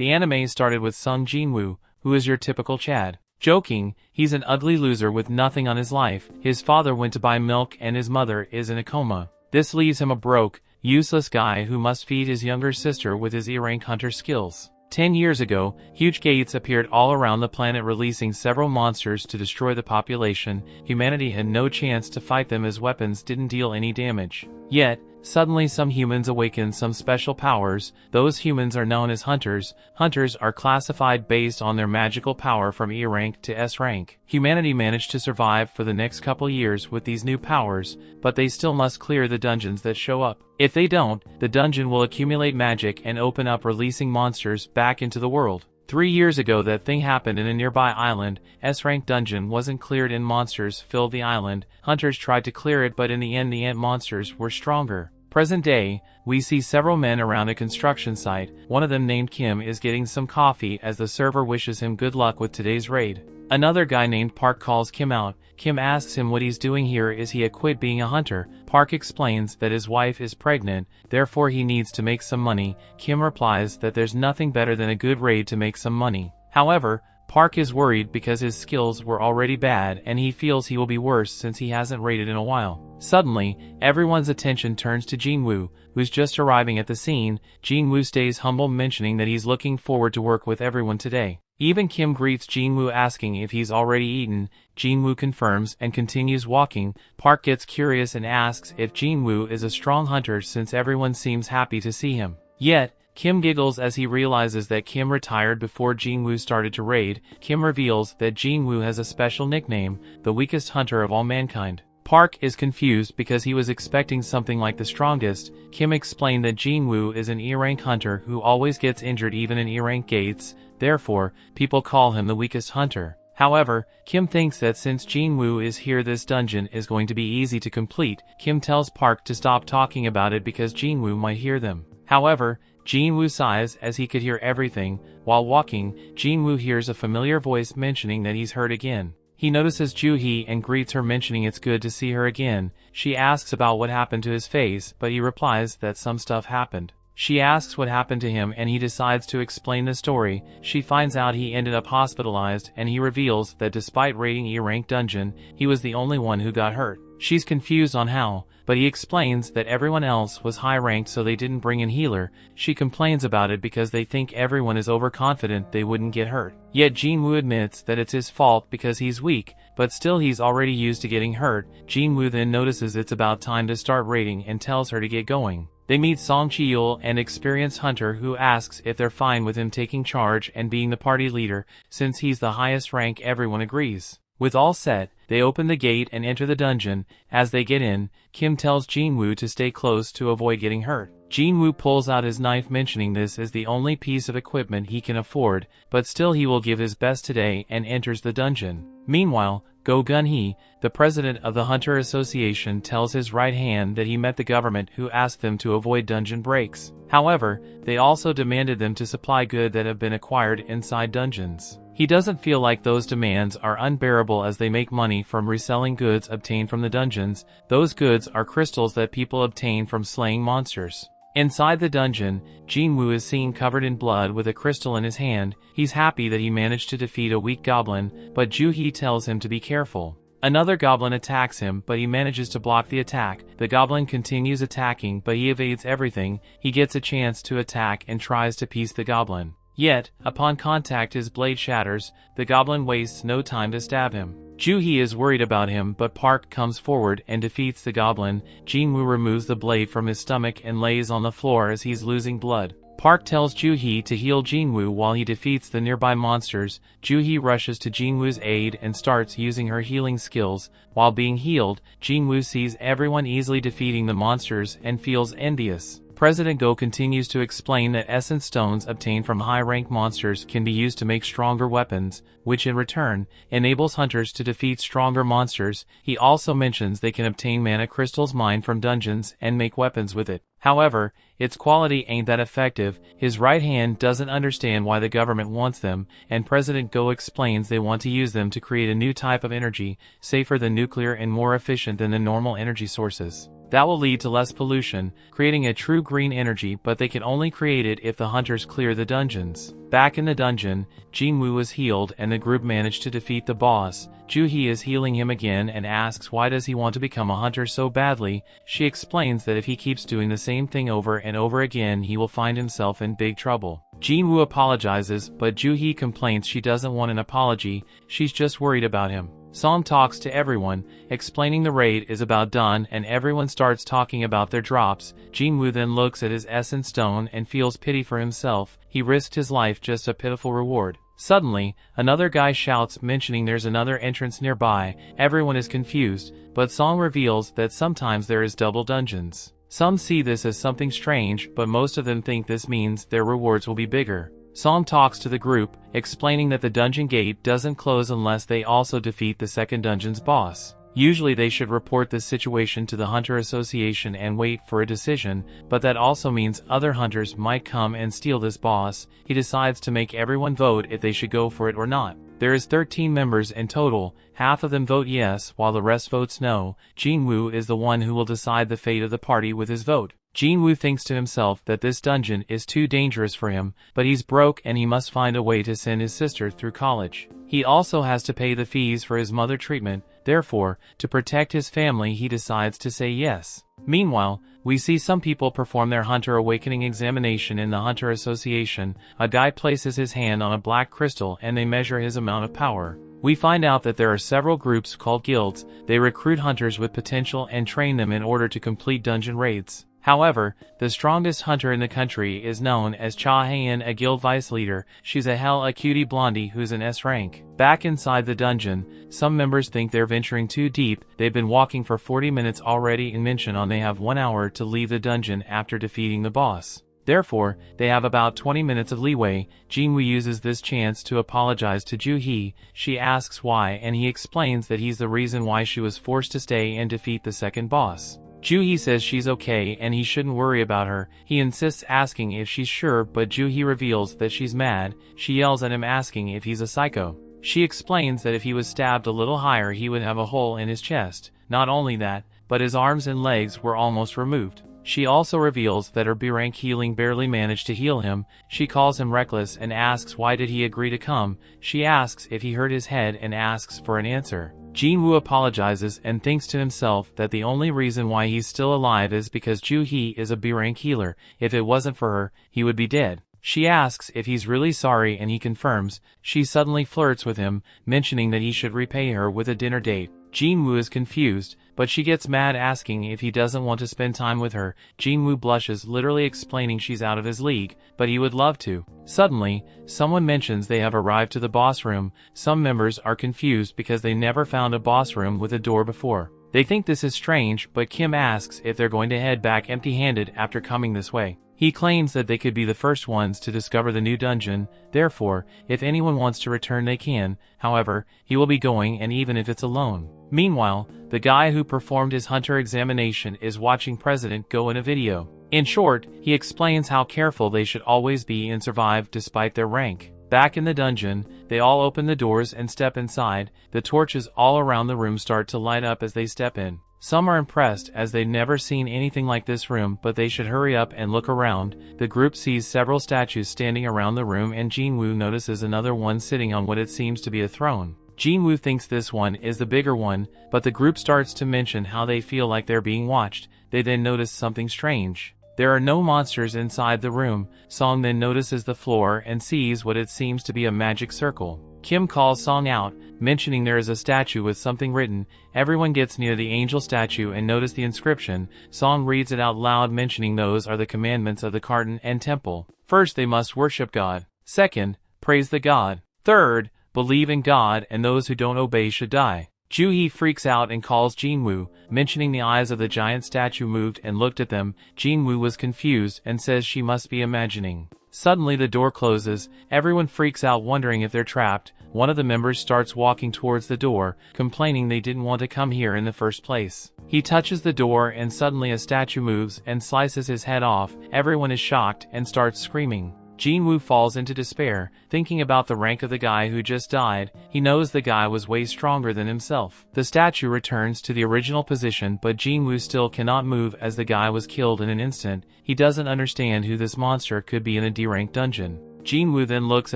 The anime started with Sung Jin-Woo, who is your typical Chad. Joking, he's an ugly loser with nothing on his life. His father went to buy milk and his mother is in a coma. This leaves him a broke, useless guy who must feed his younger sister with his E-rank hunter skills. 10 years ago, huge gates appeared all around the planet, releasing several monsters to destroy the population. Humanity had no chance to fight them as weapons didn't deal any damage. Yet, suddenly some humans awakened some special powers. Those humans are known as hunters. Hunters are classified based on their magical power from E rank to S rank. Humanity managed to survive for the next couple years with these new powers, but they still must clear the dungeons that show up. If they don't, the dungeon will accumulate magic and open up, releasing monsters back into the world. 3 years ago that thing happened in a nearby island. S-rank dungeon wasn't cleared and monsters filled the island. Hunters tried to clear it, but in the end the ant monsters were stronger. Present day, we see several men around a construction site. One of them, named Kim, is getting some coffee as the server wishes him good luck with today's raid. Another guy named Park calls Kim out. Kim asks him what he's doing here. Is he quit being a hunter? Park explains that his wife is pregnant, therefore he needs to make some money. Kim replies that there's nothing better than a good raid to make some money. However, Park is worried because his skills were already bad and he feels he will be worse since he hasn't raided in a while. Suddenly, everyone's attention turns to Jin-Woo, who's just arriving at the scene. Jin-Woo stays humble, mentioning that he's looking forward to work with everyone today. Even Kim greets Jin-Woo, asking if he's already eaten. Jin-Woo confirms and continues walking. Park gets curious and asks if Jin-Woo is a strong hunter since everyone seems happy to see him. Yet, Kim giggles as he realizes that Kim retired before Jin-Woo started to raid. Kim reveals that Jin-Woo has a special nickname, the weakest hunter of all mankind. Park is confused because he was expecting something like the strongest. Kim explained that Jin-Woo is an E-rank hunter who always gets injured even in E-rank gates, therefore, people call him the weakest hunter. However, Kim thinks that since Jin-Woo is here, this dungeon is going to be easy to complete. Kim tells Park to stop talking about it because Jin-Woo might hear them. However, Jin-Woo sighs as he could hear everything. While walking, Jin-Woo hears a familiar voice mentioning that he's hurt again. He notices Joo-hee and greets her, mentioning it's good to see her again. She asks about what happened to his face, but he replies that some stuff happened. She asks what happened to him and he decides to explain the story. She finds out he ended up hospitalized and he reveals that despite raiding E-rank dungeon, he was the only one who got hurt. She's confused on how, but he explains that everyone else was high ranked so they didn't bring in healer. She complains about it because they think everyone is overconfident they wouldn't get hurt. Yet Jin-Woo admits that it's his fault because he's weak, but still he's already used to getting hurt. Jin-Woo then notices it's about time to start raiding and tells her to get going. They meet Song Chi-yul, an experienced hunter who asks if they're fine with him taking charge and being the party leader. Since he's the highest rank, everyone agrees. With all set, they open the gate and enter the dungeon. As they get in, Kim tells Jin-Woo to stay close to avoid getting hurt. Jin-Woo pulls out his knife, mentioning this is the only piece of equipment he can afford, but still he will give his best today, and enters the dungeon. Meanwhile, Go Gun-hee, the president of the Hunter Association, tells his right hand that he met the government who asked them to avoid dungeon breaks. However, they also demanded them to supply goods that have been acquired inside dungeons. He doesn't feel like those demands are unbearable as they make money from reselling goods obtained from the dungeons. Those goods are crystals that people obtain from slaying monsters. Inside the dungeon, Jin-Woo is seen covered in blood with a crystal in his hand. He's happy that he managed to defeat a weak goblin, but Joo-hee tells him to be careful. Another goblin attacks him, but he manages to block the attack. The goblin continues attacking, but he evades everything. He gets a chance to attack and tries to piece the goblin. Yet, upon contact his blade shatters. The goblin wastes no time to stab him. Joo-hee is worried about him, but Park comes forward and defeats the goblin. Jin-Woo removes the blade from his stomach and lays on the floor as he's losing blood. Park tells Joo-hee to heal Jin-Woo while he defeats the nearby monsters. Joo-hee rushes to Jin-Woo's aid and starts using her healing skills. While being healed, Jin-Woo sees everyone easily defeating the monsters and feels envious. President Go continues to explain that essence stones obtained from high-rank monsters can be used to make stronger weapons, which in return enables hunters to defeat stronger monsters. He also mentions they can obtain mana crystals mined from dungeons and make weapons with it. However, its quality ain't that effective. His right hand doesn't understand why the government wants them, and President Go explains they want to use them to create a new type of energy, safer than nuclear and more efficient than the normal energy sources. That will lead to less pollution, creating a true green energy, but they can only create it if the hunters clear the dungeons. Back in the dungeon, Jin-Woo is healed and the group managed to defeat the boss. Joo-hee is healing him again and asks why does he want to become a hunter so badly. She explains that if he keeps doing the same thing over and over again he will find himself in big trouble. Jin-Woo apologizes, but Joo-hee complains she doesn't want an apology, she's just worried about him. Song talks to everyone, explaining the raid is about done and everyone starts talking about their drops. Jin-Woo then looks at his essence stone and feels pity for himself. He risked his life just a pitiful reward. Suddenly, another guy shouts mentioning there's another entrance nearby. Everyone is confused, but Song reveals that sometimes there is double dungeons. Some see this as something strange, but most of them think this means their rewards will be bigger. Song talks to the group, explaining that the dungeon gate doesn't close unless they also defeat the second dungeon's boss. Usually they should report this situation to the Hunter Association and wait for a decision, but that also means other hunters might come and steal this boss. He decides to make everyone vote if they should go for it or not. There is 13 members in total, half of them vote yes while the rest votes no. Jin-Woo is the one who will decide the fate of the party with his vote. Jin-Woo thinks to himself that this dungeon is too dangerous for him, but he's broke and he must find a way to send his sister through college. He also has to pay the fees for his mother treatment, therefore, to protect his family he decides to say yes. Meanwhile, we see some people perform their Hunter Awakening examination in the Hunter Association. A guy places his hand on a black crystal and they measure his amount of power. We find out that there are several groups called guilds. They recruit hunters with potential and train them in order to complete dungeon raids. However, the strongest hunter in the country is known as Cha Hae-in, a guild vice leader. She's a cutie blondie who's an S rank. Back inside the dungeon, some members think they're venturing too deep. They've been walking for 40 minutes already and mention on they have 1 hour to leave the dungeon after defeating the boss. Therefore, they have about 20 minutes of leeway. Jin-Woo uses this chance to apologize to Joo-hee. She asks why and he explains that he's the reason why she was forced to stay and defeat the second boss. Joo-hee says she's okay and he shouldn't worry about her. He insists asking if she's sure, but Joo-hee reveals that she's mad. She yells at him asking if he's a psycho. She explains that if he was stabbed a little higher he would have a hole in his chest. Not only that, but his arms and legs were almost removed. She also reveals that her B-rank healing barely managed to heal him. She calls him reckless and asks why did he agree to come. She asks if he hurt his head and asks for an answer. Jin-Woo apologizes and thinks to himself that the only reason why he's still alive is because Joo-hee is a B-rank healer. If it wasn't for her, he would be dead. She asks if he's really sorry and he confirms. She suddenly flirts with him, mentioning that he should repay her with a dinner date. Jin-Woo is confused, but she gets mad asking if he doesn't want to spend time with her. Jin-Woo blushes, literally explaining she's out of his league, but he would love to. Suddenly, someone mentions they have arrived to the boss room. Some members are confused because they never found a boss room with a door before. They think this is strange, but Kim asks if they're going to head back empty-handed after coming this way. He claims that they could be the first ones to discover the new dungeon, therefore, if anyone wants to return they can. However, he will be going and even if it's alone. Meanwhile, the guy who performed his hunter examination is watching President go in a video. In short, he explains how careful they should always be and survive despite their rank. Back in the dungeon, they all open the doors and step inside. The torches all around the room start to light up as they step in. Some are impressed as they've never seen anything like this room, but they should hurry up and look around. The group sees several statues standing around the room and Jin-Woo notices another one sitting on what it seems to be a throne. Jin-Woo thinks this one is the bigger one, but the group starts to mention how they feel like they're being watched. They then notice something strange. There are no monsters inside the room. Song then notices the floor and sees what it seems to be a magic circle. Kim calls Song out, mentioning there is a statue with something written. Everyone gets near the angel statue and notice the inscription. Song reads it out loud, mentioning those are the commandments of the garden and temple. First, they must worship God. Second, praise the God. Third, believe in God, and those who don't obey should die. Joo-hee freaks out and calls Jin-Woo, mentioning the eyes of the giant statue moved and looked at them. Jin-Woo was confused and says she must be imagining. Suddenly the door closes. Everyone freaks out, wondering if they're trapped. One of the members starts walking towards the door, complaining they didn't want to come here in the first place. He touches the door and suddenly a statue moves and slices his head off. Everyone is shocked and starts screaming. Jin-Woo falls into despair, thinking about the rank of the guy who just died. He knows the guy was way stronger than himself. The statue returns to the original position, but Jin-Woo still cannot move as the guy was killed in an instant. He doesn't understand who this monster could be in a D-rank dungeon. Jin-Woo then looks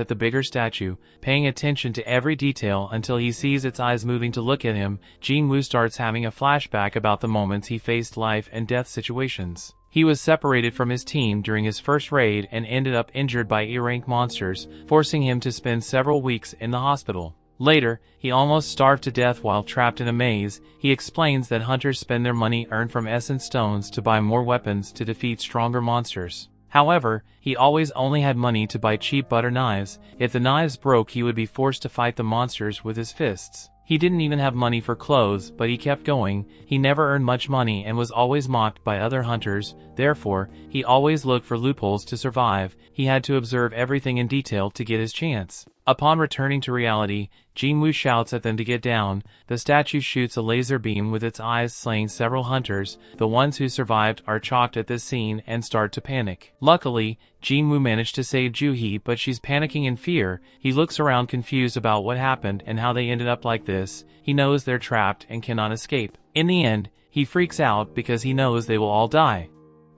at the bigger statue, paying attention to every detail until he sees its eyes moving to look at him. Jin-Woo starts having a flashback about the moments he faced life and death situations. He was separated from his team during his first raid and ended up injured by E-rank monsters, forcing him to spend several weeks in the hospital. Later, he almost starved to death while trapped in a maze. He explains that hunters spend their money earned from essence stones to buy more weapons to defeat stronger monsters. However, he always only had money to buy cheap butter knives. If the knives broke, he would be forced to fight the monsters with his fists. He didn't even have money for clothes, but he kept going. He never earned much money and was always mocked by other hunters. Therefore, he always looked for loopholes to survive. He had to observe everything in detail to get his chance. Upon returning to reality, Jin-Woo shouts at them to get down. The statue shoots a laser beam with its eyes, slaying several hunters. The ones who survived are shocked at this scene and start to panic. Luckily, Jin-Woo managed to save Ju-hee, but she's panicking in fear. He looks around confused about what happened and how they ended up like this. He knows they're trapped and cannot escape. In the end, he freaks out because he knows they will all die.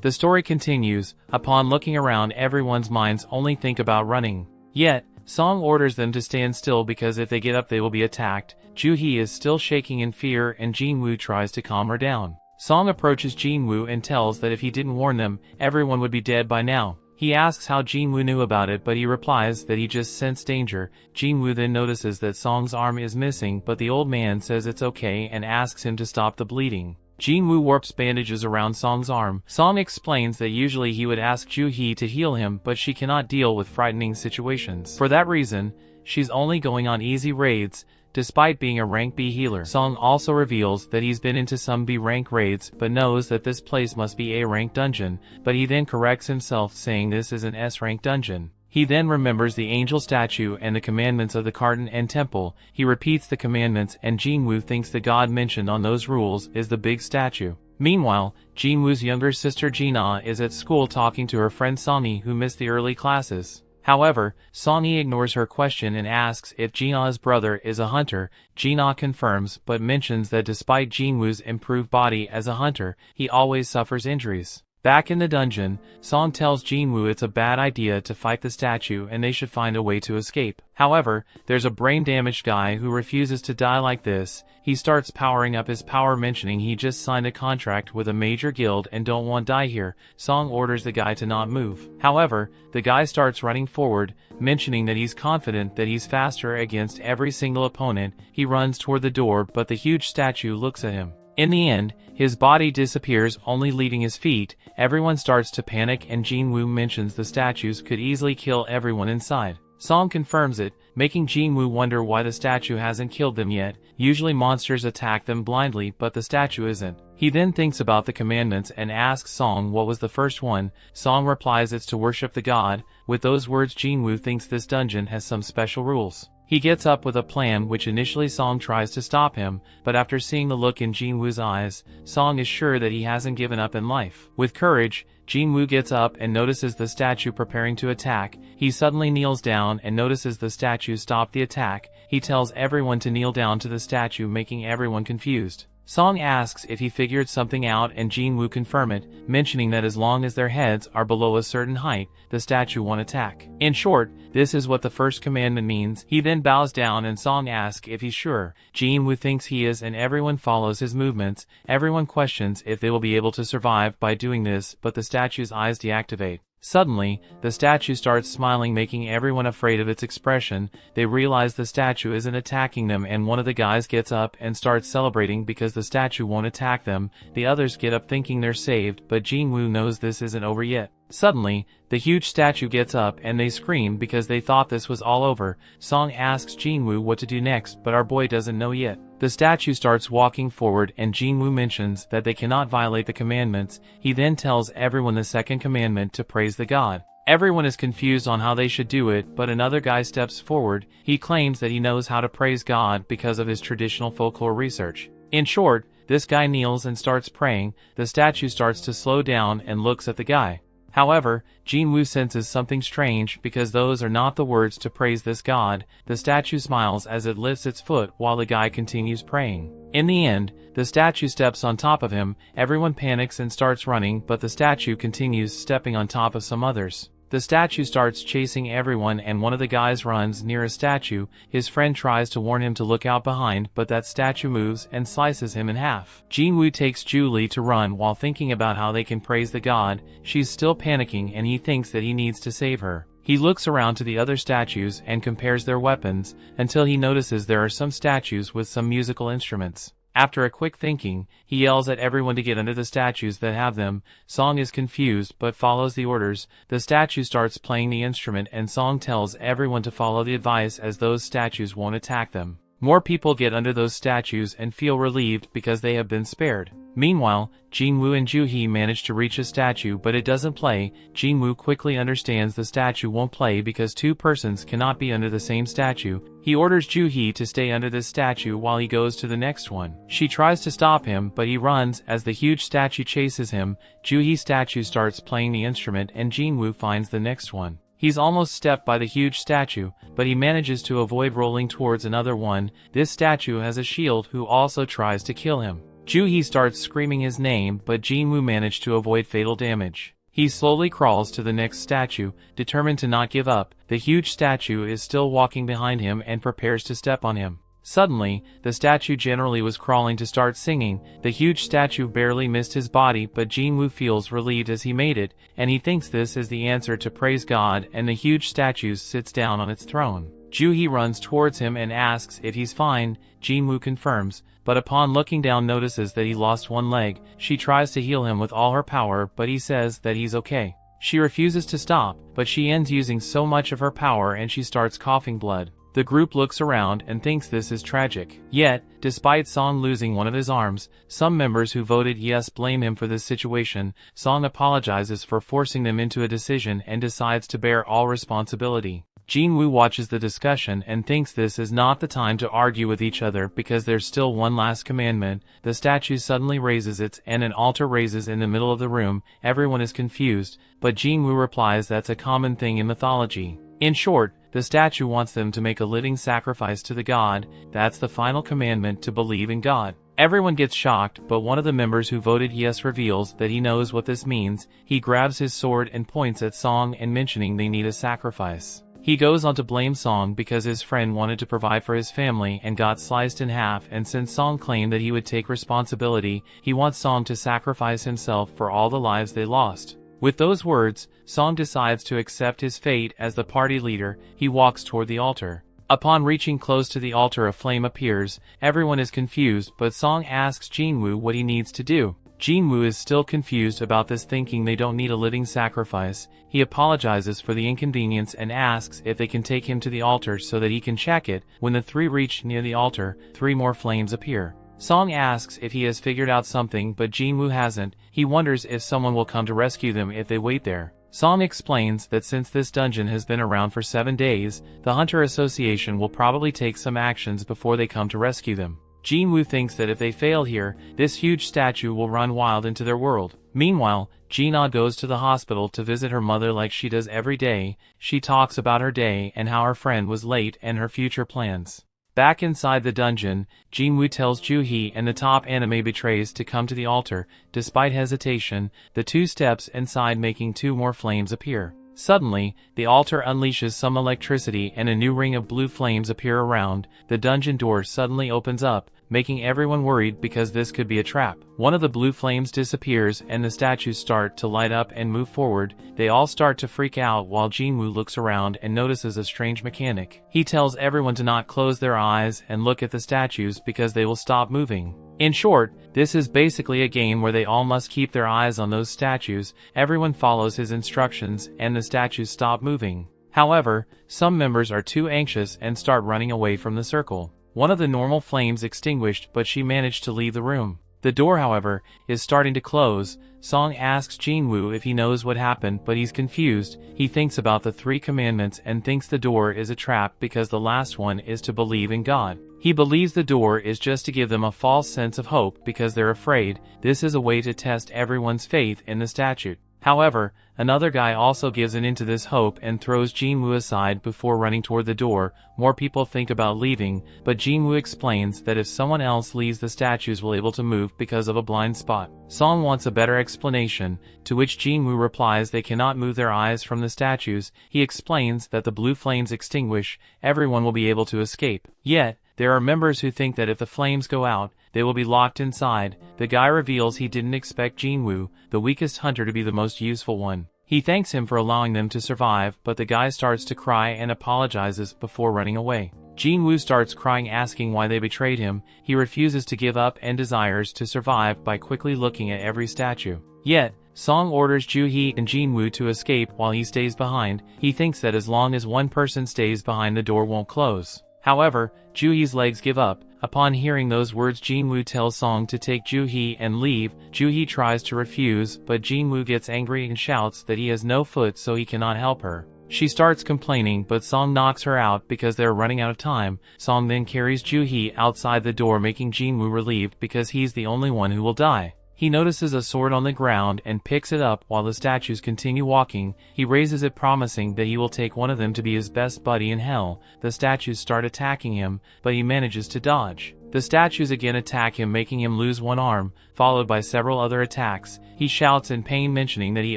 The story continues. Upon looking around, everyone's minds only think about running. Yet, Song orders them to stand still because if they get up they will be attacked. Ju-hee is still shaking in fear and Jin-Woo tries to calm her down. Song approaches Jin-Woo and tells that if he didn't warn them, everyone would be dead by now. He asks how Jin-Woo knew about it, but he replies that he just sensed danger. Jin-Woo then notices that Song's arm is missing, but the old man says it's okay and asks him to stop the bleeding. Jin-Woo warps bandages around Song's arm. Song explains that usually he would ask Ju-hee to heal him, but she cannot deal with frightening situations. For that reason, she's only going on easy raids, despite being a rank B healer. Song also reveals that he's been into some B rank raids, but knows that this place must be A rank dungeon, but he then corrects himself saying this is an S rank dungeon. He then remembers the angel statue and the commandments of the garden and temple. He repeats the commandments and Jin-Woo thinks the god mentioned on those rules is the big statue. Meanwhile, Jin-Woo's younger sister Jin-Ah is at school talking to her friend Song-hee who missed the early classes. However, Song-hee ignores her question and asks if Jin-ah's brother is a hunter. Jin-ah confirms but mentions that despite Jin-Woo's improved body as a hunter, he always suffers injuries. Back in the dungeon, Song tells Jin-Woo it's a bad idea to fight the statue and they should find a way to escape. However, there's a brain-damaged guy who refuses to die like this. He starts powering up his power, mentioning he just signed a contract with a major guild and don't want to die here. Song orders the guy to not move. However, the guy starts running forward, mentioning that he's confident that he's faster against every single opponent. He runs toward the door, but the huge statue looks at him. In the end, his body disappears, only leaving his feet. Everyone starts to panic and Jin-Woo mentions the statues could easily kill everyone inside. Song confirms it, making Jin-Woo wonder why the statue hasn't killed them yet. Usually monsters attack them blindly, but the statue isn't. He then thinks about the commandments and asks Song what was the first one. Song replies it's to worship the god. With those words, Jin-Woo thinks this dungeon has some special rules. He gets up with a plan which initially Song tries to stop him, but after seeing the look in Jin-Woo's eyes, Song is sure that he hasn't given up in life. With courage, Jin-Woo gets up and notices the statue preparing to attack. He suddenly kneels down and notices the statue stop the attack. He tells everyone to kneel down to the statue, making everyone confused. Song asks if he figured something out and Jin-Woo confirms it, mentioning that as long as their heads are below a certain height, the statue won't attack. In short, this is what the first commandment means. He then bows down and Song asks if he's sure. Jin-Woo thinks he is and everyone follows his movements. Everyone questions if they will be able to survive by doing this, but the statue's eyes deactivate. Suddenly, the statue starts smiling, making everyone afraid of its expression. They realize the statue isn't attacking them and one of the guys gets up and starts celebrating because the statue won't attack them. The others get up thinking they're saved, but Jin-Woo knows this isn't over yet. Suddenly, the huge statue gets up and they scream because they thought this was all over. Song asks Jin-Woo what to do next, but our boy doesn't know yet. The statue starts walking forward and Jin-Woo mentions that they cannot violate the commandments. He then tells everyone the second commandment to praise the god. Everyone is confused on how they should do it, but another guy steps forward. He claims that he knows how to praise God because of his traditional folklore research. In short, this guy kneels and starts praying. The statue starts to slow down and looks at the guy. However, Jin-Woo senses something strange because those are not the words to praise this god. The statue smiles as it lifts its foot while the guy continues praying. In the end, the statue steps on top of him, everyone panics and starts running, but the statue continues stepping on top of some others. The statue starts chasing everyone and one of the guys runs near a statue. His friend tries to warn him to look out behind, but that statue moves and slices him in half. Jin-Woo takes Julie to run while thinking about how they can praise the god. She's still panicking and he thinks that he needs to save her. He looks around to the other statues and compares their weapons, until he notices there are some statues with some musical instruments. After a quick thinking, he yells at everyone to get under the statues that have them. Song is confused but follows the orders. The statue starts playing the instrument and Song tells everyone to follow the advice as those statues won't attack them. More people get under those statues and feel relieved because they have been spared. Meanwhile, Jin-Woo and Ju-hee manage to reach a statue but it doesn't play. Jin-Woo quickly understands the statue won't play because two persons cannot be under the same statue. He orders Ju-hee to stay under this statue while he goes to the next one. She tries to stop him but he runs as the huge statue chases him. Ju-hee's statue starts playing the instrument and Jin-Woo finds the next one. He's almost stepped by the huge statue, but he manages to avoid rolling towards another one. This statue has a shield who also tries to kill him. Ju-hee starts screaming his name, but Jin-Woo managed to avoid fatal damage. He slowly crawls to the next statue, determined to not give up. The huge statue is still walking behind him and prepares to step on him. Suddenly, the statue generally was crawling to start singing. The huge statue barely missed his body, but Jin-Woo feels relieved as he made it, and he thinks this is the answer to praise God, and the huge statue sits down on its throne. Ju-hee runs towards him and asks if he's fine. Jin-Woo confirms, but upon looking down notices that he lost one leg. She tries to heal him with all her power, but he says that he's okay. She refuses to stop, but she ends using so much of her power and she starts coughing blood. The group looks around and thinks this is tragic. Yet, despite Song losing one of his arms, some members who voted yes blame him for this situation. Song apologizes for forcing them into a decision and decides to bear all responsibility. Jin-Woo watches the discussion and thinks this is not the time to argue with each other because there's still one last commandment. The statue suddenly raises its and an altar raises in the middle of the room. Everyone is confused, but Jin-Woo replies that's a common thing in mythology. In short, the statue wants them to make a living sacrifice to the god. That's the final commandment, to believe in God. Everyone gets shocked, but one of the members who voted yes reveals that he knows what this means. He grabs his sword and points at Song and mentioning they need a sacrifice. He goes on to blame Song because his friend wanted to provide for his family and got sliced in half, and since Song claimed that he would take responsibility, he wants Song to sacrifice himself for all the lives they lost. With those words, Song decides to accept his fate as the party leader. He walks toward the altar. Upon reaching close to the altar, a flame appears. Everyone is confused, but Song asks Jin-Woo what he needs to do. Jin-Woo is still confused about this, thinking they don't need a living sacrifice. He apologizes for the inconvenience and asks if they can take him to the altar so that he can check it. When the three reach near the altar, 3 more flames appear. Song asks if he has figured out something, but Jin-Woo hasn't. He wonders if someone will come to rescue them if they wait there. Song explains that since this dungeon has been around for 7 days, the Hunter Association will probably take some actions before they come to rescue them. Jin-Woo thinks that if they fail here, this huge statue will run wild into their world. Meanwhile, Jin-Ah goes to the hospital to visit her mother like she does every day. She talks about her day and how her friend was late and her future plans. Back inside the dungeon, Jin-Woo tells Ju-hee and the top anime betrays to come to the altar. Despite hesitation, the 2 steps inside, making 2 more flames appear. Suddenly, the altar unleashes some electricity and a new ring of blue flames appear around. The dungeon door suddenly opens up, making everyone worried because this could be a trap. One of the blue flames disappears and the statues start to light up and move forward. They all start to freak out while Jin-Woo looks around and notices a strange mechanic. He tells everyone to not close their eyes and look at the statues because they will stop moving. In short, this is basically a game where they all must keep their eyes on those statues. Everyone follows his instructions and the statues stop moving. However, some members are too anxious and start running away from the circle. One of the normal flames extinguished, but she managed to leave the room. The door, however, is starting to close. Song asks Jin-Woo if he knows what happened, but he's confused. He thinks about the 3 commandments and thinks the door is a trap because the last one is to believe in God. He believes the door is just to give them a false sense of hope because they're afraid. This is a way to test everyone's faith in the statute. However, another guy also gives in to this hope and throws Jin-Woo aside before running toward the door. More people think about leaving, but Jin-Woo explains that if someone else leaves, the statues will able to move because of a blind spot. Song wants a better explanation, to which Jin-Woo replies they cannot move their eyes from the statues. He explains that the blue flames extinguish, everyone will be able to escape. Yet, there are members who think that if the flames go out, they will be locked inside. The guy reveals he didn't expect Jin-Woo, the weakest hunter, to be the most useful one. He thanks him for allowing them to survive, but the guy starts to cry and apologizes before running away. Jin-Woo starts crying, asking why they betrayed him. He refuses to give up and desires to survive by quickly looking at every statue. Yet, Song orders Joo-hee and Jin-Woo to escape while he stays behind. He thinks that as long as one person stays behind, the door won't close. However, Joo-hee's legs give up. Upon hearing those words, Jin-Woo tells Song to take Joo-hee and leave. Joo-hee tries to refuse, but Jin-Woo gets angry and shouts that he has no foot so he cannot help her. She starts complaining, but Song knocks her out because they're running out of time. Song then carries Joo-hee outside the door, making Jin-Woo relieved because he's the only one who will die. He notices a sword on the ground and picks it up while the statues continue walking. He raises it, promising that he will take one of them to be his best buddy in hell. The statues start attacking him, but he manages to dodge. The statues again attack him, making him lose one arm, followed by several other attacks. He shouts in pain, mentioning that he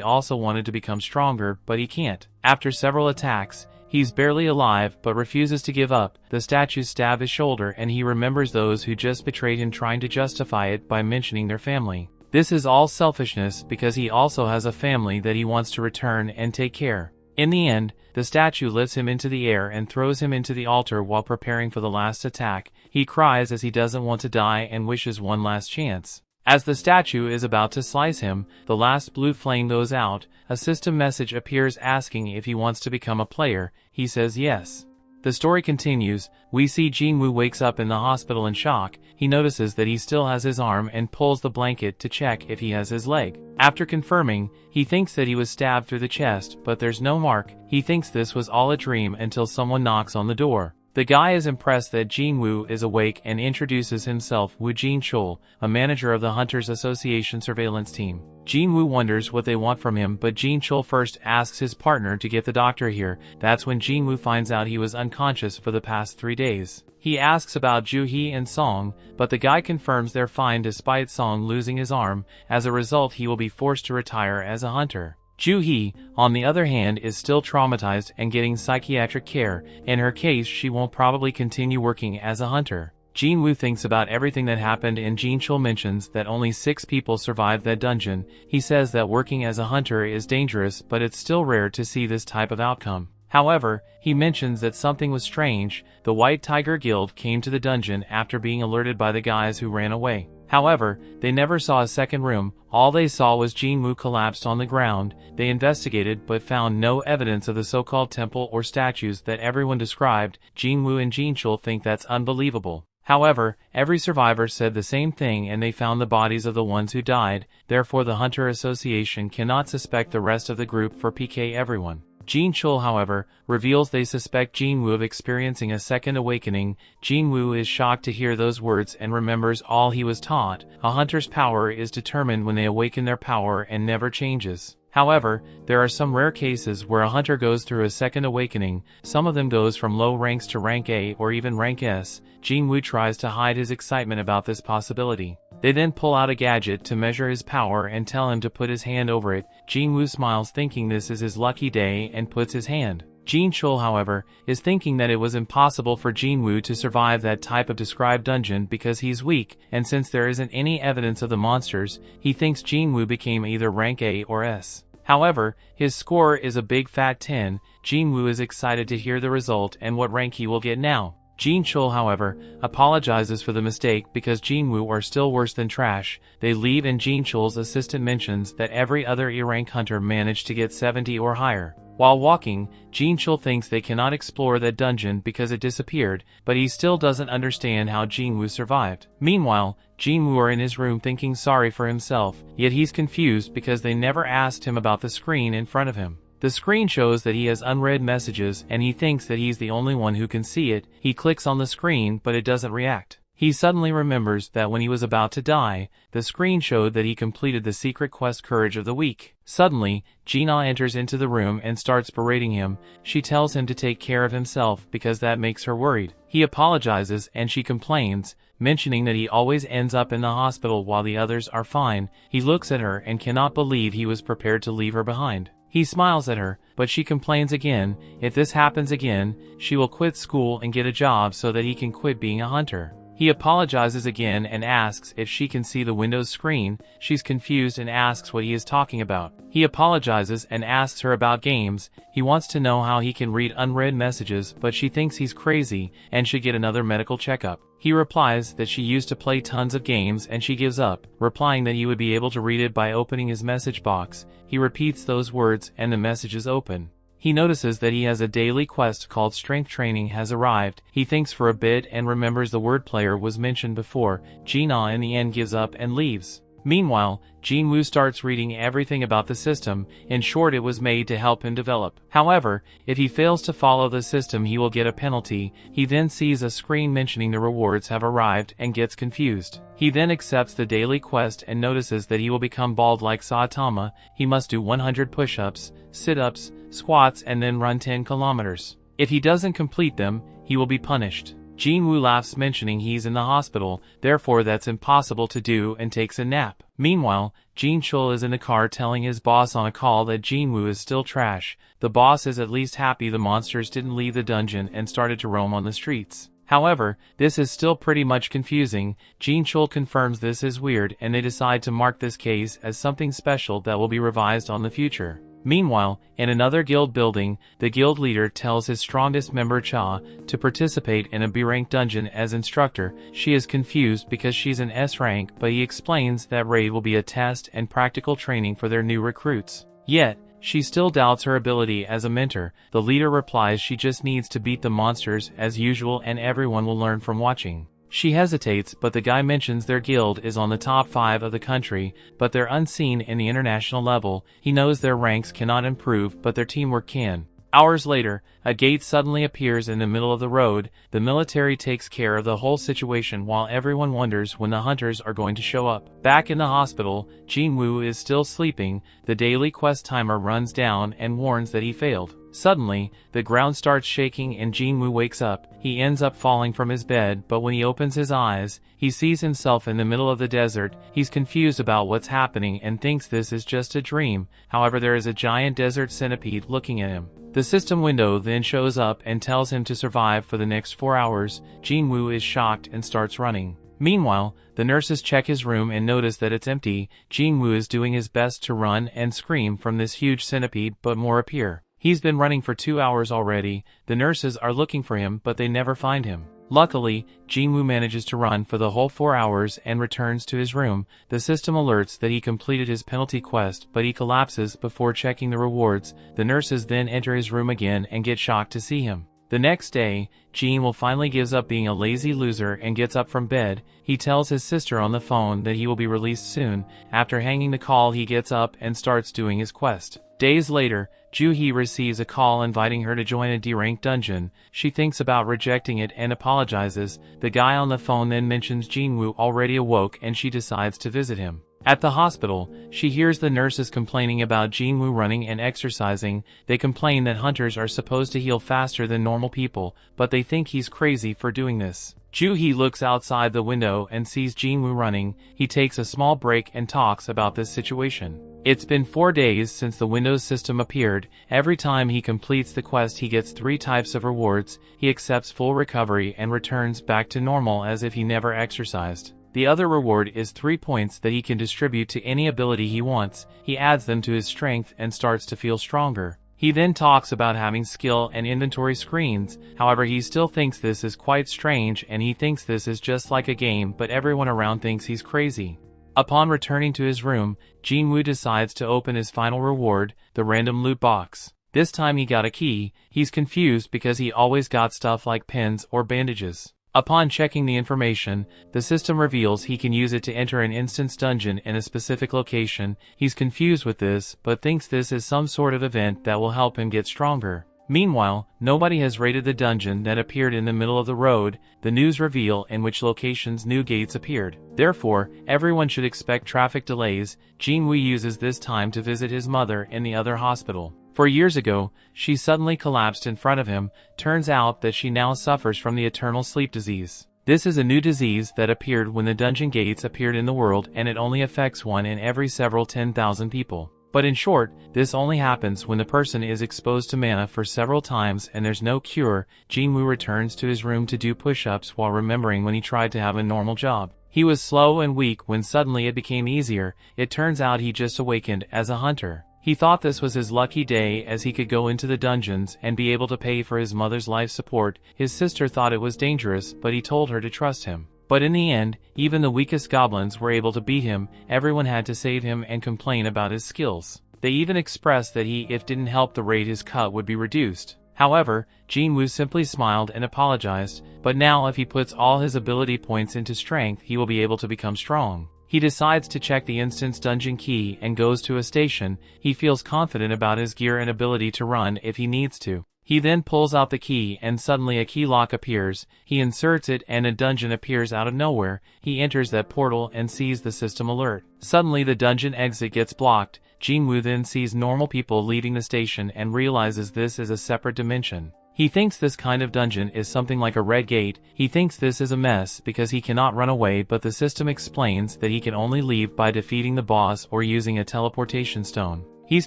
also wanted to become stronger, but he can't. After several attacks, he's barely alive, but refuses to give up. The statues stab his shoulder, and he remembers those who just betrayed him, trying to justify it by mentioning their family. This is all selfishness because he also has a family that he wants to return and take care. In the end, the statue lifts him into the air and throws him into the altar while preparing for the last attack. He cries as he doesn't want to die and wishes one last chance. As the statue is about to slice him, the last blue flame goes out. A system message appears asking if he wants to become a player. He says yes. The story continues. We see Jin-Woo wakes up in the hospital in shock. He notices that he still has his arm and pulls the blanket to check if he has his leg. After confirming, he thinks that he was stabbed through the chest, but there's no mark. He thinks this was all a dream until someone knocks on the door. The guy is impressed that Jin-Woo is awake and introduces himself, Woo Jin-chul, a manager of the Hunters Association surveillance team. Jin-Woo wonders what they want from him, but Jin-chul first asks his partner to get the doctor here. That's when Jin-Woo finds out he was unconscious for the past 3 days. He asks about Joo-hee and Song, but the guy confirms they're fine despite Song losing his arm. As a result, he will be forced to retire as a hunter. Joo-hee, on the other hand, is still traumatized and getting psychiatric care. In her case, she won't probably continue working as a hunter. Jin-Woo thinks about everything that happened, and Jin-chul mentions that only 6 people survived that dungeon. He says that working as a hunter is dangerous, but it's still rare to see this type of outcome. However, he mentions that something was strange. The White Tiger Guild came to the dungeon after being alerted by the guys who ran away. However, they never saw a second room. All they saw was Jin-Woo collapsed on the ground. They investigated but found no evidence of the so-called temple or statues that everyone described. Jin-Woo and Jin-chul think that's unbelievable. However, every survivor said the same thing, and they found the bodies of the ones who died. Therefore, the Hunter Association cannot suspect the rest of the group for PK everyone. Jin-chul, however, reveals they suspect Jin-Woo of experiencing a second awakening. Jin-Woo is shocked to hear those words and remembers all he was taught. A hunter's power is determined when they awaken their power and never changes. However, there are some rare cases where a hunter goes through a second awakening. Some of them goes from low ranks to rank A or even rank S. Jin-Woo tries to hide his excitement about this possibility. They then pull out a gadget to measure his power and tell him to put his hand over it. Jin-Woo smiles, thinking this is his lucky day, and puts his hand. Jin-chul, however, is thinking that it was impossible for Jin-Woo to survive that type of described dungeon because he's weak, and since there isn't any evidence of the monsters, he thinks Jin-Woo became either rank A or S. However, his score is a big fat 10. Jin-Woo is excited to hear the result and what rank he will get now. Jin-chul, however, apologizes for the mistake because Jin-Woo are still worse than trash. They leave, and Jin-chul's assistant mentions that every other E-rank hunter managed to get 70 or higher. While walking, Jin-chul thinks they cannot explore that dungeon because it disappeared, but he still doesn't understand how Jin-Woo survived. Meanwhile, Jin-Woo are in his room thinking sorry for himself, yet he's confused because they never asked him about the screen in front of him. The screen shows that he has unread messages, and he thinks that he's the only one who can see it. He clicks on the screen, but it doesn't react. He suddenly remembers that when he was about to die, the screen showed that he completed the secret quest Courage of the Week. Suddenly, Gina enters into the room and starts berating him. She tells him to take care of himself because that makes her worried. He apologizes and she complains, mentioning that he always ends up in the hospital while the others are fine. He looks at her and cannot believe he was prepared to leave her behind. He smiles at her, but she complains again. If this happens again, she will quit school and get a job so that he can quit being a hunter. He apologizes again and asks if she can see the Windows screen. She's confused and asks what he is talking about. He apologizes and asks her about games. He wants to know how he can read unread messages, but she thinks he's crazy and should get another medical checkup. He replies that she used to play tons of games and she gives up, replying that he would be able to read it by opening his message box. He repeats those words and the message is open. He notices that he has a daily quest called Strength Training has arrived. He thinks for a bit and remembers the word player was mentioned before. Gina in the end gives up and leaves. Meanwhile, Jin-Woo starts reading everything about the system. In short, it was made to help him develop. However, if he fails to follow the system, he will get a penalty. He then sees a screen mentioning the rewards have arrived and gets confused. He then accepts the daily quest and notices that he will become bald like Saitama. He must do 100 push-ups, sit-ups, squats, and then run 10 kilometers. If he doesn't complete them, he will be punished. Jin-Woo laughs, mentioning he's in the hospital, therefore that's impossible to do, and takes a nap. Meanwhile, Jin-Chul is in the car telling his boss on a call that Jin-Woo is still trash. The boss is at least happy the monsters didn't leave the dungeon and started to roam on the streets. However, this is still pretty much confusing. Jin-Chul confirms this is weird and they decide to mark this case as something special that will be revised on the future. Meanwhile, in another guild building, the guild leader tells his strongest member Cha to participate in a B-rank dungeon as instructor. She is confused because she's an S rank, but he explains that raid will be a test and practical training for their new recruits. Yet, she still doubts her ability as a mentor. The leader replies she just needs to beat the monsters as usual and everyone will learn from watching. She hesitates, but the guy mentions their guild is on the top 5 of the country, but they're unseen in the international level. He knows their ranks cannot improve, but their teamwork can. Hours later, a gate suddenly appears in the middle of the road. The military takes care of the whole situation while everyone wonders when the hunters are going to show up. Back in the hospital, Jin-Woo is still sleeping. The daily quest timer runs down and warns that he failed. Suddenly, the ground starts shaking and Jin-Woo wakes up. He ends up falling from his bed, but when he opens his eyes, he sees himself in the middle of the desert. He's confused about what's happening and thinks this is just a dream. However, there is a giant desert centipede looking at him. The system window then shows up and tells him to survive for the next 4 hours. Jin-Woo is shocked and starts running. Meanwhile, the nurses check his room and notice that it's empty. Jin-Woo is doing his best to run and scream from this huge centipede, but more appear. He's been running for 2 hours already. The nurses are looking for him, but they never find him. Luckily, Jin-Woo manages to run for the whole 4 hours and returns to his room. The system alerts that he completed his penalty quest, but he collapses before checking the rewards. The nurses then enter his room again and get shocked to see him. The next day, Jin-Woo finally gives up being a lazy loser and gets up from bed. He tells his sister on the phone that he will be released soon. After hanging the call, he gets up and starts doing his quest. Days later, Joo-hee receives a call inviting her to join a D-rank dungeon. She thinks about rejecting it and apologizes. The guy on the phone then mentions Jin-Woo already awoke and she decides to visit him. At the hospital, she hears the nurses complaining about Jin-Woo running and exercising. They complain that hunters are supposed to heal faster than normal people, but they think he's crazy for doing this. Joo-hee looks outside the window and sees Jin-Woo running. He takes a small break and talks about this situation. It's been 4 days since the Windows system appeared. Every time he completes the quest he gets 3 types of rewards. He accepts full recovery and returns back to normal as if he never exercised. The other reward is 3 points that he can distribute to any ability he wants. He adds them to his strength and starts to feel stronger. He then talks about having skill and inventory screens. However, he still thinks this is quite strange and he thinks this is just like a game, but everyone around thinks he's crazy. Upon returning to his room, Jin-Woo decides to open his final reward, the random loot box. This time he got a key. He's confused because he always got stuff like pins or bandages. Upon checking the information, the system reveals he can use it to enter an instance dungeon in a specific location. He's confused with this, but thinks this is some sort of event that will help him get stronger. Meanwhile, nobody has raided the dungeon that appeared in the middle of the road, the news reveal in which locations new gates appeared. Therefore, everyone should expect traffic delays. Jin-Woo uses this time to visit his mother in the other hospital. 4 years ago, she suddenly collapsed in front of him. Turns out that she now suffers from the eternal sleep disease. This is a new disease that appeared when the dungeon gates appeared in the world, and it only affects one in every several 10,000 people. But in short, this only happens when the person is exposed to mana for several times and there's no cure. Jin-Woo returns to his room to do push-ups while remembering when he tried to have a normal job. He was slow and weak when suddenly it became easier. It turns out he just awakened as a hunter. He thought this was his lucky day as he could go into the dungeons and be able to pay for his mother's life support. His sister thought it was dangerous, but he told her to trust him. But in the end, even the weakest goblins were able to beat him. Everyone had to save him and complain about his skills. They even expressed that if didn't help the raid, his cut would be reduced. However, Jin-Woo simply smiled and apologized, but now if he puts all his ability points into strength, he will be able to become strong. He decides to check the instance dungeon key and goes to a station. He feels confident about his gear and ability to run if he needs to. He then pulls out the key and suddenly a key lock appears. He inserts it and a dungeon appears out of nowhere. He enters that portal and sees the system alert. Suddenly the dungeon exit gets blocked. Jin-Woo then sees normal people leaving the station and realizes this is a separate dimension. He thinks this kind of dungeon is something like a red gate. He thinks this is a mess because he cannot run away, but the system explains that he can only leave by defeating the boss or using a teleportation stone. He's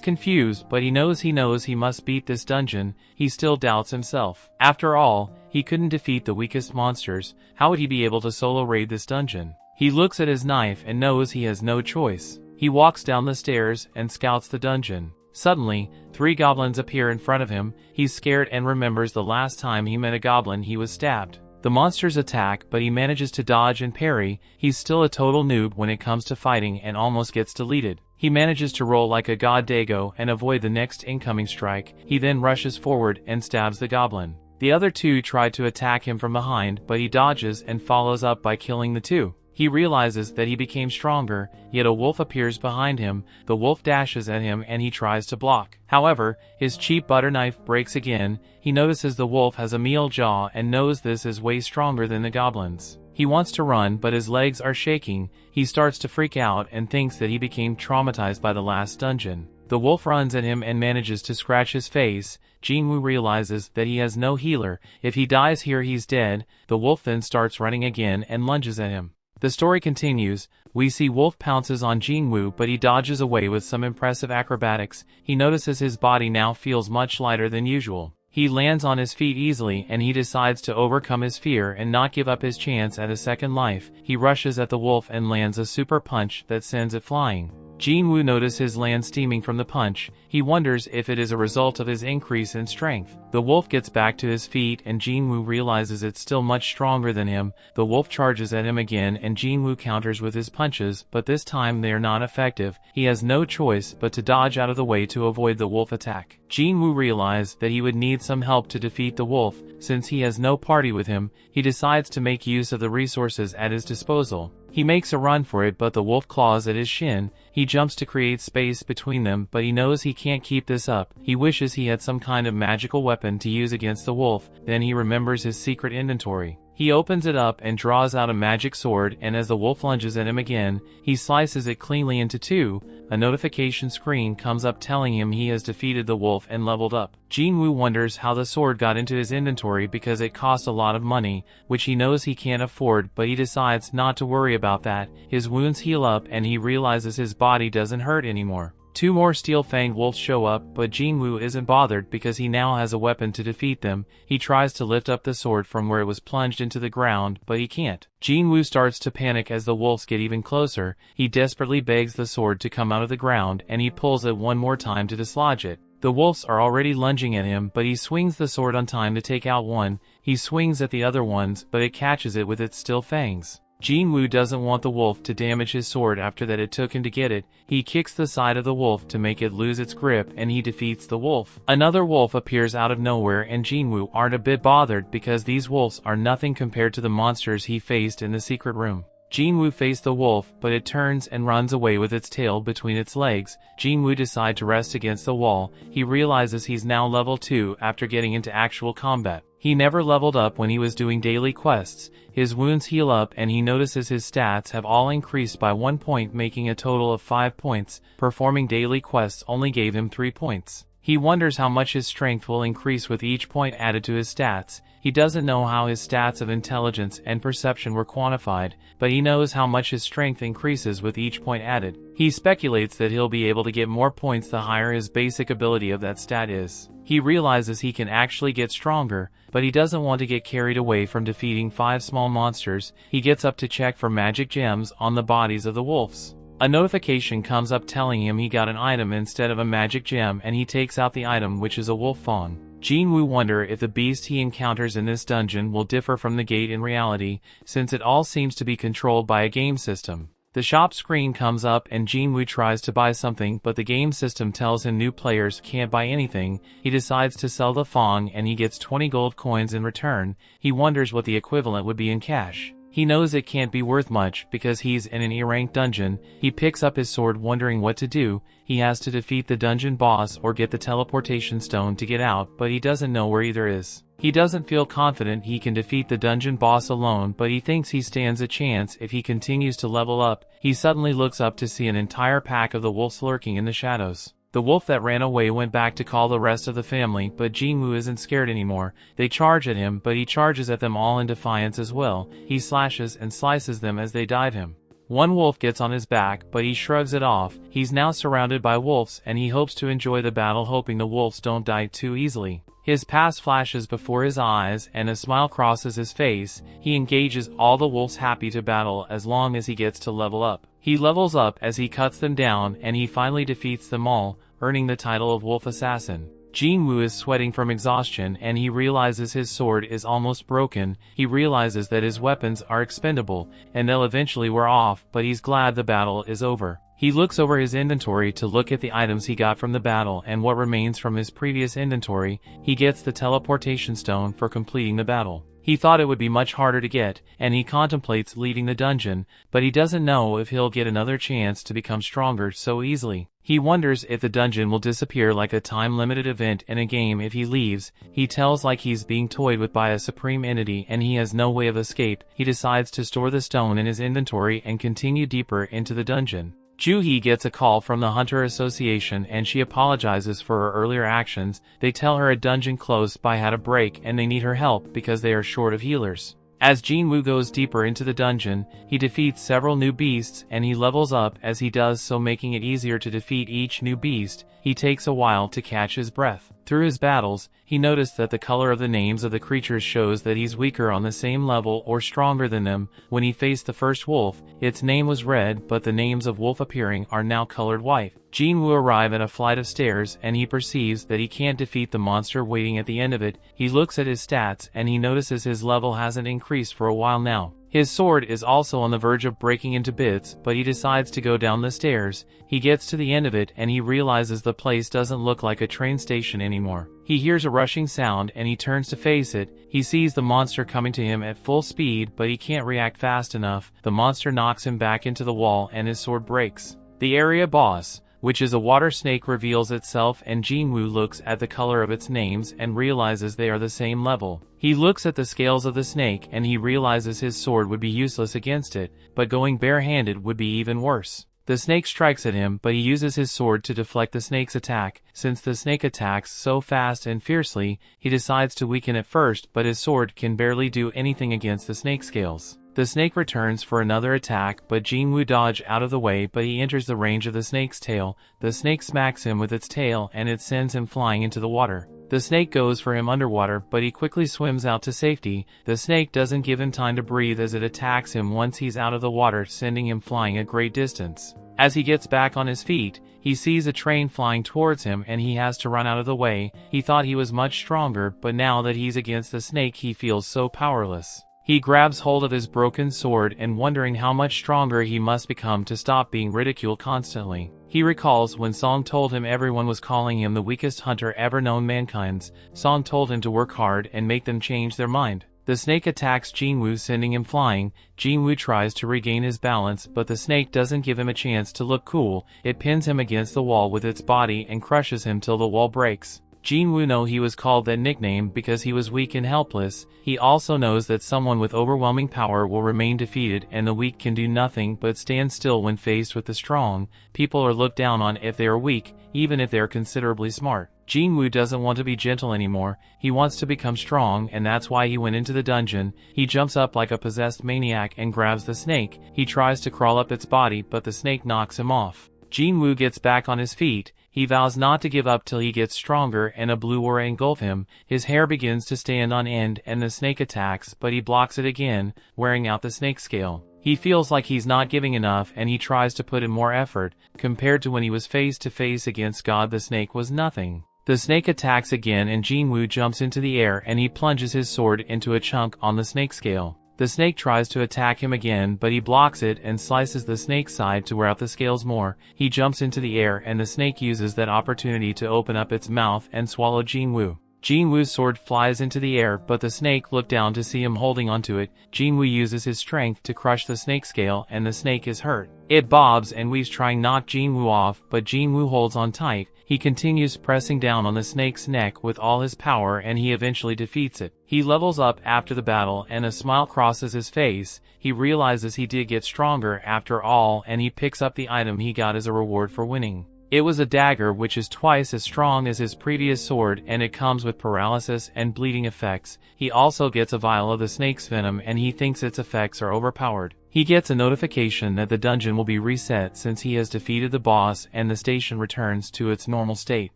confused, but he knows he must beat this dungeon. He still doubts himself. After all, he couldn't defeat the weakest monsters. How would he be able to solo raid this dungeon? He looks at his knife and knows he has no choice. He walks down the stairs and scouts the dungeon. Suddenly, 3 goblins appear in front of him. He's scared and remembers the last time he met a goblin he was stabbed. The monsters attack, but he manages to dodge and parry. He's still a total noob when it comes to fighting and almost gets deleted. He manages to roll like a god Dago and avoid the next incoming strike. He then rushes forward and stabs the goblin. The other 2 try to attack him from behind, but he dodges and follows up by killing the 2. He realizes that he became stronger, yet a wolf appears behind him. The wolf dashes at him and he tries to block. However, his cheap butter knife breaks again. He notices the wolf has a meal jaw and knows this is way stronger than the goblins. He wants to run, but his legs are shaking. He starts to freak out and thinks that he became traumatized by the last dungeon. The wolf runs at him and manages to scratch his face. Jin-Woo realizes that he has no healer. If he dies here, he's dead. The wolf then starts running again and lunges at him. The story continues. We see Wolf pounces on Jin-Woo, but he dodges away with some impressive acrobatics. He notices his body now feels much lighter than usual. He lands on his feet easily and he decides to overcome his fear and not give up his chance at a second life. He rushes at the wolf and lands a super punch that sends it flying. Jin-Woo notices his land steaming from the punch. He wonders if it is a result of his increase in strength. The wolf gets back to his feet and Jin-Woo realizes it's still much stronger than him. The wolf charges at him again and Jin-Woo counters with his punches, but this time they are not effective. He has no choice but to dodge out of the way to avoid the wolf attack. Jin-Woo realized that he would need some help to defeat the wolf. Since he has no party with him, he decides to make use of the resources at his disposal. He makes a run for it, but the wolf claws at his shin. He jumps to create space between them, but he knows he can't keep this up. He wishes he had some kind of magical weapon to use against the wolf. Then he remembers his secret inventory. He opens it up and draws out a magic sword, and as the wolf lunges at him again, he slices it cleanly into 2. A notification screen comes up telling him he has defeated the wolf and leveled up. Jin-Woo wonders how the sword got into his inventory because it cost a lot of money, which he knows he can't afford, but he decides not to worry about that. His wounds heal up and he realizes his body doesn't hurt anymore. 2 more steel-fanged wolves show up, but Jin-Woo isn't bothered because he now has a weapon to defeat them. He tries to lift up the sword from where it was plunged into the ground, but he can't. Jin-Woo starts to panic as the wolves get even closer. He desperately begs the sword to come out of the ground, and he pulls it one more time to dislodge it. The wolves are already lunging at him, but he swings the sword on time to take out one. He swings at the other ones, but it catches it with its steel fangs. Jin-Woo doesn't want the wolf to damage his sword after that it took him to get it. He kicks the side of the wolf to make it lose its grip and he defeats the wolf. Another wolf appears out of nowhere and Jin-Woo aren't a bit bothered because these wolves are nothing compared to the monsters he faced in the secret room. Jin-Woo faced the wolf, but it turns and runs away with its tail between its legs. Jin-Woo decides to rest against the wall. He realizes he's now level 2 after getting into actual combat. He never leveled up when he was doing daily quests. His wounds heal up and he notices his stats have all increased by 1 point, making a total of 5 points. Performing daily quests only gave him 3 points. He wonders how much his strength will increase with each point added to his stats. He doesn't know how his stats of intelligence and perception were quantified, but he knows how much his strength increases with each point added. He speculates that he'll be able to get more points the higher his basic ability of that stat is. He realizes he can actually get stronger, but he doesn't want to get carried away from defeating 5 small monsters. He gets up to check for magic gems on the bodies of the wolves. A notification comes up telling him he got an item instead of a magic gem, and he takes out the item, which is a wolf fawn. Jin-Woo wonders if the beast he encounters in this dungeon will differ from the gate in reality, since it all seems to be controlled by a game system. The shop screen comes up and Jin-Woo tries to buy something, but the game system tells him new players can't buy anything. He decides to sell the fawn and he gets 20 gold coins in return. He wonders what the equivalent would be in cash. He knows it can't be worth much because he's in an E-ranked dungeon. He picks up his sword wondering what to do. He has to defeat the dungeon boss or get the teleportation stone to get out, but he doesn't know where either is. He doesn't feel confident he can defeat the dungeon boss alone, but he thinks he stands a chance if he continues to level up. He suddenly looks up to see an entire pack of the wolves lurking in the shadows. The wolf that ran away went back to call the rest of the family, but Jin-Woo isn't scared anymore. They charge at him, but he charges at them all in defiance as well. He slashes and slices them as they dive him. One wolf gets on his back, but he shrugs it off. He's now surrounded by wolves, and he hopes to enjoy the battle, hoping the wolves don't die too easily. His past flashes before his eyes, and a smile crosses his face. He engages all the wolves, happy to battle as long as he gets to level up. He levels up as he cuts them down, and he finally defeats them all, earning the title of Wolf Assassin. Jin-Woo is sweating from exhaustion and he realizes his sword is almost broken. He realizes that his weapons are expendable and they'll eventually wear off, but he's glad the battle is over. He looks over his inventory to look at the items he got from the battle and what remains from his previous inventory. He gets the teleportation stone for completing the battle. He thought it would be much harder to get, and he contemplates leaving the dungeon, but he doesn't know if he'll get another chance to become stronger so easily. He wonders if the dungeon will disappear like a time-limited event in a game if he leaves. He tells like he's being toyed with by a supreme entity and he has no way of escape. He decides to store the stone in his inventory and continue deeper into the dungeon. Joo-hee gets a call from the Hunter Association and she apologizes for her earlier actions. They tell her a dungeon close by had a break and they need her help because they are short of healers. As Jin-Woo goes deeper into the dungeon, he defeats several new beasts and he levels up as he does so, making it easier to defeat each new beast. He takes a while to catch his breath. Through his battles, he noticed that the color of the names of the creatures shows that he's weaker on the same level or stronger than them. When he faced the first wolf, its name was red, but the names of wolf appearing are now colored white. Jin-Woo arrives at a flight of stairs and he perceives that he can't defeat the monster waiting at the end of it. He looks at his stats and he notices his level hasn't increased for a while now. His sword is also on the verge of breaking into bits, but he decides to go down the stairs. He gets to the end of it and he realizes the place doesn't look like a train station anymore. He hears a rushing sound and he turns to face it. He sees the monster coming to him at full speed, but he can't react fast enough. The monster knocks him back into the wall and his sword breaks. The area boss, which is a water snake, reveals itself and Jin-Woo looks at the color of its names and realizes they are the same level. He looks at the scales of the snake and he realizes his sword would be useless against it, but going barehanded would be even worse. The snake strikes at him, but he uses his sword to deflect the snake's attack. Since the snake attacks so fast and fiercely, he decides to weaken it first, but his sword can barely do anything against the snake scales. The snake returns for another attack, but Jin-Woo dodges out of the way, but he enters the range of the snake's tail. The snake smacks him with its tail and it sends him flying into the water. The snake goes for him underwater, but he quickly swims out to safety. The snake doesn't give him time to breathe as it attacks him once he's out of the water, sending him flying a great distance. As he gets back on his feet, he sees a train flying towards him and he has to run out of the way. He thought he was much stronger, but now that he's against the snake he feels so powerless. He grabs hold of his broken sword and wondering how much stronger he must become to stop being ridiculed constantly. He recalls when Song told him everyone was calling him the weakest hunter ever known mankind. Song told him to work hard and make them change their mind. The snake attacks Jin-Woo, sending him flying. Jin-Woo tries to regain his balance, but the snake doesn't give him a chance to look cool. It pins him against the wall with its body and crushes him till the wall breaks. Jin-Woo knows he was called that nickname because he was weak and helpless. He also knows that someone with overwhelming power will remain defeated, and the weak can do nothing but stand still when faced with the strong. People are looked down on if they are weak, even if they are considerably smart. Jin-Woo doesn't want to be gentle anymore. He wants to become strong, and that's why he went into the dungeon. He jumps up like a possessed maniac and grabs the snake. He tries to crawl up its body, but the snake knocks him off. Jin-Woo gets back on his feet. He vows not to give up till he gets stronger, and a blue aura engulfs him. His hair begins to stand on end, and the snake attacks, but he blocks it again, wearing out the snake scale. He feels like he's not giving enough, and he tries to put in more effort. Compared to when he was face to face against God, the snake was nothing. The snake attacks again, and Jin-Woo jumps into the air and he plunges his sword into a chunk on the snake scale. The snake tries to attack him again, but he blocks it and slices the snake's side to wear out the scales more. He jumps into the air, and the snake uses that opportunity to open up its mouth and swallow Jin-Woo. Jin-Woo's sword flies into the air, but the snake looks down to see him holding onto it. Jin-Woo uses his strength to crush the snake scale, and the snake is hurt. It bobs and weaves, trying to knock Jin-Woo off, but Jin-Woo holds on tight. He continues pressing down on the snake's neck with all his power, and he eventually defeats it. He levels up after the battle, and a smile crosses his face. He realizes he did get stronger after all, and he picks up the item he got as a reward for winning. It was a dagger which is twice as strong as his previous sword, and it comes with paralysis and bleeding effects. He also gets a vial of the snake's venom, and he thinks its effects are overpowered. He gets a notification that the dungeon will be reset since he has defeated the boss, and the station returns to its normal state.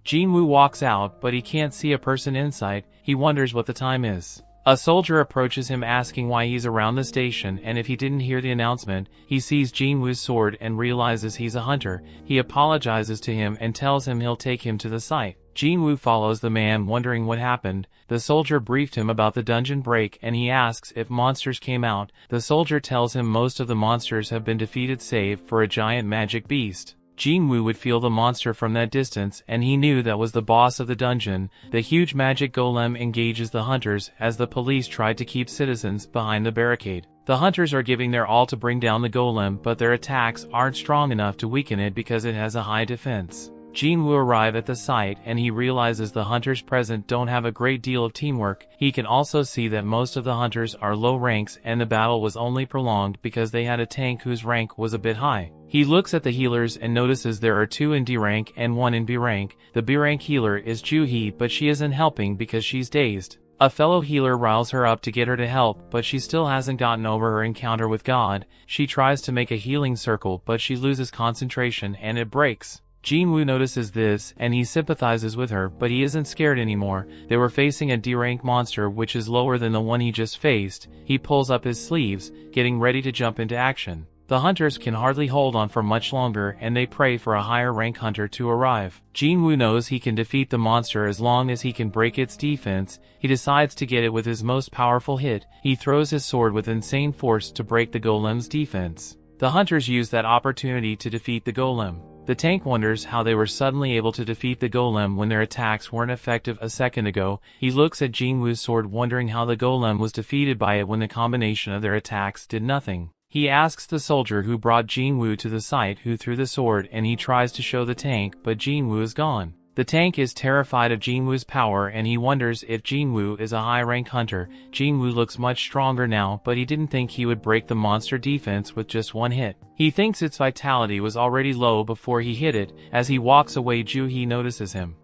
Jin-Woo walks out, but he can't see a person inside. He wonders what the time is. A soldier approaches him asking why he's around the station, and if he didn't hear the announcement. He sees Jin-Woo's sword and realizes he's a hunter. He apologizes to him and tells him he'll take him to the site. Jin-Woo follows the man, wondering what happened. The soldier briefed him about the dungeon break, and he asks if monsters came out. The soldier tells him most of the monsters have been defeated save for a giant magic beast. Jin-Woo would feel the monster from that distance, and he knew that was the boss of the dungeon. The huge magic golem engages the hunters as the police tried to keep citizens behind the barricade. The hunters are giving their all to bring down the golem, but their attacks aren't strong enough to weaken it because it has a high defense. Jin-Woo arrives at the site, and he realizes the hunters present don't have a great deal of teamwork. He can also see that most of the hunters are low ranks, and the battle was only prolonged because they had a tank whose rank was a bit high. He looks at the healers and notices there are 2 in D rank and 1 in B rank. The B rank healer is Joo-hee, but she isn't helping because she's dazed. A fellow healer riles her up to get her to help, but she still hasn't gotten over her encounter with God. She tries to make a healing circle, but she loses concentration and it breaks. Jin-Woo notices this, and he sympathizes with her, but he isn't scared anymore. They were facing a D-rank monster which is lower than the one he just faced. He pulls up his sleeves, getting ready to jump into action. The hunters can hardly hold on for much longer, and they pray for a higher rank hunter to arrive. Jin-Woo knows he can defeat the monster as long as he can break its defense. He decides to get it with his most powerful hit. He throws his sword with insane force to break the golem's defense. The hunters use that opportunity to defeat the golem. The tank wonders how they were suddenly able to defeat the golem when their attacks weren't effective a second ago. He looks at Jin-Woo's sword, wondering how the golem was defeated by it when the combination of their attacks did nothing. He asks the soldier who brought Jin-Woo to the site who threw the sword, and he tries to show the tank, but Jin-Woo is gone. The tank is terrified of Jin-Woo's power, and he wonders if Jin-Woo is a high-rank hunter. Jin-Woo looks much stronger now, but he didn't think he would break the monster defense with just one hit. He thinks its vitality was already low before he hit it. As he walks away, Joo-hee notices him.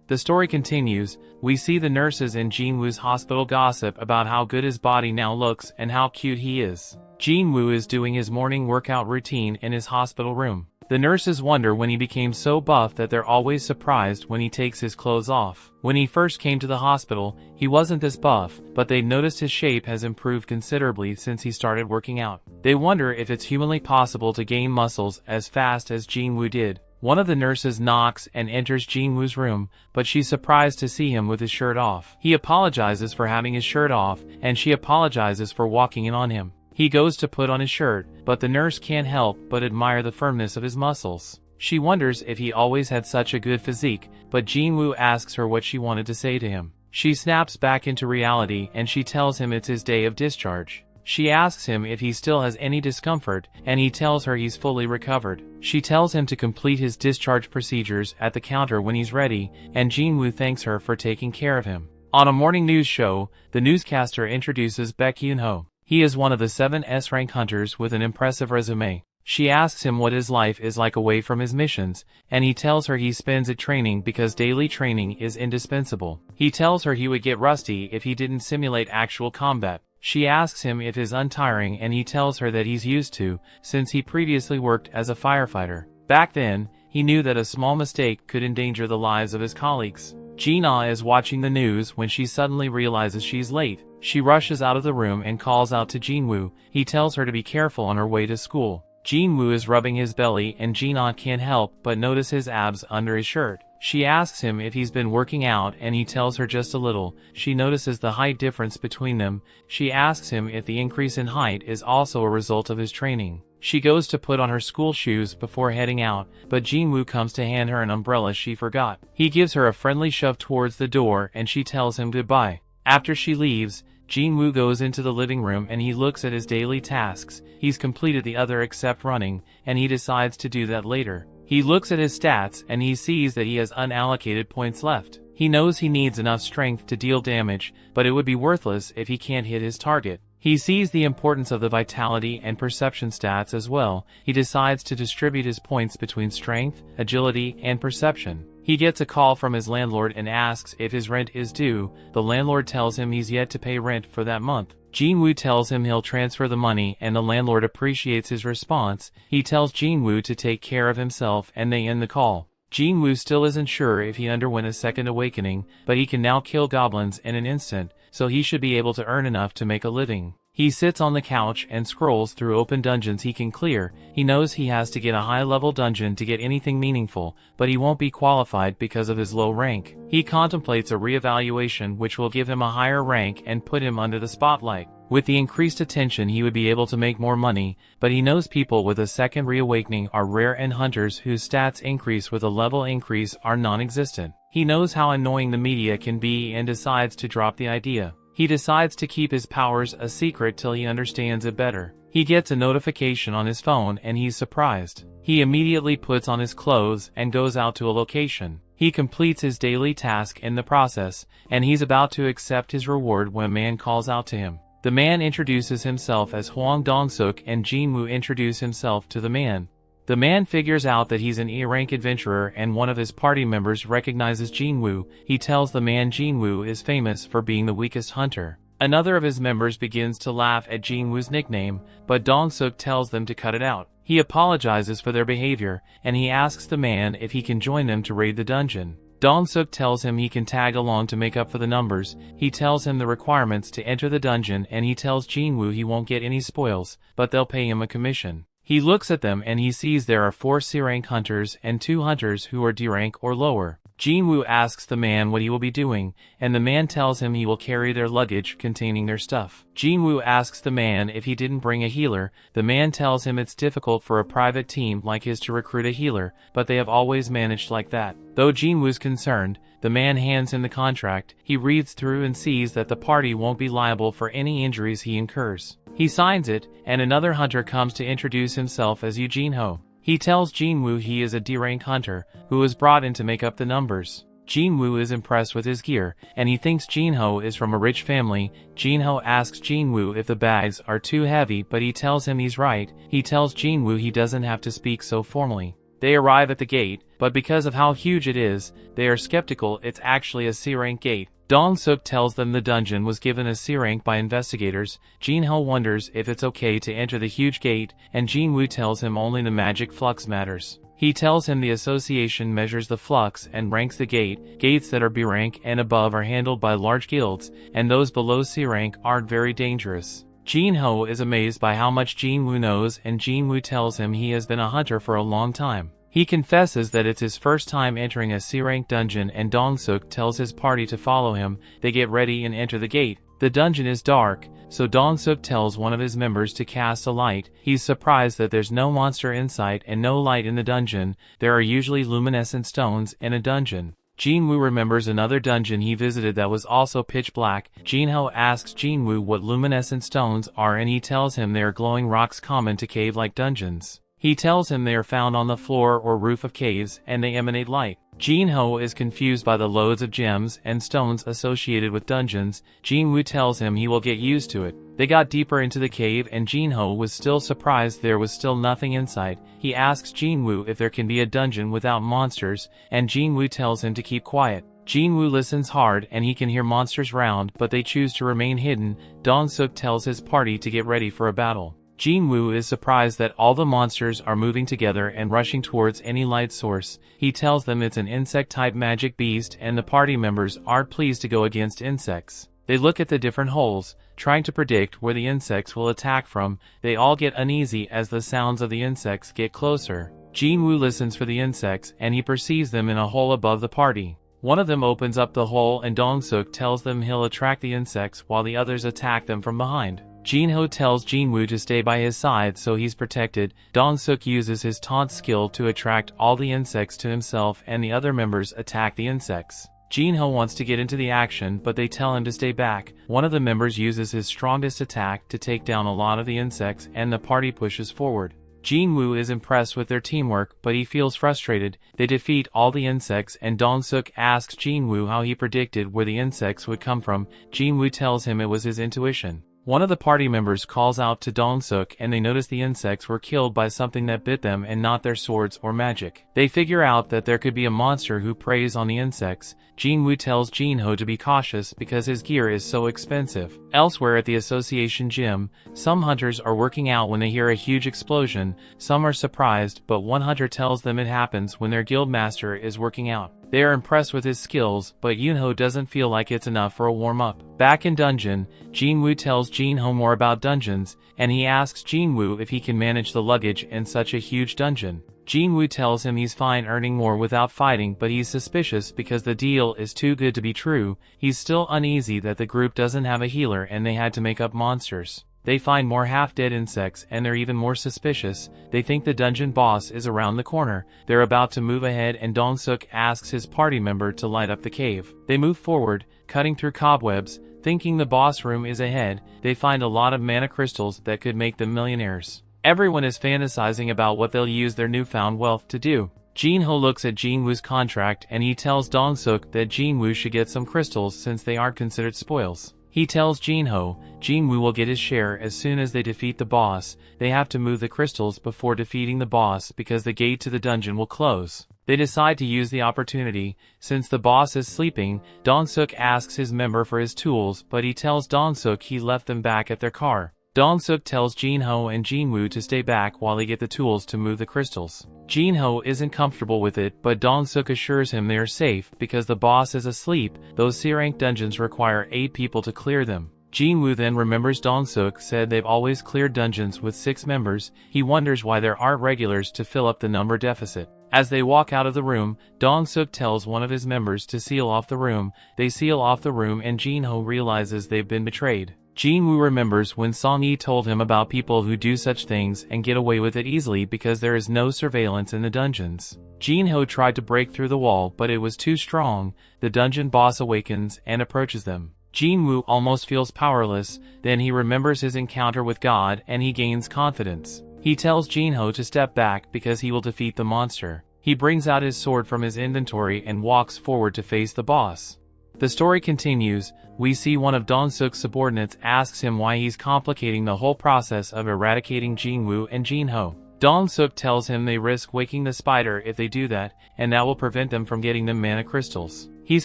The story continues. We see the nurses in Jin-Woo's hospital gossip about how good his body now looks and how cute he is. Jin-Woo is doing his morning workout routine in his hospital room. The nurses wonder when he became so buff that they're always surprised when he takes his clothes off. When he first came to the hospital, he wasn't this buff, but they noticed his shape has improved considerably since he started working out. They wonder if it's humanly possible to gain muscles as fast as Jin-Woo did. One of the nurses knocks and enters Jin-Woo's room, but she's surprised to see him with his shirt off. He apologizes for having his shirt off, and she apologizes for walking in on him. He goes to put on his shirt, but the nurse can't help but admire the firmness of his muscles. She wonders if he always had such a good physique, but Jin-Woo asks her what she wanted to say to him. She snaps back into reality and she tells him it's his day of discharge. She asks him if he still has any discomfort, and he tells her he's fully recovered. She tells him to complete his discharge procedures at the counter when he's ready, and Jin-Woo thanks her for taking care of him. On a morning news show, the newscaster introduces Baek Hyun-ho. He is one of the 7 S-rank hunters with an impressive resume. She asks him what his life is like away from his missions, and he tells her he spends it training because daily training is indispensable. He tells her he would get rusty if he didn't simulate actual combat. She asks him if it's untiring, and he tells her that he's used to, since he previously worked as a firefighter. Back then, he knew that a small mistake could endanger the lives of his colleagues. Jin-Ah is watching the news when she suddenly realizes she's late. She rushes out of the room and calls out to Jin-Woo. He tells her to be careful on her way to school. Jin-Woo is rubbing his belly and Jin-Ah can't help but notice his abs under his shirt. She asks him if he's been working out and he tells her just a little. She notices the height difference between them. She asks him if the increase in height is also a result of his training. She goes to put on her school shoes before heading out, but Jin-Woo comes to hand her an umbrella she forgot. He gives her a friendly shove towards the door and she tells him goodbye. After she leaves, Jin-Woo goes into the living room and he looks at his daily tasks. He's completed the other except running, and he decides to do that later. He looks at his stats and he sees that he has unallocated points left. He knows he needs enough strength to deal damage, but it would be worthless if he can't hit his target. He sees the importance of the vitality and perception stats as well. He decides to distribute his points between strength, agility, and perception. He gets a call from his landlord and asks if his rent is due. The landlord tells him he's yet to pay rent for that month. Jin-Woo tells him he'll transfer the money and the landlord appreciates his response. He tells Jin-Woo to take care of himself and they end the call. Jin-Woo still isn't sure if he underwent a second awakening, but he can now kill goblins in an instant, so he should be able to earn enough to make a living. He sits on the couch and scrolls through open dungeons he can clear. He knows he has to get a high-level dungeon to get anything meaningful, but he won't be qualified because of his low rank. He contemplates a re-evaluation which will give him a higher rank and put him under the spotlight. With the increased attention he would be able to make more money, but he knows people with a second reawakening are rare and hunters whose stats increase with a level increase are non-existent. He knows how annoying the media can be and decides to drop the idea. He decides to keep his powers a secret till he understands it better. He gets a notification on his phone and he's surprised. He immediately puts on his clothes and goes out to a location. He completes his daily task in the process, and he's about to accept his reward when a man calls out to him. The man introduces himself as Hwang Dong-suk and Jin-Woo introduce himself to the man. The man figures out that he's an E-rank adventurer and one of his party members recognizes Jin-Woo. He tells the man Jin-Woo is famous for being the weakest hunter. Another of his members begins to laugh at Jin-Woo's nickname, but Dong-suk tells them to cut it out. He apologizes for their behavior, and he asks the man if he can join them to raid the dungeon. Dong-suk tells him he can tag along to make up for the numbers. He tells him the requirements to enter the dungeon and he tells Jin-Woo he won't get any spoils, but they'll pay him a commission. He looks at them and he sees there are 4 C-rank hunters and 2 hunters who are D-rank or lower. Jin-Woo asks the man what he will be doing, and the man tells him he will carry their luggage containing their stuff. Jin-Woo asks the man if he didn't bring a healer. The man tells him it's difficult for a private team like his to recruit a healer, but they have always managed like that. Though Jin-Woo's concerned, the man hands him the contract. He reads through and sees that the party won't be liable for any injuries he incurs. He signs it, and another hunter comes to introduce himself as Eugene-ho. He tells Jin-Woo he is a D-rank hunter, who was brought in to make up the numbers. Jin-Woo is impressed with his gear, and he thinks Jin-Ho is from a rich family. Jin-Ho asks Jin-Woo if the bags are too heavy, but he tells him he's right. He tells Jin-Woo he doesn't have to speak so formally. They arrive at the gate, but because of how huge it is, they are skeptical it's actually a C-rank gate. Dong-suk tells them the dungeon was given a C-rank by investigators. Jin-Ho wonders if it's okay to enter the huge gate, and Jin-Woo tells him only the magic flux matters. He tells him the association measures the flux and ranks the gate. Gates that are B-rank and above are handled by large guilds, and those below C-rank aren't very dangerous. Jin-Ho is amazed by how much Jin-Woo knows, and Jin-Woo tells him he has been a hunter for a long time. He confesses that it's his first time entering a C-rank dungeon, and Dong-suk tells his party to follow him. They get ready and enter the gate. The dungeon is dark, so Dong-suk tells one of his members to cast a light. He's surprised that there's no monster in sight and no light in the dungeon. There are usually luminescent stones in a dungeon. Jin-Woo remembers another dungeon he visited that was also pitch black. Jin-Ho asks Jin-Woo what luminescent stones are and he tells him they are glowing rocks common to cave-like dungeons. He tells him they are found on the floor or roof of caves and they emanate light. Jin-Ho is confused by the loads of gems and stones associated with dungeons. Jin-Woo tells him he will get used to it. They got deeper into the cave and Jin-Ho was still surprised there was still nothing inside. He asks Jin-Woo if there can be a dungeon without monsters, and Jin-Woo tells him to keep quiet. Jin-Woo listens hard and he can hear monsters round, but they choose to remain hidden. Dong-suk tells his party to get ready for a battle. Jin-Woo is surprised that all the monsters are moving together and rushing towards any light source. He tells them it's an insect-type magic beast and the party members aren't pleased to go against insects. They look at the different holes, trying to predict where the insects will attack from. They all get uneasy as the sounds of the insects get closer. Jin-Woo listens for the insects and he perceives them in a hole above the party. One of them opens up the hole and Dong-suk tells them he'll attract the insects while the others attack them from behind. Jin-Ho tells Jin-Woo to stay by his side so he's protected. Dong-suk uses his taunt skill to attract all the insects to himself and the other members attack the insects. Jin-Ho wants to get into the action but they tell him to stay back. One of the members uses his strongest attack to take down a lot of the insects and the party pushes forward. Jin-Woo is impressed with their teamwork but he feels frustrated. They defeat all the insects and Dong-suk asks Jin-Woo how he predicted where the insects would come from. Jin-Woo tells him it was his intuition. One of the party members calls out to Dong-suk and they notice the insects were killed by something that bit them and not their swords or magic. They figure out that there could be a monster who preys on the insects. Jin-Woo tells Jin-Ho to be cautious because his gear is so expensive. Elsewhere at the association gym, some hunters are working out when they hear a huge explosion. Some are surprised, but one hunter tells them it happens when their guild master is working out. They are impressed with his skills, but Yunho doesn't feel like it's enough for a warm-up. Back in dungeon, Jin-Woo tells Jin-Ho more about dungeons, and he asks Jin-Woo if he can manage the luggage in such a huge dungeon. Jin-Woo tells him he's fine earning more without fighting, but he's suspicious because the deal is too good to be true. He's still uneasy that the group doesn't have a healer and they had to make up monsters. They find more half-dead insects and they're even more suspicious. They think the dungeon boss is around the corner. They're about to move ahead and Dong-suk asks his party member to light up the cave. They move forward, cutting through cobwebs, thinking the boss room is ahead. They find a lot of mana crystals that could make them millionaires. Everyone is fantasizing about what they'll use their newfound wealth to do. Jin-Ho looks at Jin-Woo's contract and he tells Dong-suk that Jin-Woo should get some crystals since they aren't considered spoils. He tells Jin-Ho, Jin-Woo will get his share as soon as they defeat the boss. They have to move the crystals before defeating the boss because the gate to the dungeon will close. They decide to use the opportunity. Since the boss is sleeping, Dong-suk asks his member for his tools, but he tells Dong-suk he left them back at their car. Dong-suk tells Jin-Ho and Jin-Woo to stay back while they get the tools to move the crystals. Jin-Ho isn't comfortable with it, but Dong-suk assures him they are safe because the boss is asleep. Those C-rank dungeons require 8 people to clear them. Jin-Woo then remembers Dong-suk said they've always cleared dungeons with 6 members. He wonders why there aren't regulars to fill up the number deficit. As they walk out of the room, Dong-suk tells one of his members to seal off the room. They seal off the room and Jin-Ho realizes they've been betrayed. Jin-Woo remembers when Song-yi told him about people who do such things and get away with it easily because there is no surveillance in the dungeons. Jin-Ho tried to break through the wall but it was too strong. The dungeon boss awakens and approaches them. Jin-Woo almost feels powerless, then he remembers his encounter with God and he gains confidence. He tells Jin-Ho to step back because he will defeat the monster. He brings out his sword from his inventory and walks forward to face the boss. The story continues. We see one of Dong-suk's subordinates asks him why he's complicating the whole process of eradicating Jin-Woo and Jin-Ho. Dong-suk tells him they risk waking the spider if they do that, and that will prevent them from getting them mana crystals. He's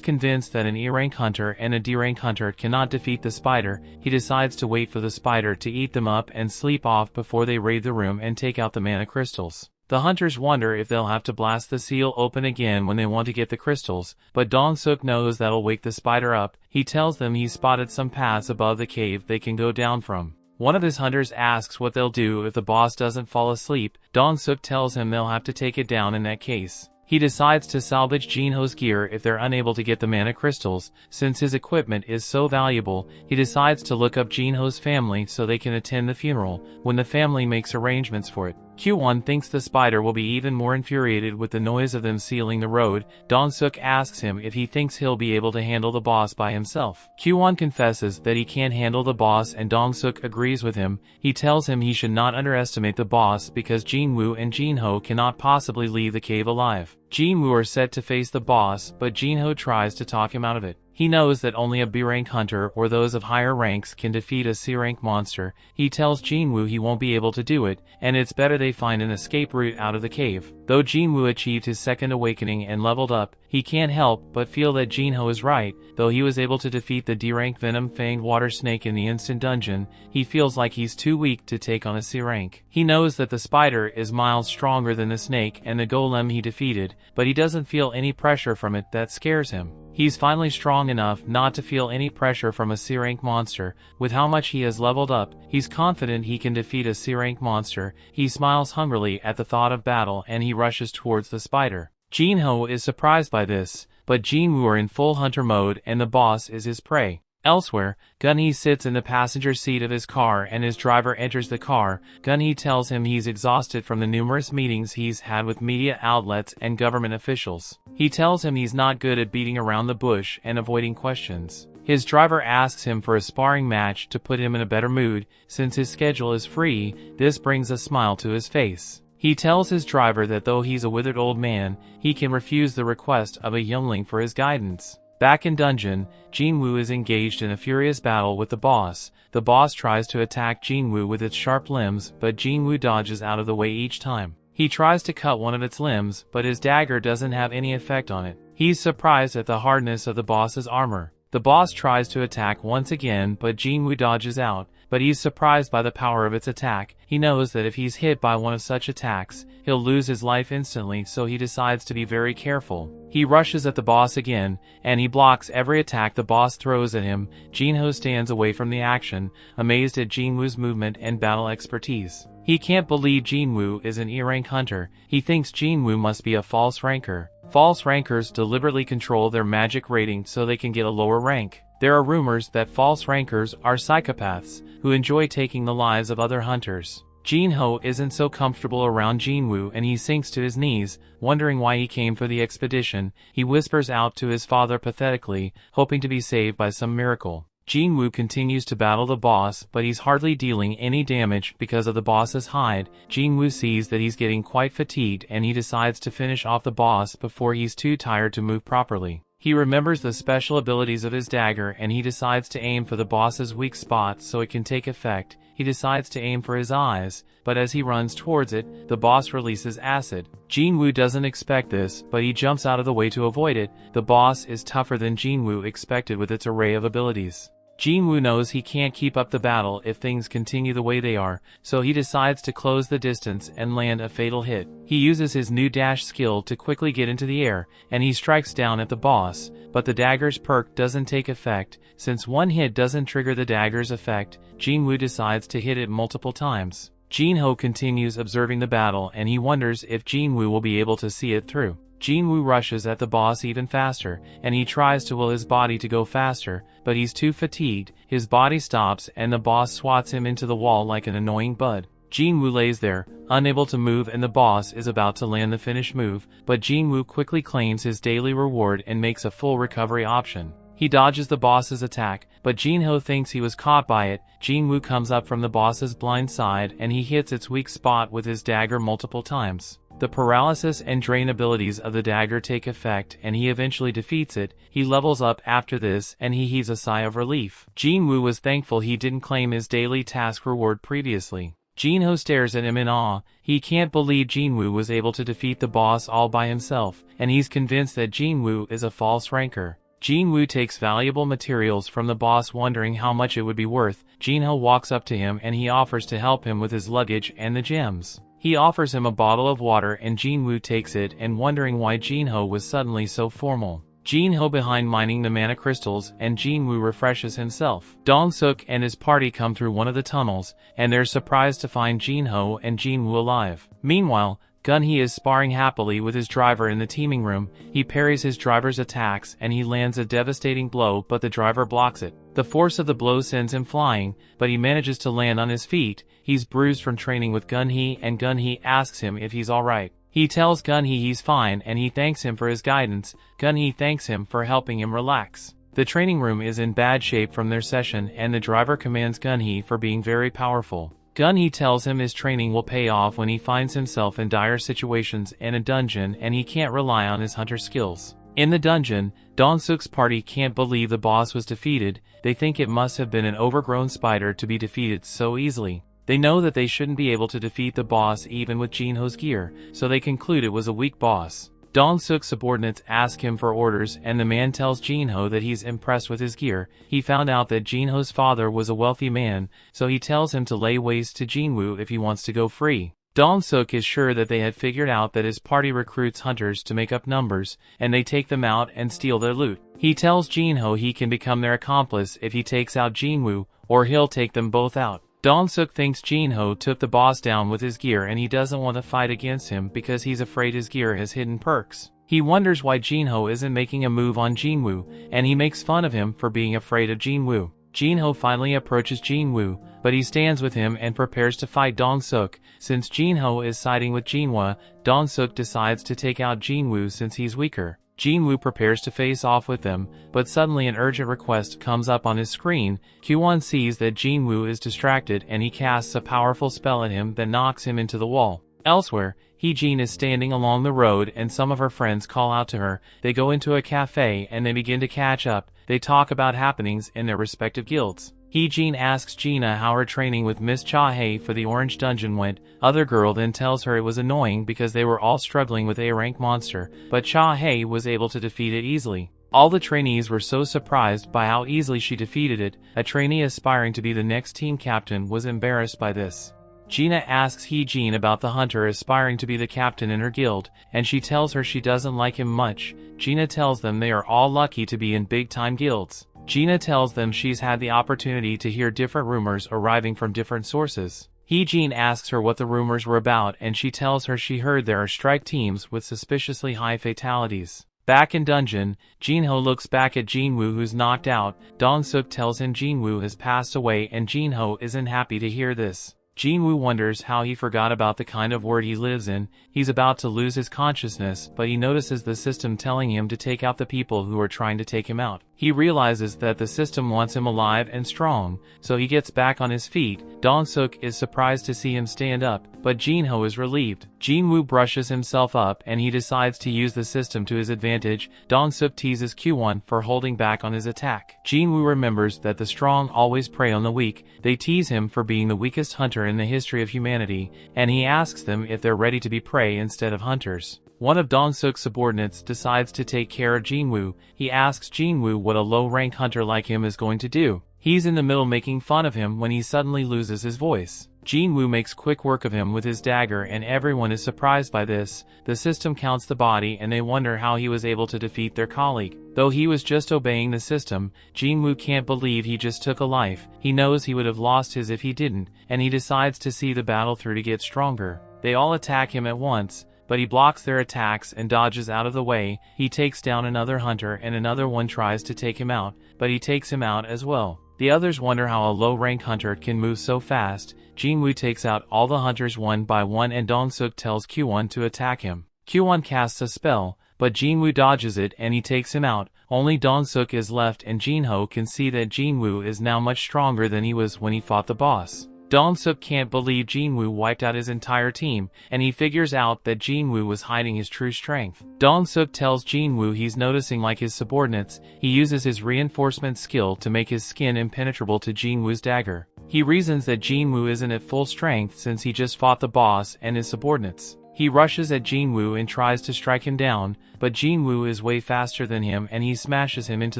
convinced that an E-rank hunter and a D-rank hunter cannot defeat the spider. He decides to wait for the spider to eat them up and sleep off before they raid the room and take out the mana crystals. The hunters wonder if they'll have to blast the seal open again when they want to get the crystals, but Dong-suk knows that'll wake the spider up. He tells them he's spotted some paths above the cave they can go down from. One of his hunters asks what they'll do if the boss doesn't fall asleep. Dong-suk tells him they'll have to take it down in that case. He decides to salvage Jin-Ho's gear if they're unable to get the mana crystals. Since his equipment is so valuable, he decides to look up Jin-Ho's family so they can attend the funeral when the family makes arrangements for it. Q1 thinks the spider will be even more infuriated with the noise of them sealing the road. Dong-suk asks him if he thinks he'll be able to handle the boss by himself. Q1 confesses that he can't handle the boss and Dong-suk agrees with him. He tells him he should not underestimate the boss because Jin-Woo and Jin-ho cannot possibly leave the cave alive. Jin-Woo are set to face the boss, but Jin-ho tries to talk him out of it. He knows that only a B-rank hunter or those of higher ranks can defeat a C-rank monster. He tells Jin-Woo he won't be able to do it, and it's better they find an escape route out of the cave. Though Jin-Woo achieved his second awakening and leveled up, he can't help but feel that Jin-ho is right. Though he was able to defeat the D-rank venom-fanged water snake in the instant dungeon, he feels like he's too weak to take on a C-rank. He knows that the spider is miles stronger than the snake and the golem he defeated, but he doesn't feel any pressure from it that scares him. He's finally strong enough not to feel any pressure from a C-rank monster. With how much he has leveled up, he's confident he can defeat a C-rank monster. He smiles hungrily at the thought of battle and he rushes towards the spider. Jin-ho is surprised by this, but Jin-Woo are in full hunter mode and the boss is his prey. Elsewhere, Gun-hee sits in the passenger seat of his car and his driver enters the car. Gun-hee tells him he's exhausted from the numerous meetings he's had with media outlets and government officials. He tells him he's not good at beating around the bush and avoiding questions. His driver asks him for a sparring match to put him in a better mood. Since his schedule is free, this brings a smile to his face. He tells his driver that though he's a withered old man, he can refuse the request of a youngling for his guidance. Back in dungeon, Jin-Woo is engaged in a furious battle with the boss. The boss tries to attack Jin-Woo with its sharp limbs, but Jin-Woo dodges out of the way each time. He tries to cut one of its limbs, but his dagger doesn't have any effect on it. He's surprised at the hardness of the boss's armor. The boss tries to attack once again, but Jin-Woo dodges out, but he's surprised by the power of its attack. He knows that if he's hit by one of such attacks, he'll lose his life instantly, so he decides to be very careful. He rushes at the boss again, and he blocks every attack the boss throws at him. Jin-ho stands away from the action, amazed at Jin-Woo's movement and battle expertise. He can't believe Jin-Woo is an E-rank hunter. He thinks Jin-Woo must be a false ranker. False rankers deliberately control their magic rating so they can get a lower rank. There are rumors that false rankers are psychopaths who enjoy taking the lives of other hunters. Jin-ho isn't so comfortable around Jin-Woo and he sinks to his knees, wondering why he came for the expedition. He whispers out to his father pathetically, hoping to be saved by some miracle. Jin-Woo continues to battle the boss, but he's hardly dealing any damage because of the boss's hide. Jin-Woo sees that he's getting quite fatigued and he decides to finish off the boss before he's too tired to move properly. He remembers the special abilities of his dagger and he decides to aim for the boss's weak spot so it can take effect. He decides to aim for his eyes, but as he runs towards it, the boss releases acid. Jin-Woo doesn't expect this, but he jumps out of the way to avoid it. The boss is tougher than Jin-Woo expected with its array of abilities. Jin-Woo knows he can't keep up the battle if things continue the way they are, so he decides to close the distance and land a fatal hit. He uses his new dash skill to quickly get into the air, and he strikes down at the boss, but the dagger's perk doesn't take effect. Since one hit doesn't trigger the dagger's effect, Jin-Woo decides to hit it multiple times. Jin-ho continues observing the battle and he wonders if Jin-Woo will be able to see it through. Jin-Woo rushes at the boss even faster, and he tries to will his body to go faster, but he's too fatigued. His body stops and the boss swats him into the wall like an annoying bud. Jin-Woo lays there, unable to move, and the boss is about to land the finish move, but Jin-Woo quickly claims his daily reward and makes a full recovery option. He dodges the boss's attack, but Jin-ho thinks he was caught by it. Jin-Woo comes up from the boss's blind side and he hits its weak spot with his dagger multiple times. The paralysis and drain abilities of the dagger take effect and he eventually defeats it. He levels up after this and he heaves a sigh of relief. Jin-Woo was thankful he didn't claim his daily task reward previously. Jin-ho stares at him in awe. He can't believe Jin-Woo was able to defeat the boss all by himself, and he's convinced that Jin-Woo is a false ranker. Jin-Woo takes valuable materials from the boss, wondering how much it would be worth. Jin-ho walks up to him and he offers to help him with his luggage and the gems. He offers him a bottle of water and Jin-Woo takes it and wondering why Jin-ho was suddenly so formal. Jin-ho behind mining the mana crystals and Jin-Woo refreshes himself. Dong-suk and his party come through one of the tunnels and they're surprised to find Jin-ho and Jin-Woo alive. Meanwhile, Gun-hee is sparring happily with his driver in the teaming room. He parries his driver's attacks and he lands a devastating blow, but the driver blocks it. The force of the blow sends him flying, but he manages to land on his feet. He's bruised from training with Gun-hee, and Gun-hee asks him if he's alright. He tells Gun-hee he's fine and he thanks him for his guidance. Gun-hee thanks him for helping him relax. The training room is in bad shape from their session, and the driver commends Gun-hee for being very powerful. Gun-hee tells him his training will pay off when he finds himself in dire situations in a dungeon and he can't rely on his hunter skills. In the dungeon, Dong-suk's party can't believe the boss was defeated. They think it must have been an overgrown spider to be defeated so easily. They know that they shouldn't be able to defeat the boss even with Jin-ho's gear, so they conclude it was a weak boss. Dong-suk's subordinates ask him for orders, and the man tells Jin-ho that he's impressed with his gear. He found out that Jin-ho's father was a wealthy man, so he tells him to lay waste to Jin-woo if he wants to go free. Dong-suk is sure that they had figured out that his party recruits hunters to make up numbers, and they take them out and steal their loot. He tells Jin-ho he can become their accomplice if he takes out Jin-woo, or he'll take them both out. Dong-suk thinks Jin-ho took the boss down with his gear and he doesn't want to fight against him because he's afraid his gear has hidden perks. He wonders why Jin-ho isn't making a move on Jin-woo, and he makes fun of him for being afraid of Jin-woo. Jin-ho finally approaches Jin-woo, but he stands with him and prepares to fight Dong-suk. Since Jin-ho is siding with Jin-woo, Dong-suk decides to take out Jin-woo since he's weaker. Jin-woo prepares to face off with them, but suddenly an urgent request comes up on his screen. Q1 sees that Jin-woo is distracted and he casts a powerful spell at him that knocks him into the wall. Elsewhere, Hee-jin is standing along the road and some of her friends call out to her. They go into a cafe and they begin to catch up. They talk about happenings in their respective guilds. Hee-jin asks Gina how her training with Miss Cha-hae for the Orange Dungeon went. Other girl then tells her it was annoying because they were all struggling with A-rank monster, but Cha-hae was able to defeat it easily. All the trainees were so surprised by how easily she defeated it. A trainee aspiring to be the next team captain was embarrassed by this. Gina asks Hee-jin about the hunter aspiring to be the captain in her guild, and she tells her she doesn't like him much. Gina tells them they are all lucky to be in big-time guilds. Gina tells them she's had the opportunity to hear different rumors arriving from different sources. Hee-jin asks her what the rumors were about, and she tells her she heard there are strike teams with suspiciously high fatalities. Back in dungeon, Jin-ho looks back at Jin-woo who's knocked out. Dong-suk tells him Jin-woo has passed away and Jin-ho isn't happy to hear this. Jin-woo wonders how he forgot about the kind of world he lives in. He's about to lose his consciousness, but he notices the system telling him to take out the people who are trying to take him out. He realizes that the system wants him alive and strong, so he gets back on his feet. Dong-suk is surprised to see him stand up, but Jin-ho is relieved. Jin-woo brushes himself up and he decides to use the system to his advantage. Dong-suk teases Q1 for holding back on his attack. Jin-woo remembers that the strong always prey on the weak. They tease him for being the weakest hunter in the history of humanity, and he asks them if they're ready to be prey instead of hunters. One of Dong-suk's subordinates decides to take care of Jin-woo. He asks Jin-woo what a low-rank hunter like him is going to do. He's in the middle making fun of him when he suddenly loses his voice. Jin-woo makes quick work of him with his dagger and everyone is surprised by this. The system counts the body and they wonder how he was able to defeat their colleague. Though he was just obeying the system, Jin-woo can't believe he just took a life. He knows he would have lost his if he didn't, and he decides to see the battle through to get stronger. They all attack him at once, but he blocks their attacks and dodges out of the way. He takes down another hunter and another one tries to take him out, but he takes him out as well. The others wonder how a low-rank hunter can move so fast. Jin-woo takes out all the hunters one by one and Dong-suk tells Q1 to attack him. Q1 casts a spell, but Jin-woo dodges it and he takes him out. Only Dong-suk is left and Jin-ho can see that Jin-woo is now much stronger than he was when he fought the boss. Dong-suk can't believe Jin-woo wiped out his entire team, and he figures out that Jin-woo was hiding his true strength. Dong-suk tells Jin-woo he's noticing like his subordinates. He uses his reinforcement skill to make his skin impenetrable to Jin-woo's dagger. He reasons that Jin-woo isn't at full strength since he just fought the boss and his subordinates. He rushes at Jin-woo and tries to strike him down, but Jin-woo is way faster than him and he smashes him into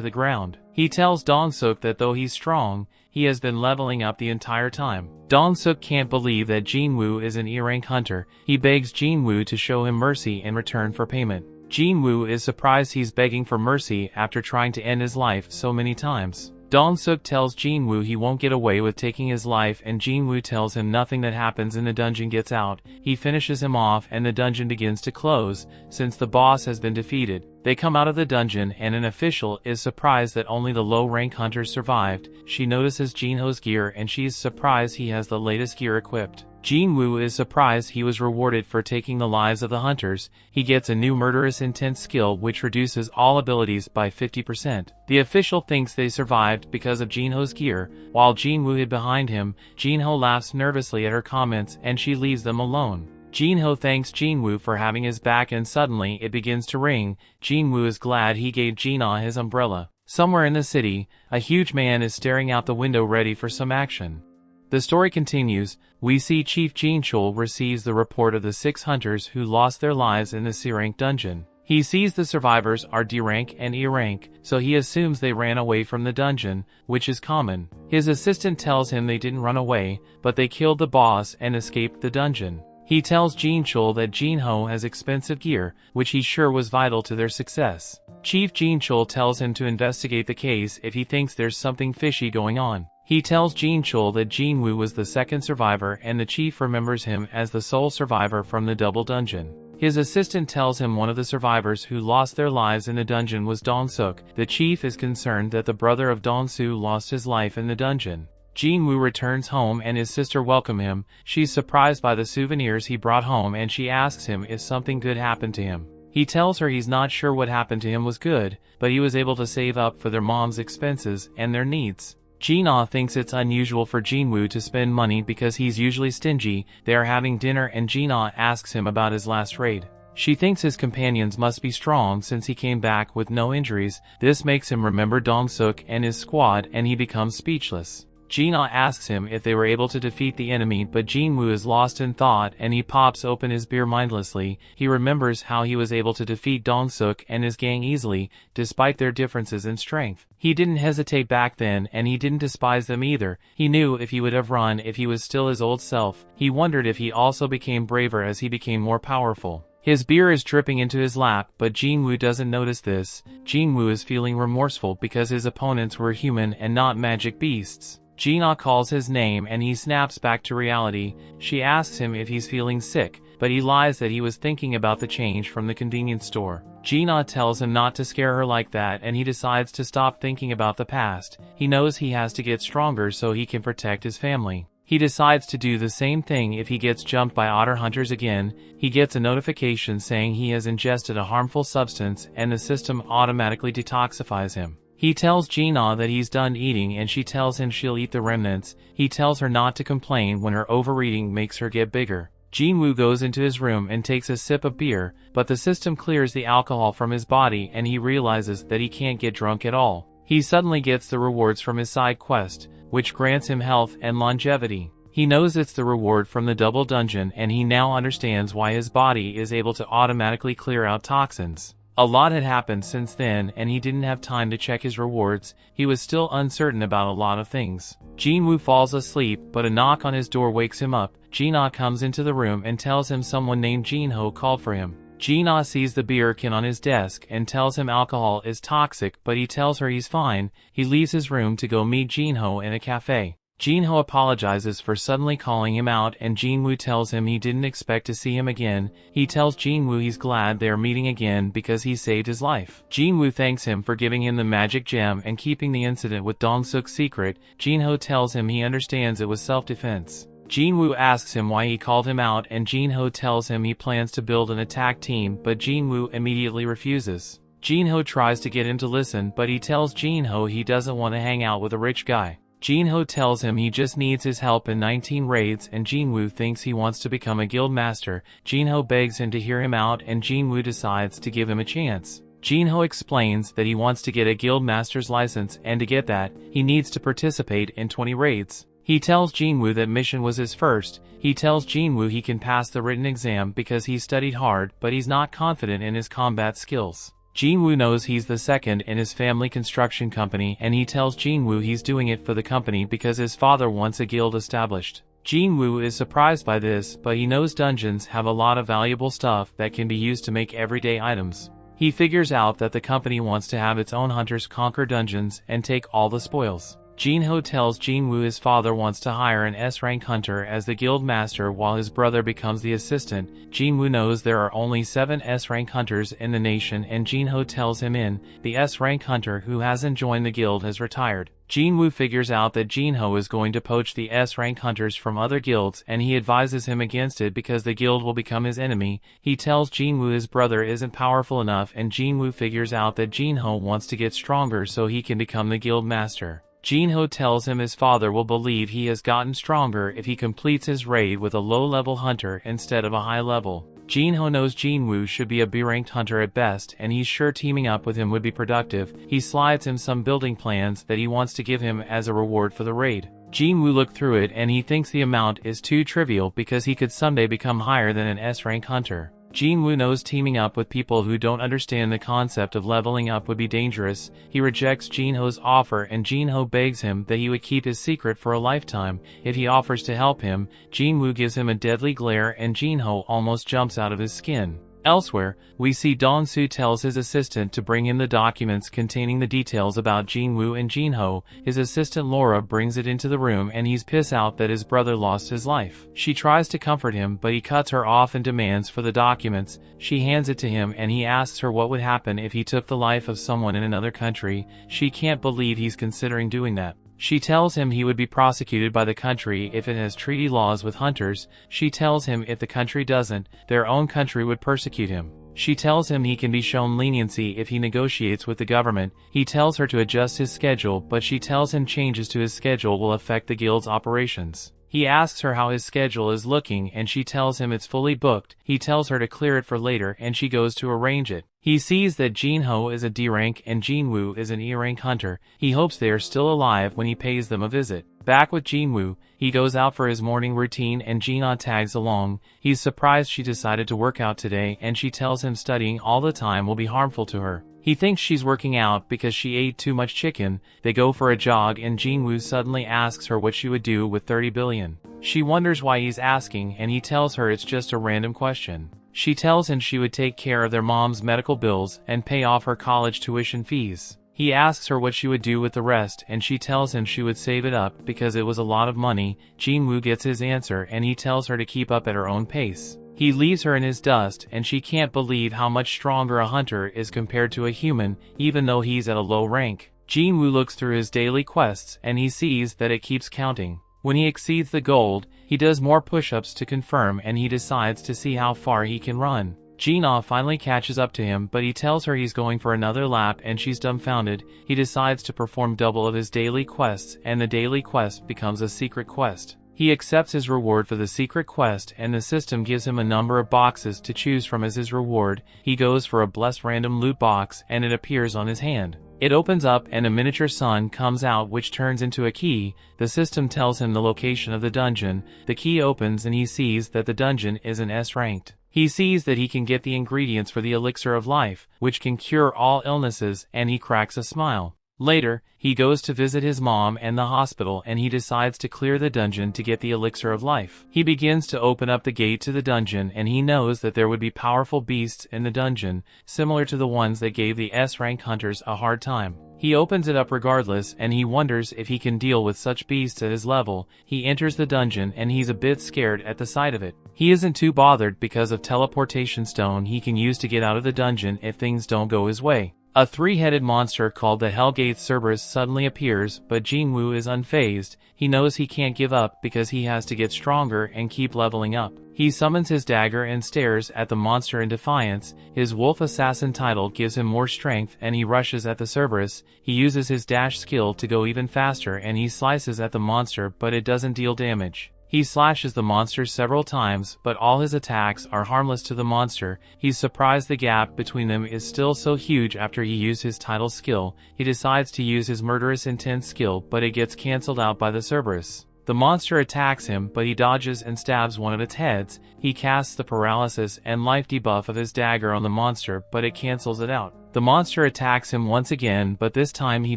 the ground. He tells Dong-suk that though he's strong, he has been leveling up the entire time. Dong-suk can't believe that Jin-woo is an E-rank hunter. He begs Jin-woo to show him mercy in return for payment. Jin-woo is surprised he's begging for mercy after trying to end his life so many times. Dong-suk tells Jin-Woo he won't get away with taking his life, and Jin-Woo tells him nothing that happens in the dungeon gets out. He finishes him off and the dungeon begins to close, since the boss has been defeated. They come out of the dungeon and an official is surprised that only the low-rank hunters survived. She notices Jin-Ho's gear and she is surprised he has the latest gear equipped. Jin-Woo is surprised he was rewarded for taking the lives of the hunters. He gets a new murderous intense skill which reduces all abilities by 50%. The official thinks they survived because of Jin-Ho's gear. While Jin-Woo hid behind him, Jin-Ho laughs nervously at her comments and she leaves them alone. Jin-Ho thanks Jin-Woo for having his back and suddenly it begins to rain. Jin-Woo is glad he gave Jin-Ah his umbrella. Somewhere in the city, a huge man is staring out the window ready for some action. The story continues. We see Chief Jin-chul receives the report of the 6 hunters who lost their lives in the C-rank dungeon. He sees the survivors are D-rank and E-rank, so he assumes they ran away from the dungeon, which is common. His assistant tells him they didn't run away, but they killed the boss and escaped the dungeon. He tells Jin-chul that Jin-Ho has expensive gear, which he's sure was vital to their success. Chief Jin-chul tells him to investigate the case if he thinks there's something fishy going on. He tells Jin-chul that Jin-Woo was the second survivor and the chief remembers him as the sole survivor from the double dungeon. His assistant tells him one of the survivors who lost their lives in the dungeon was Dong-suk. The chief is concerned that the brother of Dong-soo lost his life in the dungeon. Jin-Woo returns home and his sister welcomes him. She's surprised by the souvenirs he brought home and she asks him if something good happened to him. He tells her he's not sure what happened to him was good, but he was able to save up for their mom's expenses and their needs. Jin-ah thinks it's unusual for Jin-Woo to spend money because he's usually stingy. They are having dinner and Jin-ah asks him about his last raid. She thinks his companions must be strong since he came back with no injuries. This makes him remember Dong-suk and his squad and he becomes speechless. Jin-ah asks him if they were able to defeat the enemy, but Jin-Woo is lost in thought and he pops open his beer mindlessly. He remembers how he was able to defeat Dong-suk and his gang easily, despite their differences in strength. He didn't hesitate back then and he didn't despise them either. He knew if he would have run if he was still his old self. He wondered if he also became braver as he became more powerful. His beer is dripping into his lap, but Jin-Woo doesn't notice this. Jin-Woo is feeling remorseful because his opponents were human and not magic beasts. Jin-ah calls his name and he snaps back to reality. She asks him if he's feeling sick, but he lies that he was thinking about the change from the convenience store. Jin-ah tells him not to scare her like that and he decides to stop thinking about the past. He knows he has to get stronger so he can protect his family. He decides to do the same thing if he gets jumped by otter hunters again. He gets a notification saying he has ingested a harmful substance and the system automatically detoxifies him. He tells Jin-ah that he's done eating and she tells him she'll eat the remnants. He tells her not to complain when her overeating makes her get bigger. Jin-Woo goes into his room and takes a sip of beer, but the system clears the alcohol from his body and he realizes that he can't get drunk at all. He suddenly gets the rewards from his side quest, which grants him health and longevity. He knows it's the reward from the double dungeon and he now understands why his body is able to automatically clear out toxins. A lot had happened since then and he didn't have time to check his rewards. He was still uncertain about a lot of things. Jin-Woo falls asleep, but a knock on his door wakes him up. Jin-ah comes into the room and tells him someone named Jin-Ho called for him. Jin-ah sees the beer can on his desk and tells him alcohol is toxic, but he tells her he's fine. He leaves his room to go meet Jin-Ho in a cafe. Jin-Ho apologizes for suddenly calling him out and Jin-Woo tells him he didn't expect to see him again. He tells Jin-Woo he's glad they are meeting again because he saved his life. Jin-Woo thanks him for giving him the magic gem and keeping the incident with Dong-suk secret. Jin-Ho tells him he understands it was self-defense. Jin-Woo asks him why he called him out and Jin-Ho tells him he plans to build an attack team, but Jin-Woo immediately refuses. Jin-Ho tries to get him to listen, but he tells Jin-Ho he doesn't want to hang out with a rich guy. Jin-Ho tells him he just needs his help in 19 raids and Jin-Woo thinks he wants to become a guild master. Jin-Ho begs him to hear him out and Jin-Woo decides to give him a chance. Jin-Ho explains that he wants to get a guild master's license and to get that, he needs to participate in 20 raids. He tells Jin-Woo that mission was his first. He tells Jin-Woo he can pass the written exam because he studied hard, but he's not confident in his combat skills. Jin-Woo knows he's the second in his family construction company and he tells Jin-Woo he's doing it for the company because his father wants a guild established. Jin-Woo is surprised by this, but he knows dungeons have a lot of valuable stuff that can be used to make everyday items. He figures out that the company wants to have its own hunters conquer dungeons and take all the spoils. Jin-Ho tells Jin-Woo his father wants to hire an S-rank hunter as the guild master while his brother becomes the assistant. Jin-Woo knows there are only 7 S-rank hunters in the nation, and Jin-Ho tells him the S-rank hunter who hasn't joined the guild has retired. Jin-Woo figures out that Jin-Ho is going to poach the S-rank hunters from other guilds, and he advises him against it because the guild will become his enemy. He tells Jin-Woo his brother isn't powerful enough, and Jin-Woo figures out that Jin-Ho wants to get stronger so he can become the guild master. Jin-Ho tells him his father will believe he has gotten stronger if he completes his raid with a low-level hunter instead of a high-level. Jin-Ho knows Jin-Woo should be a B-ranked hunter at best, and he's sure teaming up with him would be productive. He slides him some building plans that he wants to give him as a reward for the raid. Jin-Woo looked through it and he thinks the amount is too trivial because he could someday become higher than an S-rank hunter. Jin-Woo knows teaming up with people who don't understand the concept of leveling up would be dangerous. He rejects Jin-Ho's offer, and Jin-Ho begs him that he would keep his secret for a lifetime. If he offers to help him, Jin-Woo gives him a deadly glare and Jin-Ho almost jumps out of his skin. Elsewhere, we see Dong-Soo tells his assistant to bring him the documents containing the details about Jin-Woo and Jin-Ho. His assistant Laura brings it into the room and he's pissed out that his brother lost his life. She tries to comfort him, but he cuts her off and demands for the documents. She hands it to him and he asks her what would happen if he took the life of someone in another country. She can't believe he's considering doing that. She tells him he would be prosecuted by the country if it has treaty laws with hunters. She tells him if the country doesn't, their own country would persecute him. She tells him he can be shown leniency if he negotiates with the government. He tells her to adjust his schedule, but she tells him changes to his schedule will affect the guild's operations. He asks her how his schedule is looking and she tells him it's fully booked. He tells her to clear it for later and she goes to arrange it. He sees that Jin-Ho is a D-rank and Jin-Woo is an E-rank hunter. He hopes they are still alive when he pays them a visit. Back with Jin-Woo, he goes out for his morning routine and Jin-Ah tags along. He's surprised she decided to work out today and she tells him studying all the time will be harmful to her. He thinks she's working out because she ate too much chicken. They go for a jog and Jin-Woo suddenly asks her what she would do with 30 billion. She wonders why he's asking and he tells her it's just a random question. She tells him she would take care of their mom's medical bills and pay off her college tuition fees. He asks her what she would do with the rest and she tells him she would save it up because it was a lot of money. Jin-Woo gets his answer and he tells her to keep up at her own pace. He leaves her in his dust and she can't believe how much stronger a hunter is compared to a human, even though he's at a low rank. Jin-Woo looks through his daily quests and he sees that it keeps counting. When he exceeds the gold, he does more push-ups to confirm and he decides to see how far he can run. Jin-Ah finally catches up to him, but he tells her he's going for another lap and she's dumbfounded. He decides to perform double of his daily quests and the daily quest becomes a secret quest. He accepts his reward for the secret quest and the system gives him a number of boxes to choose from as his reward. He goes for a blessed random loot box and it appears on his hand. It opens up and a miniature sun comes out which turns into a key. The system tells him the location of the dungeon. The key opens and he sees that the dungeon is an S-ranked. He sees that he can get the ingredients for the elixir of life, which can cure all illnesses, and he cracks a smile. Later, he goes to visit his mom and the hospital and he decides to clear the dungeon to get the elixir of life. He begins to open up the gate to the dungeon and he knows that there would be powerful beasts in the dungeon, similar to the ones that gave the S-rank hunters a hard time. He opens it up regardless and he wonders if he can deal with such beasts at his level. He enters the dungeon and he's a bit scared at the sight of it. He isn't too bothered because of teleportation stone he can use to get out of the dungeon if things don't go his way. A three-headed monster called the Hellgate Cerberus suddenly appears, but Jin-Woo is unfazed. He knows he can't give up because he has to get stronger and keep leveling up. He summons his dagger and stares at the monster in defiance. His wolf assassin title gives him more strength and he rushes at the Cerberus. He uses his dash skill to go even faster and he slices at the monster, but it doesn't deal damage. He slashes the monster several times, but all his attacks are harmless to the monster. He's surprised the gap between them is still so huge after he used his title skill. He decides to use his murderous intent skill, but it gets cancelled out by the Cerberus. The monster attacks him, but he dodges and stabs one of its heads. He casts the paralysis and life debuff of his dagger on the monster, but it cancels it out. The monster attacks him once again, but this time he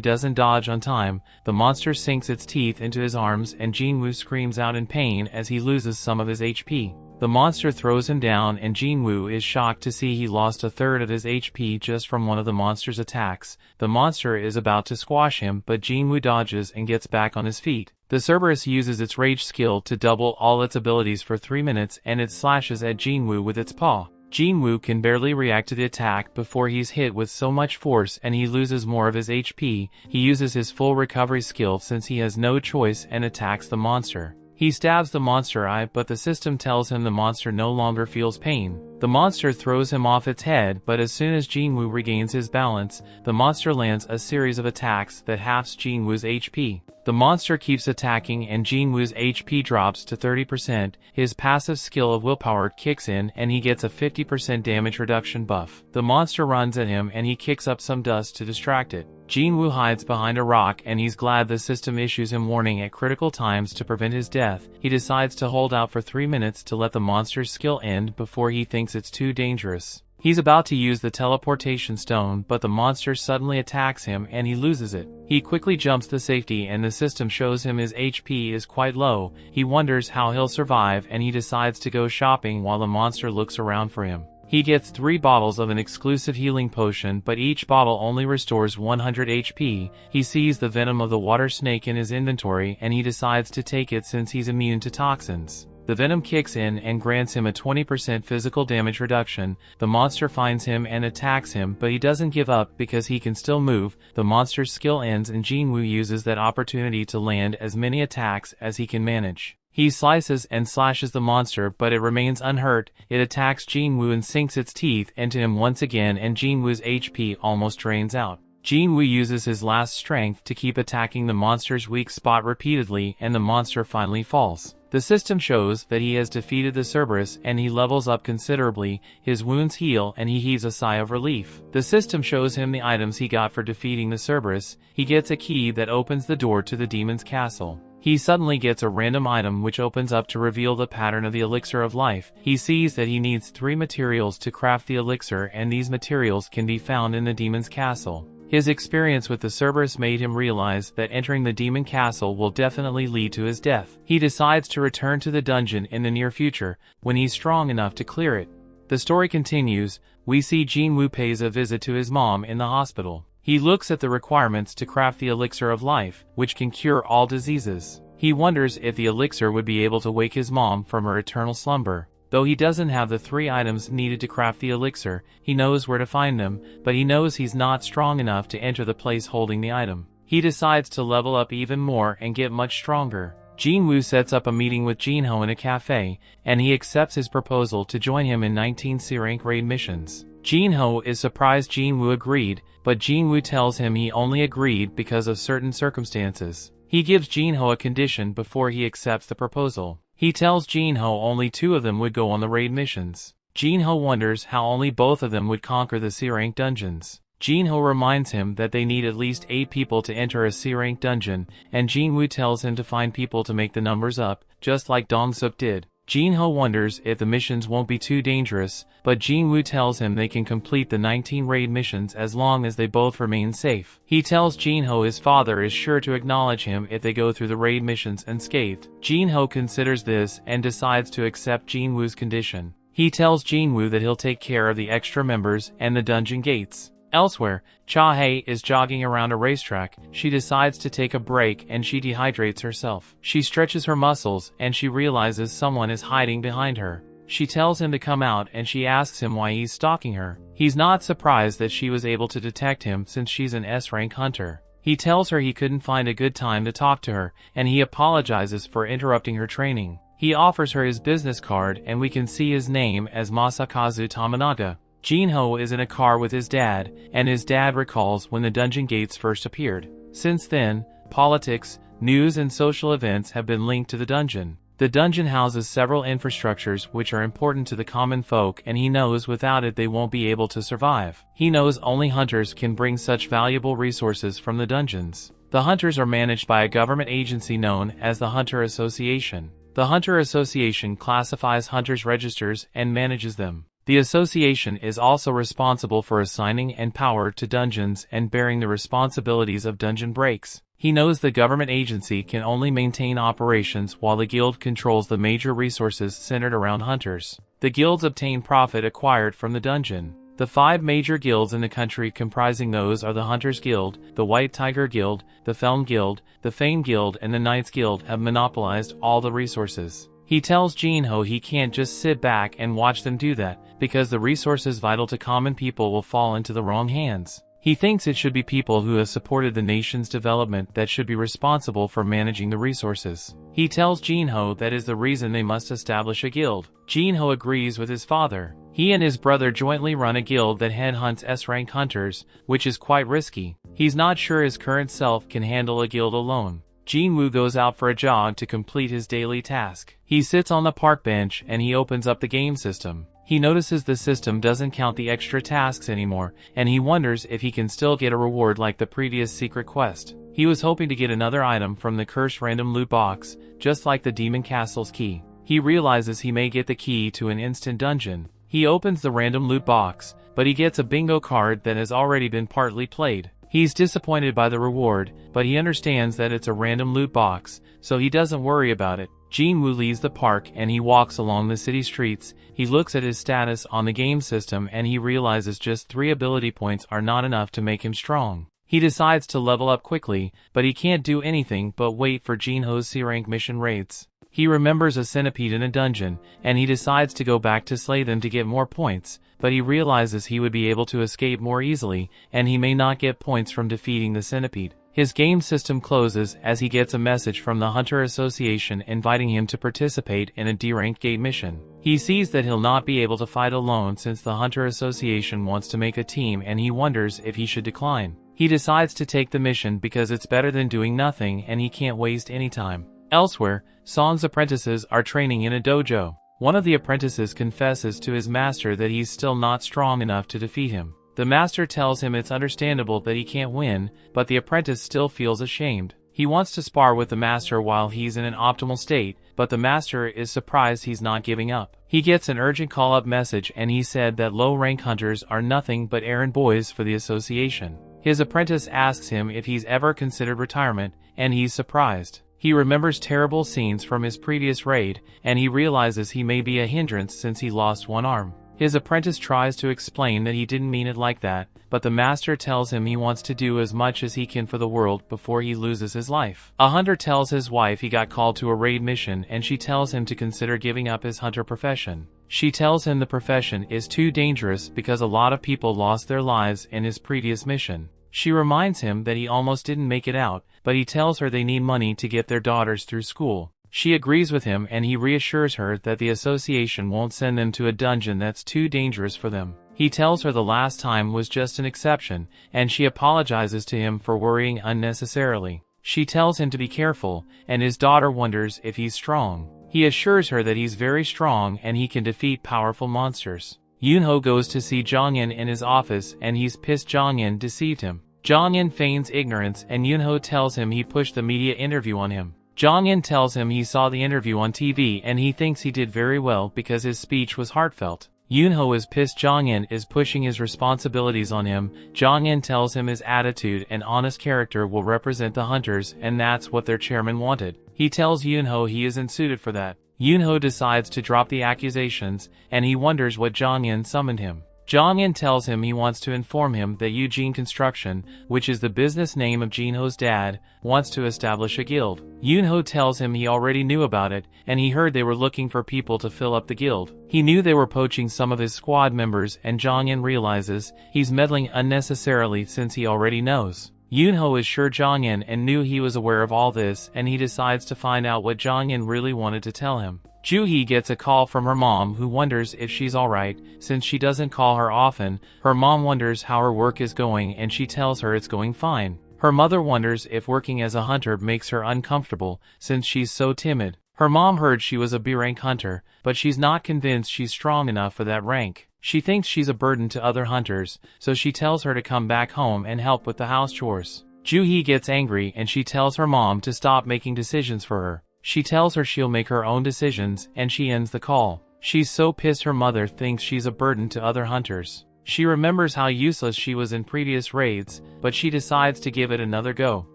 doesn't dodge on time. The monster sinks its teeth into his arms and Jin-Woo screams out in pain as he loses some of his HP. The monster throws him down and Jin-Woo is shocked to see he lost a third of his HP just from one of the monster's attacks. The monster is about to squash him, but Jin-Woo dodges and gets back on his feet. The Cerberus uses its rage skill to double all its abilities for 3 minutes and it slashes at Jin-Woo with its paw. Jin-Woo can barely react to the attack before he's hit with so much force and he loses more of his HP. He uses his full recovery skill since he has no choice and attacks the monster. He stabs the monster eye, but the system tells him the monster no longer feels pain. The monster throws him off its head, but as soon as Jin-Woo regains his balance, the monster lands a series of attacks that halves Jin-Woo's HP. The monster keeps attacking and Jin-Woo's HP drops to 30%, his passive skill of willpower kicks in and he gets a 50% damage reduction buff. The monster runs at him and he kicks up some dust to distract it. Jin-Woo hides behind a rock and he's glad the system issues him warning at critical times to prevent his death. He decides to hold out for 3 minutes to let the monster's skill end before he thinks it's too dangerous. He's about to use the teleportation stone, but the monster suddenly attacks him and he loses it. He quickly jumps to safety and the system shows him his HP is quite low. He wonders how he'll survive and he decides to go shopping while the monster looks around for him. He gets 3 bottles of an exclusive healing potion, but each bottle only restores 100 HP. He sees the venom of the water snake in his inventory and he decides to take it since he's immune to toxins. The venom kicks in and grants him a 20% physical damage reduction. The monster finds him and attacks him, but he doesn't give up because he can still move. The monster's skill ends and Jin-Woo uses that opportunity to land as many attacks as he can manage. He slices and slashes the monster, but it remains unhurt. It attacks Jin-Woo and sinks its teeth into him once again and Jin-Woo's HP almost drains out. Jin-Woo uses his last strength to keep attacking the monster's weak spot repeatedly and the monster finally falls. The system shows that he has defeated the Cerberus and he levels up considerably, his wounds heal and he heaves a sigh of relief. The system shows him the items he got for defeating the Cerberus. He gets a key that opens the door to the demon's castle. He suddenly gets a random item which opens up to reveal the pattern of the elixir of life. He sees that he needs 3 materials to craft the elixir and these materials can be found in the demon's castle. His experience with the Cerberus made him realize that entering the demon castle will definitely lead to his death. He decides to return to the dungeon in the near future, when he's strong enough to clear it. The story continues. We see Jin-Woo pays a visit to his mom in the hospital. He looks at the requirements to craft the elixir of life, which can cure all diseases. He wonders if the elixir would be able to wake his mom from her eternal slumber. Though he doesn't have the 3 items needed to craft the elixir, he knows where to find them, but he knows he's not strong enough to enter the place holding the item. He decides to level up even more and get much stronger. Jin-Woo sets up a meeting with Jin-Ho in a cafe, and he accepts his proposal to join him in 19 C-rank raid missions. Jin-Ho is surprised Jin-Woo agreed, but Jin-Woo tells him he only agreed because of certain circumstances. He gives Jin-Ho a condition before he accepts the proposal. He tells Jin-Ho only 2 of them would go on the raid missions. Jin-Ho wonders how only both of them would conquer the C-rank dungeons. Jin-Ho reminds him that they need at least 8 people to enter a C-rank dungeon, and Jin-Woo tells him to find people to make the numbers up, just like Dong-Suk did. Jin-Ho wonders if the missions won't be too dangerous, but Jin-Woo tells him they can complete the 19 raid missions as long as they both remain safe. He tells Jin-Ho his father is sure to acknowledge him if they go through the raid missions unscathed. Jin-Ho considers this and decides to accept Jin-Woo's condition. He tells Jin-Woo that he'll take care of the extra members and the dungeon gates. Elsewhere, Cha-Hae is jogging around a racetrack. She decides to take a break and she dehydrates herself. She stretches her muscles and she realizes someone is hiding behind her. She tells him to come out and she asks him why he's stalking her. He's not surprised that she was able to detect him since she's an S-rank hunter. He tells her he couldn't find a good time to talk to her and he apologizes for interrupting her training. He offers her his business card and we can see his name as Masakazu Tamanaga. Jin-Ho is in a car with his dad, and his dad recalls when the dungeon gates first appeared. Since then, politics, news and social events have been linked to the dungeon. The dungeon houses several infrastructures which are important to the common folk and he knows without it they won't be able to survive. He knows only hunters can bring such valuable resources from the dungeons. The hunters are managed by a government agency known as the Hunter Association. The Hunter Association classifies hunters' registers and manages them. The association is also responsible for assigning and power to dungeons and bearing the responsibilities of dungeon breaks. He knows the government agency can only maintain operations while the guild controls the major resources centered around hunters. The guilds obtain profit acquired from the dungeon. The 5 major guilds in the country comprising those are the Hunters Guild, the White Tiger Guild, the Felm Guild, the Fame Guild and the Knights Guild have monopolized all the resources. He tells Jin-Ho he can't just sit back and watch them do that, because the resources vital to common people will fall into the wrong hands. He thinks it should be people who have supported the nation's development that should be responsible for managing the resources. He tells Jin-Ho that is the reason they must establish a guild. Jin-Ho agrees with his father. He and his brother jointly run a guild that headhunts S-rank hunters, which is quite risky. He's not sure his current self can handle a guild alone. Jin-Woo goes out for a jog to complete his daily task. He sits on the park bench and he opens up the game system. He notices the system doesn't count the extra tasks anymore, and he wonders if he can still get a reward like the previous secret quest. He was hoping to get another item from the cursed random loot box, just like the Demon Castle's key. He realizes he may get the key to an instant dungeon. He opens the random loot box, but he gets a bingo card that has already been partly played. He's disappointed by the reward, but he understands that it's a random loot box, so he doesn't worry about it. Jin-Woo leaves the park and he walks along the city streets. He looks at his status on the game system and he realizes just 3 ability points are not enough to make him strong. He decides to level up quickly, but he can't do anything but wait for Jin-Ho's C-rank mission raids. He remembers a centipede in a dungeon, and he decides to go back to slay them to get more points, but he realizes he would be able to escape more easily, and he may not get points from defeating the centipede. His game system closes as he gets a message from the Hunter Association inviting him to participate in a D-rank gate mission. He sees that he'll not be able to fight alone since the Hunter Association wants to make a team and he wonders if he should decline. He decides to take the mission because it's better than doing nothing and he can't waste any time. Elsewhere, Song's apprentices are training in a dojo. One of the apprentices confesses to his master that he's still not strong enough to defeat him. The master tells him it's understandable that he can't win, but the apprentice still feels ashamed. He wants to spar with the master while he's in an optimal state, but the master is surprised he's not giving up. He gets an urgent call-up message and he said that low-rank hunters are nothing but errand boys for the association. His apprentice asks him if he's ever considered retirement, and he's surprised. He remembers terrible scenes from his previous raid, and he realizes he may be a hindrance since he lost one arm. His apprentice tries to explain that he didn't mean it like that, but the master tells him he wants to do as much as he can for the world before he loses his life. A hunter tells his wife he got called to a raid mission and she tells him to consider giving up his hunter profession. She tells him the profession is too dangerous because a lot of people lost their lives in his previous mission. She reminds him that he almost didn't make it out, but he tells her they need money to get their daughters through school. She agrees with him and he reassures her that the association won't send them to a dungeon that's too dangerous for them. He tells her the last time was just an exception, and she apologizes to him for worrying unnecessarily. She tells him to be careful, and his daughter wonders if he's strong. He assures her that he's very strong and he can defeat powerful monsters. Yunho goes to see Jongin in his office and he's pissed Jongin deceived him. Jongin feigns ignorance and Yunho tells him he pushed the media interview on him. Jongin tells him he saw the interview on TV and he thinks he did very well because his speech was heartfelt. Yunho is pissed Jongin is pushing his responsibilities on him. Jongin tells him his attitude and honest character will represent the hunters and that's what their chairman wanted. He tells Yunho he isn't suited for that. Yunho decides to drop the accusations and he wonders what Jongin summoned him. Jongin tells him he wants to inform him that Eugene Construction, which is the business name of Jinho's dad, wants to establish a guild. Yunho tells him he already knew about it, and he heard they were looking for people to fill up the guild. He knew they were poaching some of his squad members and Jongin realizes he's meddling unnecessarily since he already knows. Yunho is sure Jongin and knew he was aware of all this and he decides to find out what Jongin really wanted to tell him. Juhee gets a call from her mom who wonders if she's alright, since she doesn't call her often. Her mom wonders how her work is going and she tells her it's going fine. Her mother wonders if working as a hunter makes her uncomfortable, since she's so timid. Her mom heard she was a B-rank hunter, but she's not convinced she's strong enough for that rank. She thinks she's a burden to other hunters, so she tells her to come back home and help with the house chores. Juhee gets angry and she tells her mom to stop making decisions for her. She tells her she'll make her own decisions, and she ends the call. She's so pissed her mother thinks she's a burden to other hunters. She remembers how useless she was in previous raids, but she decides to give it another go.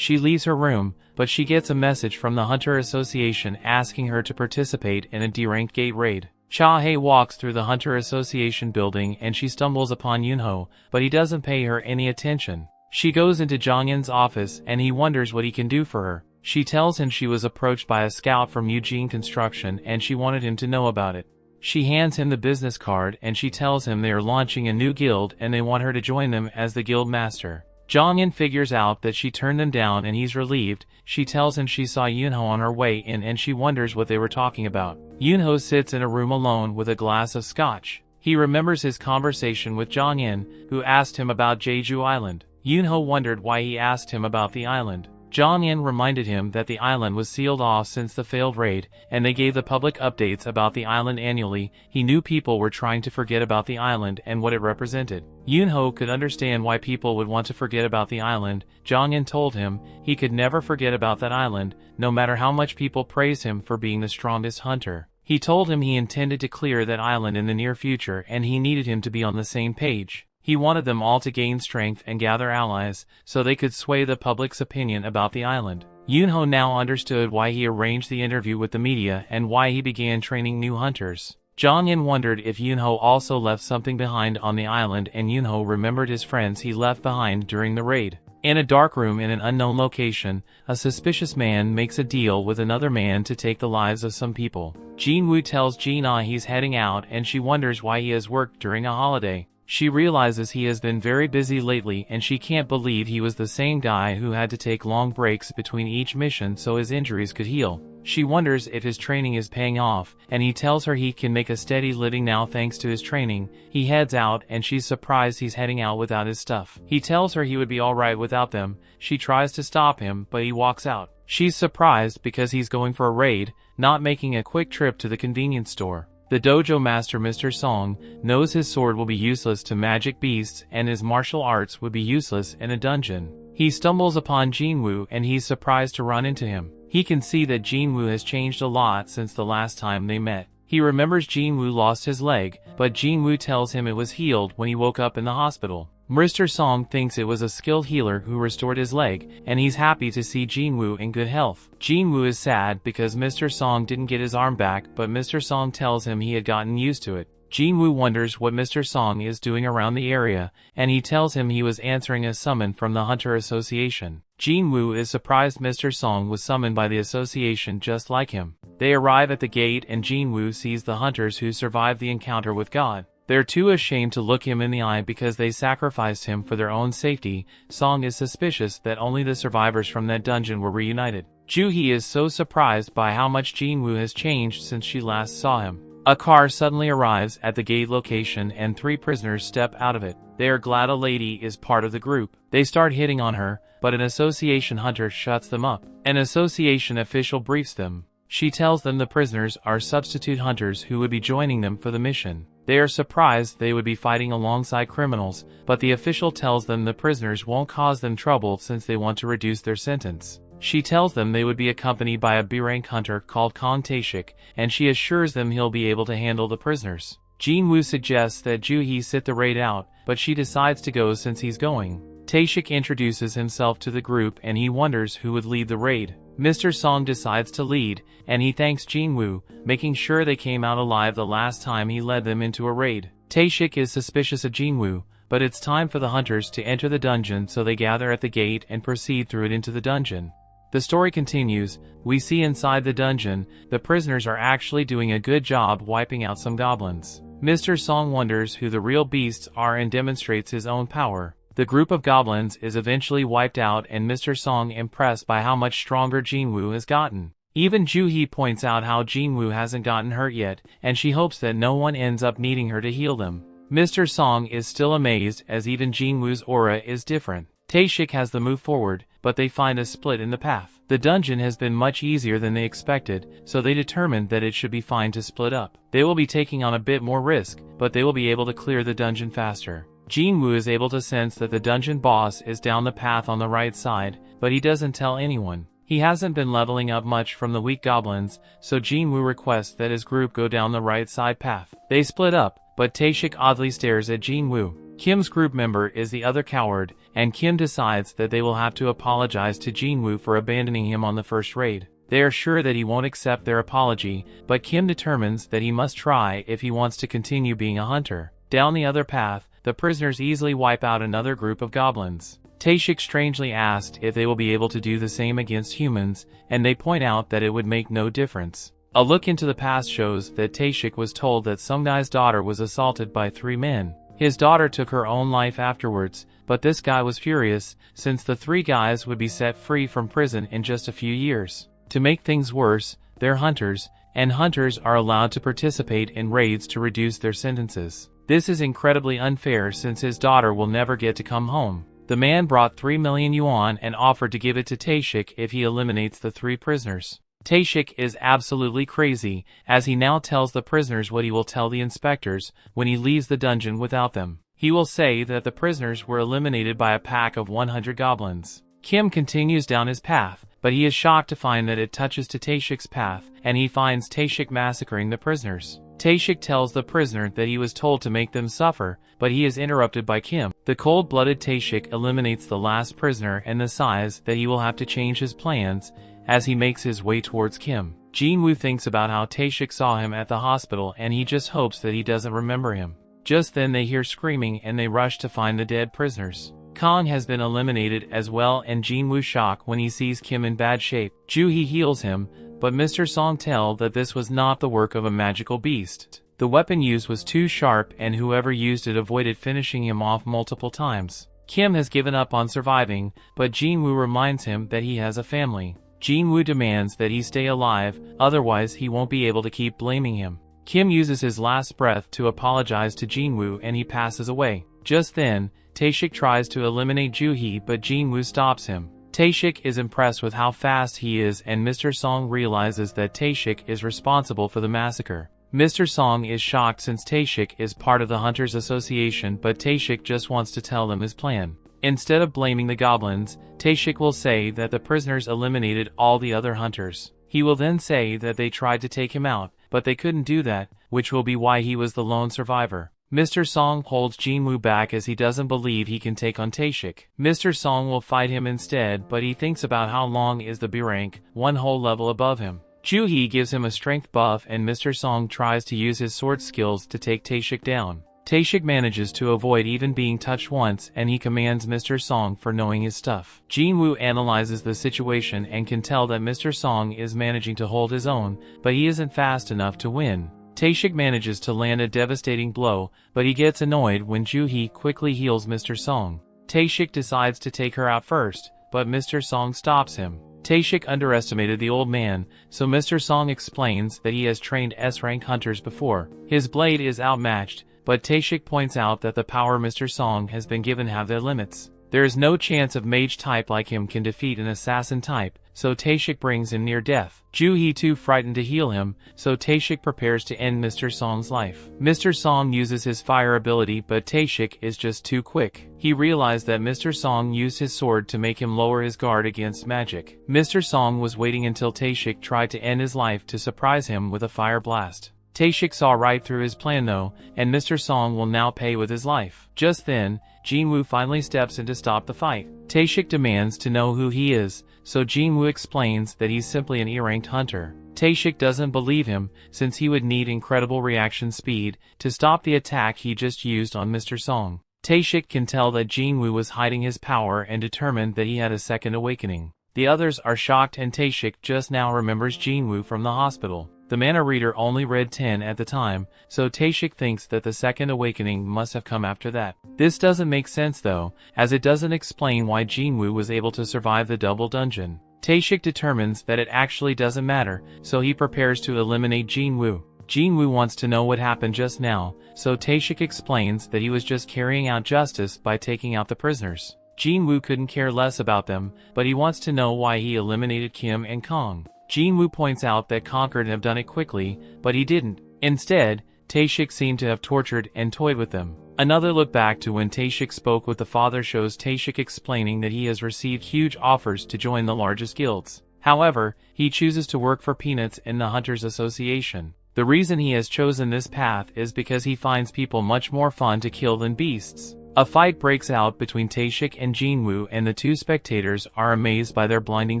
She leaves her room, but she gets a message from the Hunter Association asking her to participate in a D-rank gate raid. Cha-hae walks through the Hunter Association building and she stumbles upon Yoonho, but he doesn't pay her any attention. She goes into Jong-in's office and he wonders what he can do for her. She tells him she was approached by a scout from Eugene Construction and she wanted him to know about it. She hands him the business card and she tells him they are launching a new guild and they want her to join them as the guild master. Jong-in figures out that she turned them down and he's relieved. She tells him she saw Yoonho on her way in and she wonders what they were talking about. Yoonho sits in a room alone with a glass of scotch. He remembers his conversation with Jong-in, who asked him about Jeju Island. Yoonho wondered why he asked him about the island. Jong-in reminded him that the island was sealed off since the failed raid, and they gave the public updates about the island annually. He knew people were trying to forget about the island and what it represented. Yoonho could understand why people would want to forget about the island. Jong-in told him he could never forget about that island, no matter how much people praised him for being the strongest hunter. He told him he intended to clear that island in the near future and he needed him to be on the same page. He wanted them all to gain strength and gather allies, so they could sway the public's opinion about the island. Yoonho now understood why he arranged the interview with the media and why he began training new hunters. Jong-in wondered if Yoonho also left something behind on the island, and Yoonho remembered his friends he left behind during the raid. In a dark room in an unknown location, a suspicious man makes a deal with another man to take the lives of some people. Jin-Woo tells Jin-ah he's heading out and she wonders why he has worked during a holiday. She realizes he has been very busy lately and she can't believe he was the same guy who had to take long breaks between each mission so his injuries could heal. She wonders if his training is paying off, and he tells her he can make a steady living now thanks to his training. He heads out and she's surprised he's heading out without his stuff. He tells her he would be alright without them. She tries to stop him, but he walks out. She's surprised because he's going for a raid, not making a quick trip to the convenience store. The dojo master Mr. Song knows his sword will be useless to magic beasts and his martial arts would be useless in a dungeon. He stumbles upon Jin-Woo and he's surprised to run into him. He can see that Jin-Woo has changed a lot since the last time they met. He remembers Jin-Woo lost his leg, but Jin-Woo tells him it was healed when he woke up in the hospital. Mr. Song thinks it was a skilled healer who restored his leg, and he's happy to see Jin-Woo in good health. Jin-Woo is sad because Mr. Song didn't get his arm back, but Mr. Song tells him he had gotten used to it. Jin-Woo wonders what Mr. Song is doing around the area, and he tells him he was answering a summon from the Hunter Association. Jin-Woo is surprised Mr. Song was summoned by the association just like him. They arrive at the gate and Jin-Woo sees the hunters who survived the encounter with God. They're too ashamed to look him in the eye because they sacrificed him for their own safety. Song is suspicious that only the survivors from that dungeon were reunited. Joo-hee is so surprised by how much Jin-Woo has changed since she last saw him. A car suddenly arrives at the gate location and 3 prisoners step out of it. They are glad a lady is part of the group. They start hitting on her, but an association hunter shuts them up. An association official briefs them. She tells them the prisoners are substitute hunters who would be joining them for the mission. They are surprised they would be fighting alongside criminals, but the official tells them the prisoners won't cause them trouble since they want to reduce their sentence. She tells them they would be accompanied by a B-rank hunter called Kong Tae-shik, and she assures them he'll be able to handle the prisoners. Jin-Woo suggests that Joo-hee sit the raid out, but she decides to go since he's going. Tae-shik introduces himself to the group and he wonders who would lead the raid. Mr. Song decides to lead, and he thanks Jin-Woo, making sure they came out alive the last time he led them into a raid. Tae-shik is suspicious of Jin-Woo, but it's time for the hunters to enter the dungeon, so they gather at the gate and proceed through it into the dungeon. The story continues. We see inside the dungeon, the prisoners are actually doing a good job wiping out some goblins. Mr. Song wonders who the real beasts are and demonstrates his own power. The group of goblins is eventually wiped out and Mr. Song impressed by how much stronger Jin-Woo has gotten. Even Joo-hee points out how Jin-Woo hasn't gotten hurt yet, and she hopes that no one ends up needing her to heal them. Mr. Song is still amazed as even Jin-Woo's aura is different. Tae-shik has the move forward, but they find a split in the path. The dungeon has been much easier than they expected, so they determined that it should be fine to split up. They will be taking on a bit more risk, but they will be able to clear the dungeon faster. Jin-Woo is able to sense that the dungeon boss is down the path on the right side, but he doesn't tell anyone. He hasn't been leveling up much from the weak goblins, so Jin-Woo requests that his group go down the right side path. They split up, but Tae-shik oddly stares at Jin-Woo. Kim's group member is the other coward, and Kim decides that they will have to apologize to Jin-Woo for abandoning him on the first raid. They are sure that he won't accept their apology, but Kim determines that he must try if he wants to continue being a hunter. Down the other path, the prisoners easily wipe out another group of goblins. Taeshik strangely asked if they will be able to do the same against humans, and they point out that it would make no difference. A look into the past shows that Taeshik was told that Sung Guy's daughter was assaulted by 3 men. His daughter took her own life afterwards, but this guy was furious, since the 3 guys would be set free from prison in just a few years. To make things worse, they're hunters, and hunters are allowed to participate in raids to reduce their sentences. This is incredibly unfair since his daughter will never get to come home. The man brought 3 million yuan and offered to give it to Taeshik if he eliminates the 3 prisoners. Taeshik is absolutely crazy, as he now tells the prisoners what he will tell the inspectors when he leaves the dungeon without them. He will say that the prisoners were eliminated by a pack of 100 goblins. Kim continues down his path, but he is shocked to find that it touches to Taeshik's path, and he finds Taeshik massacring the prisoners. Taeshik tells the prisoner that he was told to make them suffer, but he is interrupted by Kim. The cold-blooded Taeshik eliminates the last prisoner and decides that he will have to change his plans as he makes his way towards Kim. Jin-Woo thinks about how Taeshik saw him at the hospital and he just hopes that he doesn't remember him. Just then they hear screaming and they rush to find the dead prisoners. Kong has been eliminated as well, and Jin-Woo shocked when he sees Kim in bad shape. Joo-hee heals him, but Mr. Song tells that this was not the work of a magical beast. The weapon used was too sharp and whoever used it avoided finishing him off multiple times. Kim has given up on surviving, but Jin-Woo reminds him that he has a family. Jin-Woo demands that he stay alive, otherwise he won't be able to keep blaming him. Kim uses his last breath to apologize to Jin-Woo and he passes away. Just then, Taeshik tries to eliminate Joo-hee but Jin-Woo stops him. Taeshik is impressed with how fast he is and Mr. Song realizes that Taeshik is responsible for the massacre. Mr. Song is shocked since Taeshik is part of the Hunters Association, but Taeshik just wants to tell them his plan. Instead of blaming the goblins, Taeshik will say that the prisoners eliminated all the other hunters. He will then say that they tried to take him out, but they couldn't do that, which will be why he was the lone survivor. Mr. Song holds Jin-Woo back as he doesn't believe he can take on Taeshik. Mr. Song will fight him instead, but he thinks about how long is the B rank, 1 whole level above him. Joo-hee gives him a strength buff and Mr. Song tries to use his sword skills to take Taeshik down. Taeshik manages to avoid even being touched once and he commands Mr. Song for knowing his stuff. Jin-Woo analyzes the situation and can tell that Mr. Song is managing to hold his own, but he isn't fast enough to win. Taeshik manages to land a devastating blow, but he gets annoyed when Joo-hee quickly heals Mr. Song. Taeshik decides to take her out first, but Mr. Song stops him. Taeshik underestimated the old man, so Mr. Song explains that he has trained S-rank hunters before. His blade is outmatched, but Taeshik points out that the power Mr. Song has been given have their limits. There is no chance a mage type like him can defeat an assassin type, so Taeshik brings him near death. Joo-hee too frightened to heal him, so Taeshik prepares to end Mr. Song's life. Mr. Song uses his fire ability but Taeshik is just too quick. He realized that Mr. Song used his sword to make him lower his guard against magic. Mr. Song was waiting until Taeshik tried to end his life to surprise him with a fire blast. Taeshik saw right through his plan though, and Mr. Song will now pay with his life. Just then, Jin-Woo finally steps in to stop the fight. Taeshik demands to know who he is, so Jin-Woo explains that he's simply an E-ranked hunter. Taeshik doesn't believe him, since he would need incredible reaction speed to stop the attack he just used on Mr. Song. Taeshik can tell that Jin-Woo was hiding his power and determined that he had a second awakening. The others are shocked and Taeshik just now remembers Jin-Woo from the hospital. The mana reader only read 10 at the time, so Taeshik thinks that the second awakening must have come after that. This doesn't make sense though, as it doesn't explain why Jin-Woo was able to survive the double dungeon. Taeshik determines that it actually doesn't matter, so he prepares to eliminate Jin-Woo. Jin-Woo wants to know what happened just now, so Taeshik explains that he was just carrying out justice by taking out the prisoners. Jin-Woo couldn't care less about them, but he wants to know why he eliminated Kim and Kong. Jin-Woo points out that Kong could have done it quickly, but he didn't. Instead, Taeshik seemed to have tortured and toyed with them. Another look back to when Taeshik spoke with the father shows Taeshik explaining that he has received huge offers to join the largest guilds. However, he chooses to work for peanuts in the Hunters Association. The reason he has chosen this path is because he finds people much more fun to kill than beasts. A fight breaks out between Taeshik and Jin-Woo, and the two spectators are amazed by their blinding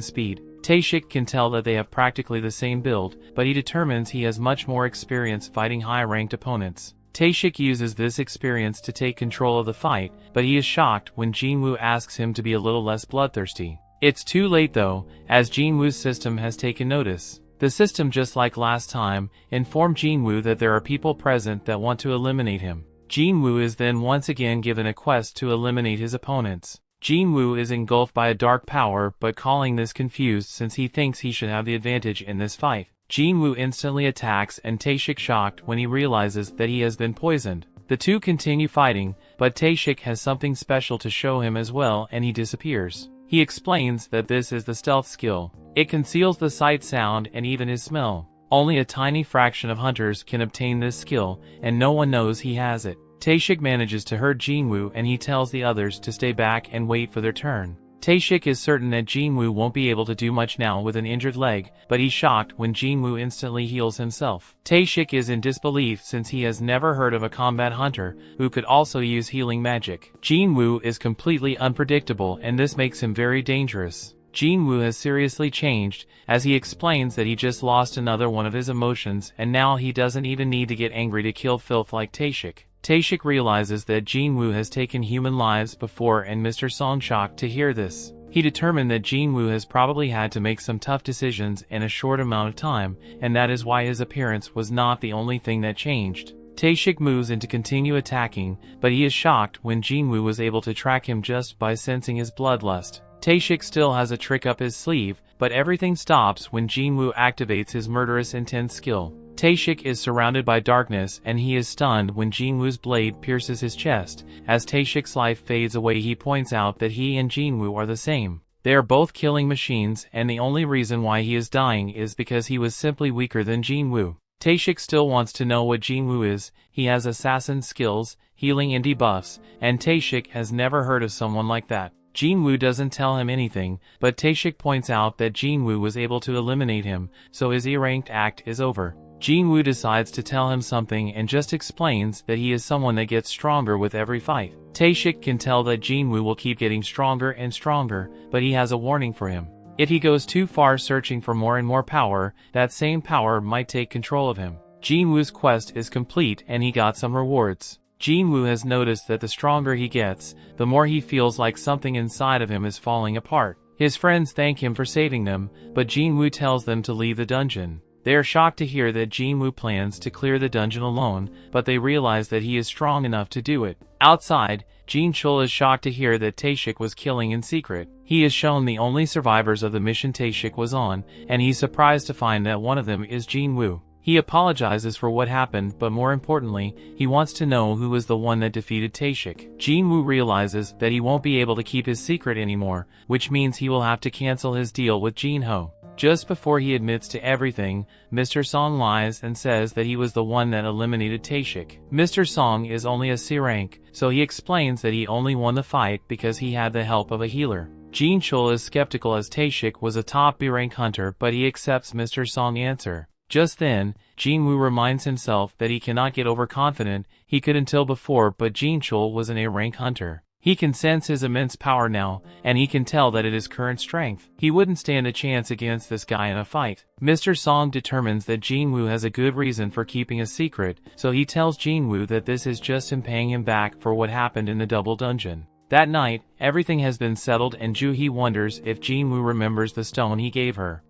speed. Taeshik can tell that they have practically the same build, but he determines he has much more experience fighting high-ranked opponents. Taeshik uses this experience to take control of the fight, but he is shocked when Jin-Woo asks him to be a little less bloodthirsty. It's too late though, as Jin-Woo's system has taken notice. The system, just like last time, informed Jin-Woo that there are people present that want to eliminate him. Jin-Woo is then once again given a quest to eliminate his opponents. Jin-Woo is engulfed by a dark power, but calling this confused since he thinks he should have the advantage in this fight. Jin-Woo instantly attacks, and Taeshik shocked when he realizes that he has been poisoned. The two continue fighting, but Taeshik has something special to show him as well, and he disappears. He explains that this is the stealth skill. It conceals the sight, sound, and even his smell. Only a tiny fraction of hunters can obtain this skill, and no one knows he has it. Taeshik manages to hurt Jin-Woo, and he tells the others to stay back and wait for their turn. Taeshik is certain that Jin-Woo won't be able to do much now with an injured leg, but he's shocked when Jin-Woo instantly heals himself. Taeshik is in disbelief since he has never heard of a combat hunter who could also use healing magic. Jin-Woo is completely unpredictable, and this makes him very dangerous. Jin-Woo has seriously changed, as he explains that he just lost another one of his emotions, and now he doesn't even need to get angry to kill filth like Taeshik. Taeshik realizes that Jin-Woo has taken human lives before, and Mr. Song shocked to hear this. He determined that Jin-Woo has probably had to make some tough decisions in a short amount of time, and that is why his appearance was not the only thing that changed. Taeshik moves in to continue attacking, but he is shocked when Jin-Woo was able to track him just by sensing his bloodlust. Taeshik still has a trick up his sleeve, but everything stops when Jin-Woo activates his murderous intent skill. Taeshik is surrounded by darkness, and he is stunned when Jin-Woo's blade pierces his chest. As Taeshik's life fades away, he points out that he and Jin-Woo are the same. They are both killing machines, and the only reason why he is dying is because he was simply weaker than Jin-Woo. Taeshik still wants to know what Jin-Woo is. He has assassin skills, healing and debuffs, and Taeshik has never heard of someone like that. Jin-Woo doesn't tell him anything, but Taeshik points out that Jin-Woo was able to eliminate him, so his E-ranked act is over. Jin-Woo decides to tell him something and just explains that he is someone that gets stronger with every fight. Taeshik can tell that Jin-Woo will keep getting stronger and stronger, but he has a warning for him. If he goes too far searching for more and more power, that same power might take control of him. Jin-Woo's quest is complete, and he got some rewards. Jin-Woo has noticed that the stronger he gets, the more he feels like something inside of him is falling apart. His friends thank him for saving them, but Jin-Woo tells them to leave the dungeon. They are shocked to hear that Jin-Woo plans to clear the dungeon alone, but they realize that he is strong enough to do it. Outside, Jin-Chul is shocked to hear that Taeshik was killing in secret. He is shown the only survivors of the mission Taeshik was on, and he's surprised to find that one of them is Jin-Woo. He apologizes for what happened, but more importantly, he wants to know who was the one that defeated Taeshik. Jin-Woo realizes that he won't be able to keep his secret anymore, which means he will have to cancel his deal with Jin-Ho. Just before he admits to everything, Mr. Song lies and says that he was the one that eliminated Taeshik. Mr. Song is only a C rank, so he explains that he only won the fight because he had the help of a healer. Jin-Chul is skeptical as Taeshik was a top B rank hunter, but he accepts Mr. Song's answer. Just then, Jin-Woo reminds himself that he cannot get overconfident. He could until before, but Jin-Chul was an A-rank hunter. He can sense his immense power now, and he can tell that it is current strength. He wouldn't stand a chance against this guy in a fight. Mr. Song determines that Jin-Woo has a good reason for keeping a secret, so he tells Jin-Woo that this is just him paying him back for what happened in the double dungeon. That night, everything has been settled, and Ju-hee wonders if Jin-Woo remembers the stone he gave her.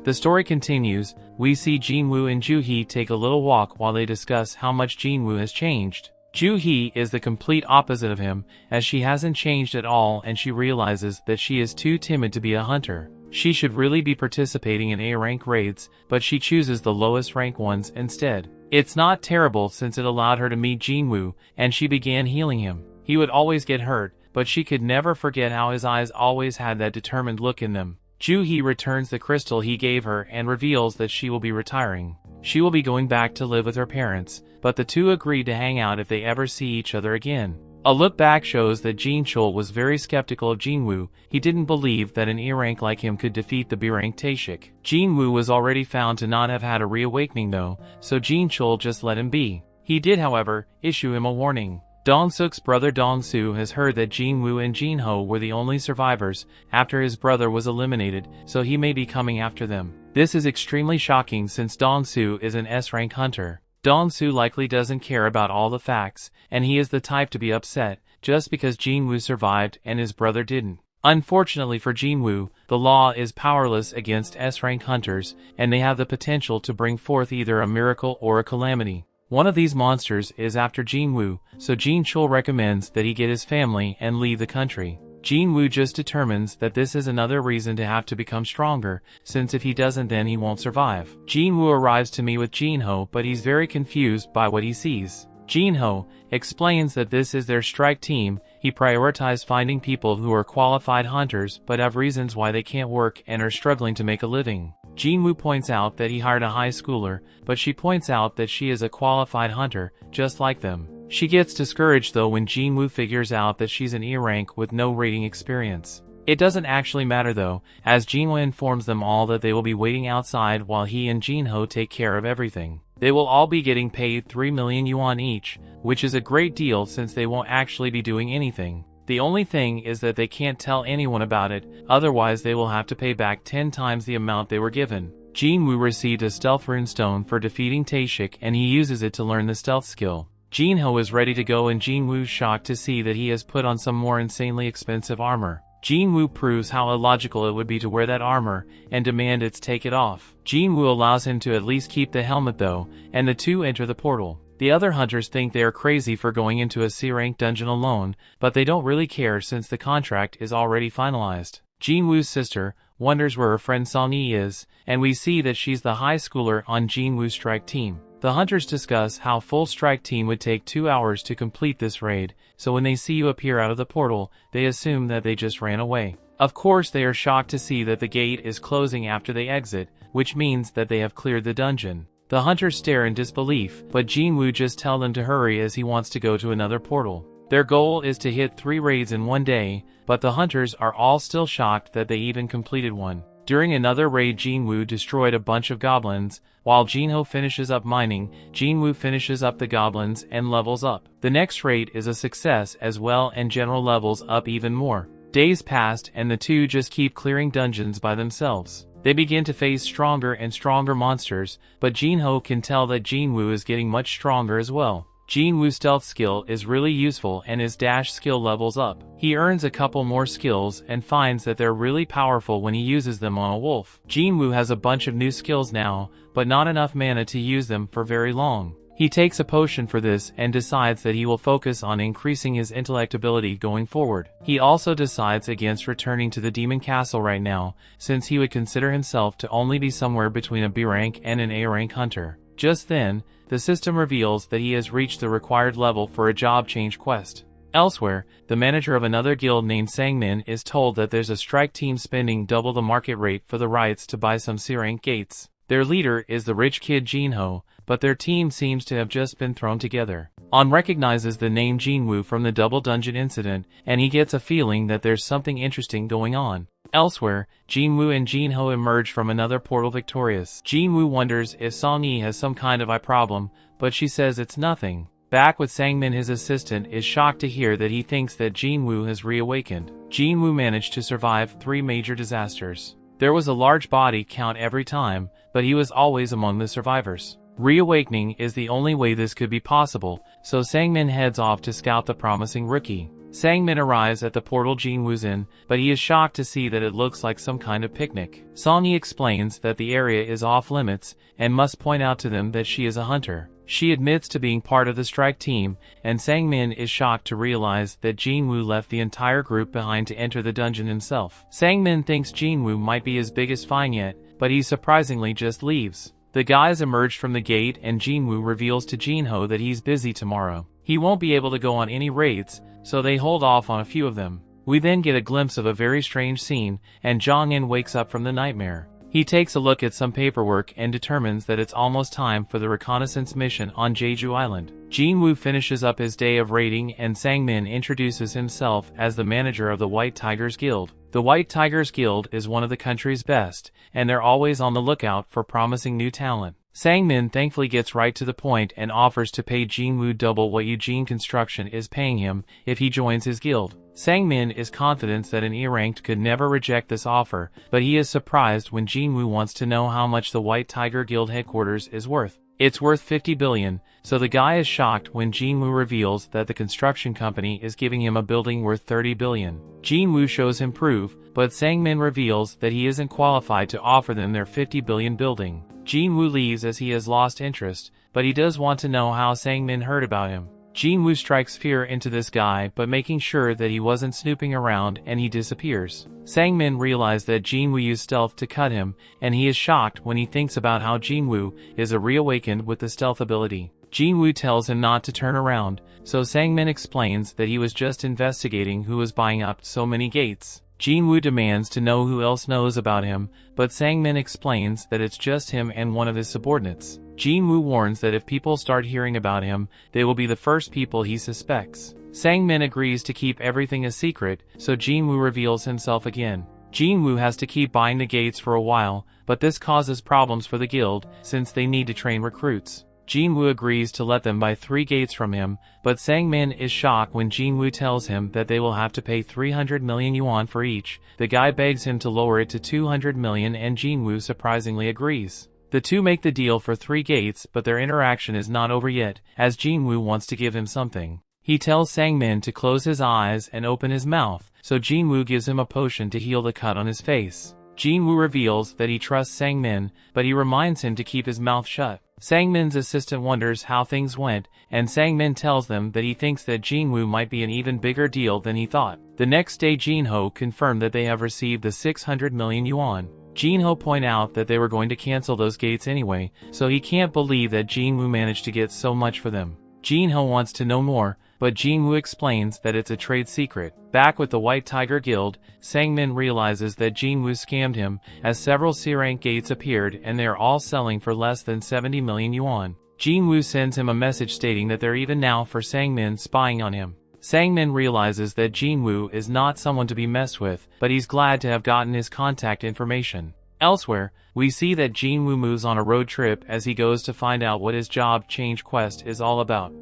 The story continues. We see Jin-Woo and Ju-hee take a little walk while they discuss how much Jin-Woo has changed. Ju-hee is the complete opposite of him, as she hasn't changed at all, and she realizes that she is too timid to be a hunter. She should really be participating in A-rank raids, but she chooses the lowest rank ones instead. It's not terrible since it allowed her to meet Jin-Woo, and she began healing him. He would always get hurt, but she could never forget how his eyes always had that determined look in them. Ju-hee returns the crystal he gave her and reveals that she will be retiring. She will be going back to live with her parents, but the two agree to hang out if they ever see each other again. A look back shows that Jin-Chul was very skeptical of Jin-Woo. He didn't believe that an E-rank like him could defeat the B-rank Taeshik. Jin-Woo was already found to not have had a reawakening though, so Jin-Chul just let him be. He did, however, issue him a warning. Dong-suk's brother Dong-soo has heard that Jin-woo and Jin-ho were the only survivors after his brother was eliminated, so he may be coming after them. This is extremely shocking since Dong-soo is an S-rank hunter. Dong-soo likely doesn't care about all the facts, and he is the type to be upset just because Jin-woo survived and his brother didn't. Unfortunately for Jin-woo, the law is powerless against S-rank hunters, and they have the potential to bring forth either a miracle or a calamity. One of these monsters is after Jin-woo, so Jin-chul recommends that he get his family and leave the country. Jin-woo just determines that this is another reason to have to become stronger, since if he doesn't then he won't survive. Jin-woo arrives to meet with Jin-ho, but he's very confused by what he sees. Jin-ho explains that this is their strike team. He prioritized finding people who are qualified hunters but have reasons why they can't work and are struggling to make a living. Jin-woo points out that he hired a high schooler, but she points out that she is a qualified hunter, just like them. She gets discouraged though when Jin-woo figures out that she's an E rank with no raiding experience. It doesn't actually matter though, as Jin-woo informs them all that they will be waiting outside while he and Jin-ho take care of everything. They will all be getting paid 3 million yuan each, which is a great deal since they won't actually be doing anything. The only thing is that they can't tell anyone about it, otherwise they will have to pay back 10 times the amount they were given. Jin-woo received a stealth runestone for defeating Taeshik and he uses it to learn the stealth skill. Jin-ho is ready to go and Jin-woo's shocked to see that he has put on some more insanely expensive armor. Jin-woo proves how illogical it would be to wear that armor and demand it's take it off. Jin-woo allows him to at least keep the helmet though, and the two enter the portal. The other hunters think they are crazy for going into a C-rank dungeon alone, but they don't really care since the contract is already finalized. Jin-woo's sister wonders where her friend Sung-yi is, and we see that she's the high schooler on Jin-woo's strike team. The hunters discuss how full strike team would take 2 hours to complete this raid, so when they see you appear out of the portal, they assume that they just ran away. Of course they are shocked to see that the gate is closing after they exit, which means that they have cleared the dungeon. The hunters stare in disbelief, but Jin-woo just tells them to hurry as he wants to go to another portal. Their goal is to hit 3 raids in one day, but the hunters are all still shocked that they even completed one. During another raid Jin-woo destroyed a bunch of goblins, while Jin-ho finishes up mining, Jin-woo finishes up the goblins and levels up. The next raid is a success as well and general levels up even more. Days passed and the two just keep clearing dungeons by themselves. They begin to face stronger and stronger monsters, but Jin-ho can tell that Jin-woo is getting much stronger as well. Jin-woo's stealth skill is really useful and his dash skill levels up. He earns a couple more skills and finds that they're really powerful when he uses them on a wolf. Jin-woo has a bunch of new skills now, but not enough mana to use them for very long. He takes a potion for this and decides that he will focus on increasing his intellect ability going forward. He also decides against returning to the Demon Castle right now, since he would consider himself to only be somewhere between a B rank and an A rank hunter. Just then, the system reveals that he has reached the required level for a job change quest. Elsewhere, the manager of another guild named Sang-min is told that there's a strike team spending double the market rate for the rights to buy some C-rank gates. Their leader is the rich kid Jin-ho, but their team seems to have just been thrown together. On recognizes the name Jin-woo from the double dungeon incident, and he gets a feeling that there's something interesting going on. Elsewhere, Jin-woo and Jin-ho emerge from another portal victorious. Jin-woo wonders if Sung-yi has some kind of eye problem, but she says it's nothing. Back with Sang-min, his assistant is shocked to hear that he thinks that Jin-woo has reawakened. Jin-woo managed to survive 3 major disasters. There was a large body count every time, but he was always among the survivors. Reawakening is the only way this could be possible, so Sang-min heads off to scout the promising rookie. Sang-min arrives at the portal Jin-woo's in, but he is shocked to see that it looks like some kind of picnic. Sung-yi explains that the area is off limits, and must point out to them that she is a hunter. She admits to being part of the strike team, and Sang-min is shocked to realize that Jin-woo left the entire group behind to enter the dungeon himself. Sang-min thinks Jin-woo might be his biggest find yet, but he surprisingly just leaves. The guys emerge from the gate and Jin-woo reveals to Jin-ho that he's busy tomorrow. He won't be able to go on any raids, so they hold off on a few of them. We then get a glimpse of a very strange scene, and Jong-in wakes up from the nightmare. He takes a look at some paperwork and determines that it's almost time for the reconnaissance mission on Jeju Island. Jin-woo finishes up his day of raiding and Sang-min introduces himself as the manager of the White Tigers Guild. The White Tigers Guild is one of the country's best, and they're always on the lookout for promising new talent. Sang-min thankfully gets right to the point and offers to pay Jin-Woo double what Eugene Construction is paying him if he joins his guild. Sang-min is confident that an E-ranked could never reject this offer, but he is surprised when Jin-Woo wants to know how much the White Tiger Guild headquarters is worth. It's worth 50 billion, so the guy is shocked when Jin-Woo reveals that the construction company is giving him a building worth 30 billion. Jin-Woo shows him proof, but Sang-min reveals that he isn't qualified to offer them their 50 billion building. Jin-Woo leaves as he has lost interest, but he does want to know how Sang-min heard about him. Jin-Woo strikes fear into this guy but making sure that he wasn't snooping around and he disappears. Sang-min realizes that Jin-Woo used stealth to cut him, and he is shocked when he thinks about how Jin-Woo is a reawakened with the stealth ability. Jin-Woo tells him not to turn around, so Sang-min explains that he was just investigating who was buying up so many gates. Jin-Woo demands to know who else knows about him, but Sang-min explains that it's just him and one of his subordinates. Jin-Woo warns that if people start hearing about him, they will be the first people he suspects. Sang-min agrees to keep everything a secret, so Jin-Woo reveals himself again. Jin-Woo has to keep buying the gates for a while, but this causes problems for the guild, since they need to train recruits. Jin-Woo agrees to let them buy 3 gates from him, but Sang-min is shocked when Jin-Woo tells him that they will have to pay 300 million yuan for each. The guy begs him to lower it to 200 million and Jin-Woo surprisingly agrees. The two make the deal for 3 gates, but their interaction is not over yet, as Jin-Woo wants to give him something. He tells Sang-min to close his eyes and open his mouth, so Jin-Woo gives him a potion to heal the cut on his face. Jin-Woo reveals that he trusts Sang-min, but he reminds him to keep his mouth shut. Sang-min's assistant wonders how things went, and Sang-min tells them that he thinks that Jin-Woo might be an even bigger deal than he thought. The next day Jin-Ho confirmed that they have received the 600 million yuan. Jin-Ho point out that they were going to cancel those gates anyway, so he can't believe that Jin-Woo managed to get so much for them. Jin-Ho wants to know more, but Jin-Woo explains that it's a trade secret. Back with the White Tiger Guild, Sang-min realizes that Jin-Woo scammed him, as several C-rank gates appeared and they are all selling for less than 70 million yuan. Jin-Woo sends him a message stating that they're even now for Sang-min spying on him. Sang-min realizes that Jin-Woo is not someone to be messed with, but he's glad to have gotten his contact information. Elsewhere, we see that Jin-Woo moves on a road trip as he goes to find out what his job change quest is all about.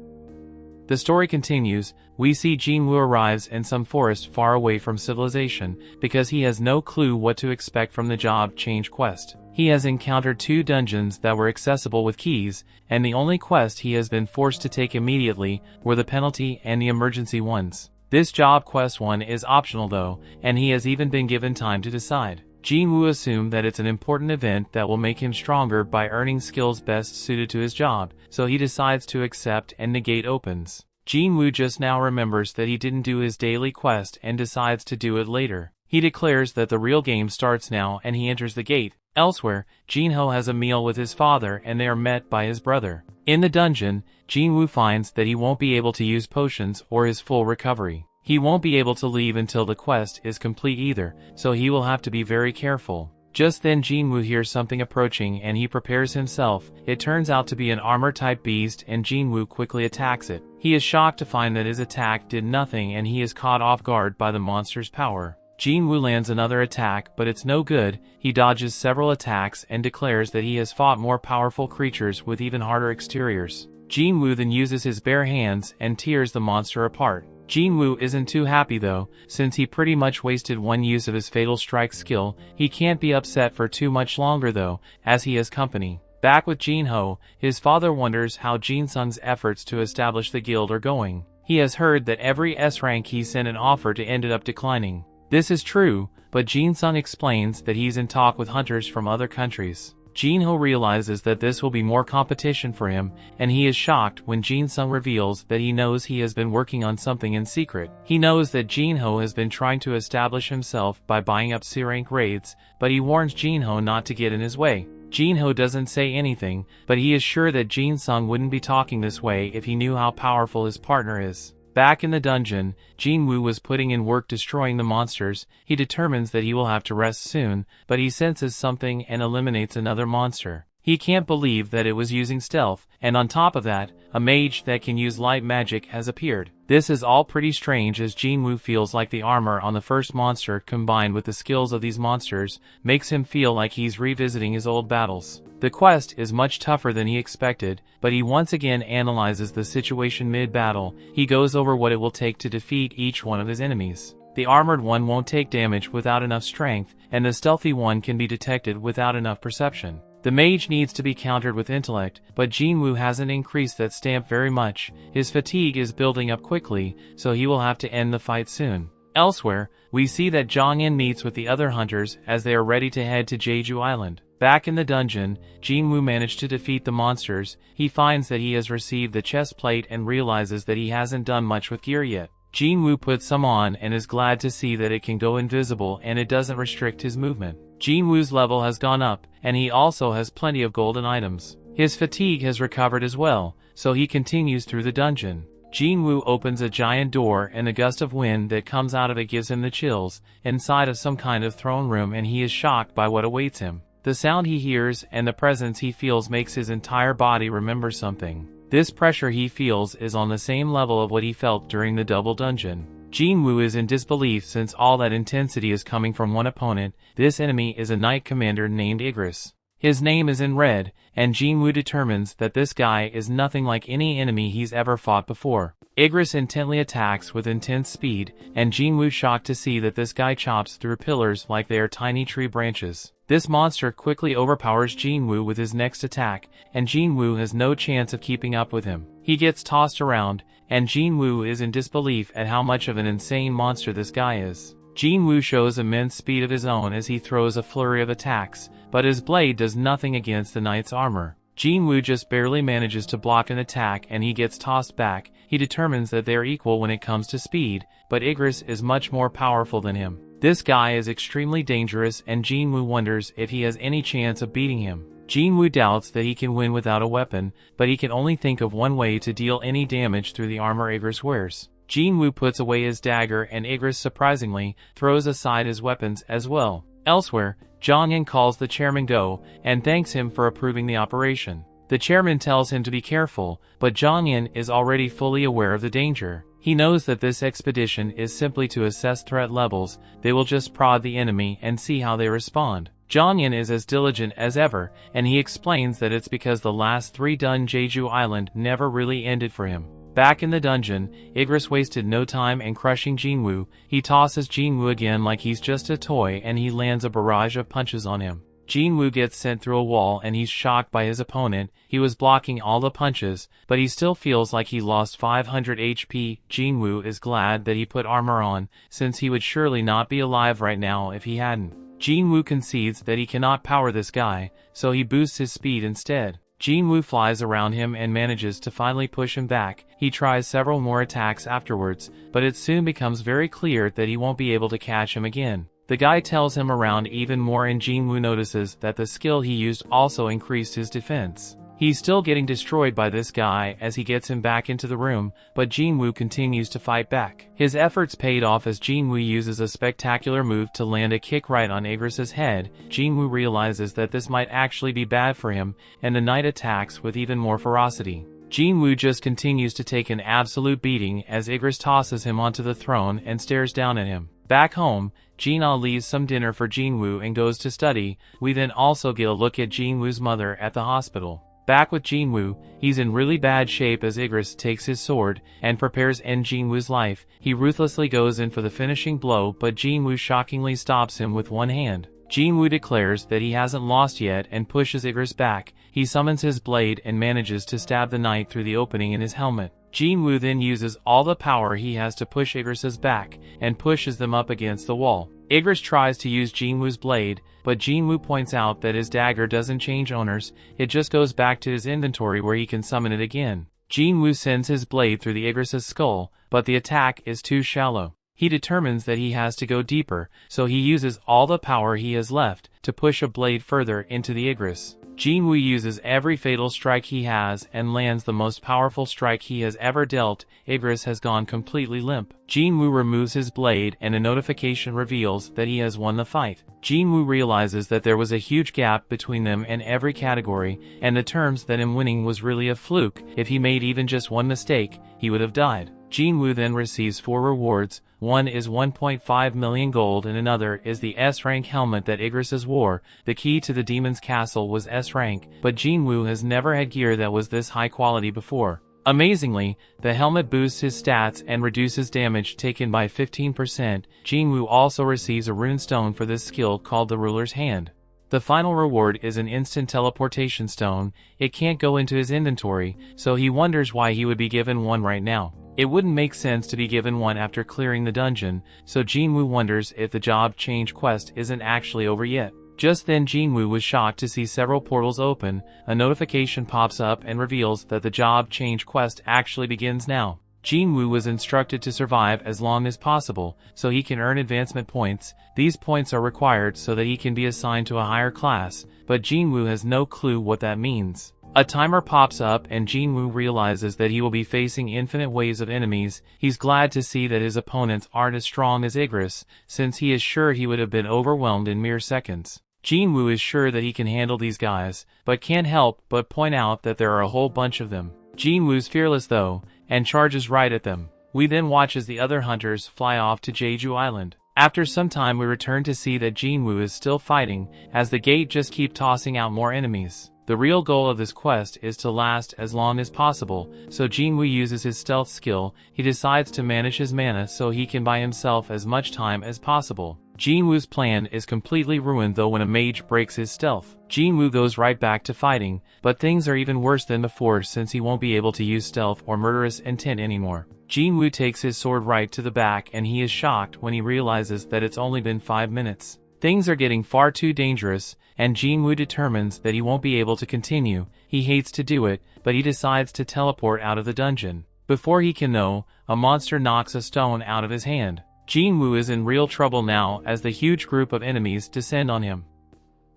The story continues. We see Jin-Woo arrives in some forest far away from civilization, because he has no clue what to expect from the job change quest. He has encountered 2 dungeons that were accessible with keys, and the only quest he has been forced to take immediately were the penalty and the emergency ones. This job quest 1 is optional though, and he has even been given time to decide. Jin-Woo assumes that it's an important event that will make him stronger by earning skills best suited to his job, so he decides to accept and the gate opens. Jin-Woo just now remembers that he didn't do his daily quest and decides to do it later. He declares that the real game starts now and he enters the gate. Elsewhere, Jin-Ho has a meal with his father and they are met by his brother. In the dungeon, Jin-Woo finds that he won't be able to use potions or his full recovery. He won't be able to leave until the quest is complete either, so he will have to be very careful. Just then Jin-Woo hears something approaching and he prepares himself. It turns out to be an armor-type beast and Jin-Woo quickly attacks it. He is shocked to find that his attack did nothing and he is caught off guard by the monster's power. Jin-Woo lands another attack, but it's no good. He dodges several attacks and declares that he has fought more powerful creatures with even harder exteriors. Jin-Woo then uses his bare hands and tears the monster apart. Jin-Woo isn't too happy though, since he pretty much wasted one use of his Fatal Strike skill. He can't be upset for too much longer though, as he has company. Back with Jin-Ho, his father wonders how Jin-Sung's efforts to establish the guild are going. He has heard that every S-rank he sent an offer to ended up declining. This is true, but Jin-Sung explains that he's in talk with hunters from other countries. Jin-Ho realizes that this will be more competition for him, and he is shocked when Jin-Sung reveals that he knows he has been working on something in secret. He knows that Jin-Ho has been trying to establish himself by buying up C-rank raids, but he warns Jin-Ho not to get in his way. Jin-Ho doesn't say anything, but he is sure that Jin-Sung wouldn't be talking this way if he knew how powerful his partner is. Back in the dungeon, Jin-Woo was putting in work destroying the monsters. He determines that he will have to rest soon, but he senses something and eliminates another monster. He can't believe that it was using stealth, and on top of that, a mage that can use light magic has appeared. This is all pretty strange as Jin-Woo feels like the armor on the first monster combined with the skills of these monsters makes him feel like he's revisiting his old battles. The quest is much tougher than he expected, but he once again analyzes the situation mid-battle. He goes over what it will take to defeat each one of his enemies. The armored one won't take damage without enough strength, and the stealthy one can be detected without enough perception. The mage needs to be countered with intellect, but Jin-Woo hasn't increased that stamp very much. His fatigue is building up quickly, so he will have to end the fight soon. Elsewhere, we see that Jong-in meets with the other hunters as they are ready to head to Jeju Island. Back in the dungeon, Jin-Woo managed to defeat the monsters. He finds that he has received the chest plate and realizes that he hasn't done much with gear yet. Jin-Woo puts some on and is glad to see that it can go invisible and it doesn't restrict his movement. Jin-Woo's level has gone up, and he also has plenty of golden items. His fatigue has recovered as well, so he continues through the dungeon. Jin-Woo opens a giant door and a gust of wind that comes out of it gives him the chills, inside of some kind of throne room, and he is shocked by what awaits him. The sound he hears and the presence he feels makes his entire body remember something. This pressure he feels is on the same level of what he felt during the double dungeon. Jin-Woo is in disbelief since all that intensity is coming from one opponent. This enemy is a knight commander named Igris. His name is in red, and Jin-Woo determines that this guy is nothing like any enemy he's ever fought before. Igris intently attacks with intense speed, and Jin-Woo shocked to see that this guy chops through pillars like they are tiny tree branches. This monster quickly overpowers Jin-Woo with his next attack, and Jin-Woo has no chance of keeping up with him. He gets tossed around, and Jin-Woo is in disbelief at how much of an insane monster this guy is. Jin-Woo shows immense speed of his own as he throws a flurry of attacks, but his blade does nothing against the knight's armor. Jin-Woo just barely manages to block an attack and he gets tossed back. He determines that they are equal when it comes to speed, but Igris is much more powerful than him. This guy is extremely dangerous and Jin-Woo wonders if he has any chance of beating him. Jin-Woo doubts that he can win without a weapon, but he can only think of one way to deal any damage through the armor Igris wears. Jin-Woo puts away his dagger and Igris surprisingly throws aside his weapons as well. Elsewhere, Jong-in calls the chairman Go and thanks him for approving the operation. The chairman tells him to be careful, but Jong-in is already fully aware of the danger. He knows that this expedition is simply to assess threat levels. They will just prod the enemy and see how they respond. Jong-in is as diligent as ever, and he explains that it's because the last 3 done Jeju Island never really ended for him. Back in the dungeon, Igris wasted no time in crushing Jin-Woo. He tosses Jin-Woo again like he's just a toy and he lands a barrage of punches on him. Jin-Woo gets sent through a wall and he's shocked by his opponent. He was blocking all the punches, but he still feels like he lost 500 HP. Jin-Woo is glad that he put armor on, since he would surely not be alive right now if he hadn't. Jin-Woo concedes that he cannot power this guy, so he boosts his speed instead. Jin-Woo flies around him and manages to finally push him back. He tries several more attacks afterwards, but it soon becomes very clear that he won't be able to catch him again. The guy tells him around even more and Jin-Woo notices that the skill he used also increased his defense. He's still getting destroyed by this guy as he gets him back into the room, but Jin-Woo continues to fight back. His efforts paid off as Jin-Woo uses a spectacular move to land a kick right on Igris' head. Jin-Woo realizes that this might actually be bad for him, and the knight attacks with even more ferocity. Jin-Woo just continues to take an absolute beating as Igris tosses him onto the throne and stares down at him. Back home, Jin-Ah leaves some dinner for Jin-Woo and goes to study. We then also get a look at Jin-Woo's mother at the hospital. Back with Jin-Woo, he's in really bad shape as Igris takes his sword and prepares to end Jin-Woo's life. He ruthlessly goes in for the finishing blow, but Jin-Woo shockingly stops him with one hand. Jin-Woo declares that he hasn't lost yet and pushes Igris back. He summons his blade and manages to stab the knight through the opening in his helmet. Jin-Woo then uses all the power he has to push Igris' back and pushes them up against the wall. Igris tries to use Jin-Woo's blade, but Jin-Woo points out that his dagger doesn't change owners, it just goes back to his inventory where he can summon it again. Jin-Woo sends his blade through the Igris' skull, but the attack is too shallow. He determines that he has to go deeper, so he uses all the power he has left to push a blade further into the Igris. Jin-Woo uses every fatal strike he has and lands the most powerful strike he has ever dealt. Igris has gone completely limp. Jin-Woo removes his blade and a notification reveals that he has won the fight. Jin-Woo realizes that there was a huge gap between them in every category, and determines that him winning was really a fluke. If he made even just one mistake, he would have died. Jin-Woo then receives 4 rewards. One is 1.5 million gold and another is the S-rank helmet that Igris wore. The key to the demon's castle was S-rank, but Jin-Woo has never had gear that was this high quality before. Amazingly, the helmet boosts his stats and reduces damage taken by 15%. Jin-Woo also receives a rune stone for this skill called the Ruler's Hand. The final reward is an instant teleportation stone. It can't go into his inventory, so he wonders why he would be given one right now. It wouldn't make sense to be given one after clearing the dungeon, so Jin-Woo wonders if the job change quest isn't actually over yet. Just then Jin-Woo was shocked to see several portals open. A notification pops up and reveals that the job change quest actually begins now. Jin-Woo was instructed to survive as long as possible, so he can earn advancement points. These points are required so that he can be assigned to a higher class, but Jin-Woo has no clue what that means. A timer pops up and Jin-Woo realizes that he will be facing infinite waves of enemies. He's glad to see that his opponents aren't as strong as Igris, since he is sure he would have been overwhelmed in mere seconds. Jin-Woo is sure that he can handle these guys, but can't help but point out that there are a whole bunch of them. Jin-Woo's fearless though, and charges right at them. We then watch as the other hunters fly off to Jeju Island. After some time we return to see that Jin-Woo is still fighting, as the gate just keep tossing out more enemies. The real goal of this quest is to last as long as possible, so Jin-Woo uses his stealth skill. He decides to manage his mana so he can buy himself as much time as possible. Jin-Woo's plan is completely ruined though when a mage breaks his stealth. Jin-Woo goes right back to fighting, but things are even worse than before since he won't be able to use stealth or murderous intent anymore. Jin-Woo takes his sword right to the back and he is shocked when he realizes that it's only been 5 minutes. Things are getting far too dangerous, and Jin-Woo determines that he won't be able to continue. He hates to do it, but he decides to teleport out of the dungeon. Before he can know, a monster knocks a stone out of his hand. Jin-Woo is in real trouble now as the huge group of enemies descend on him.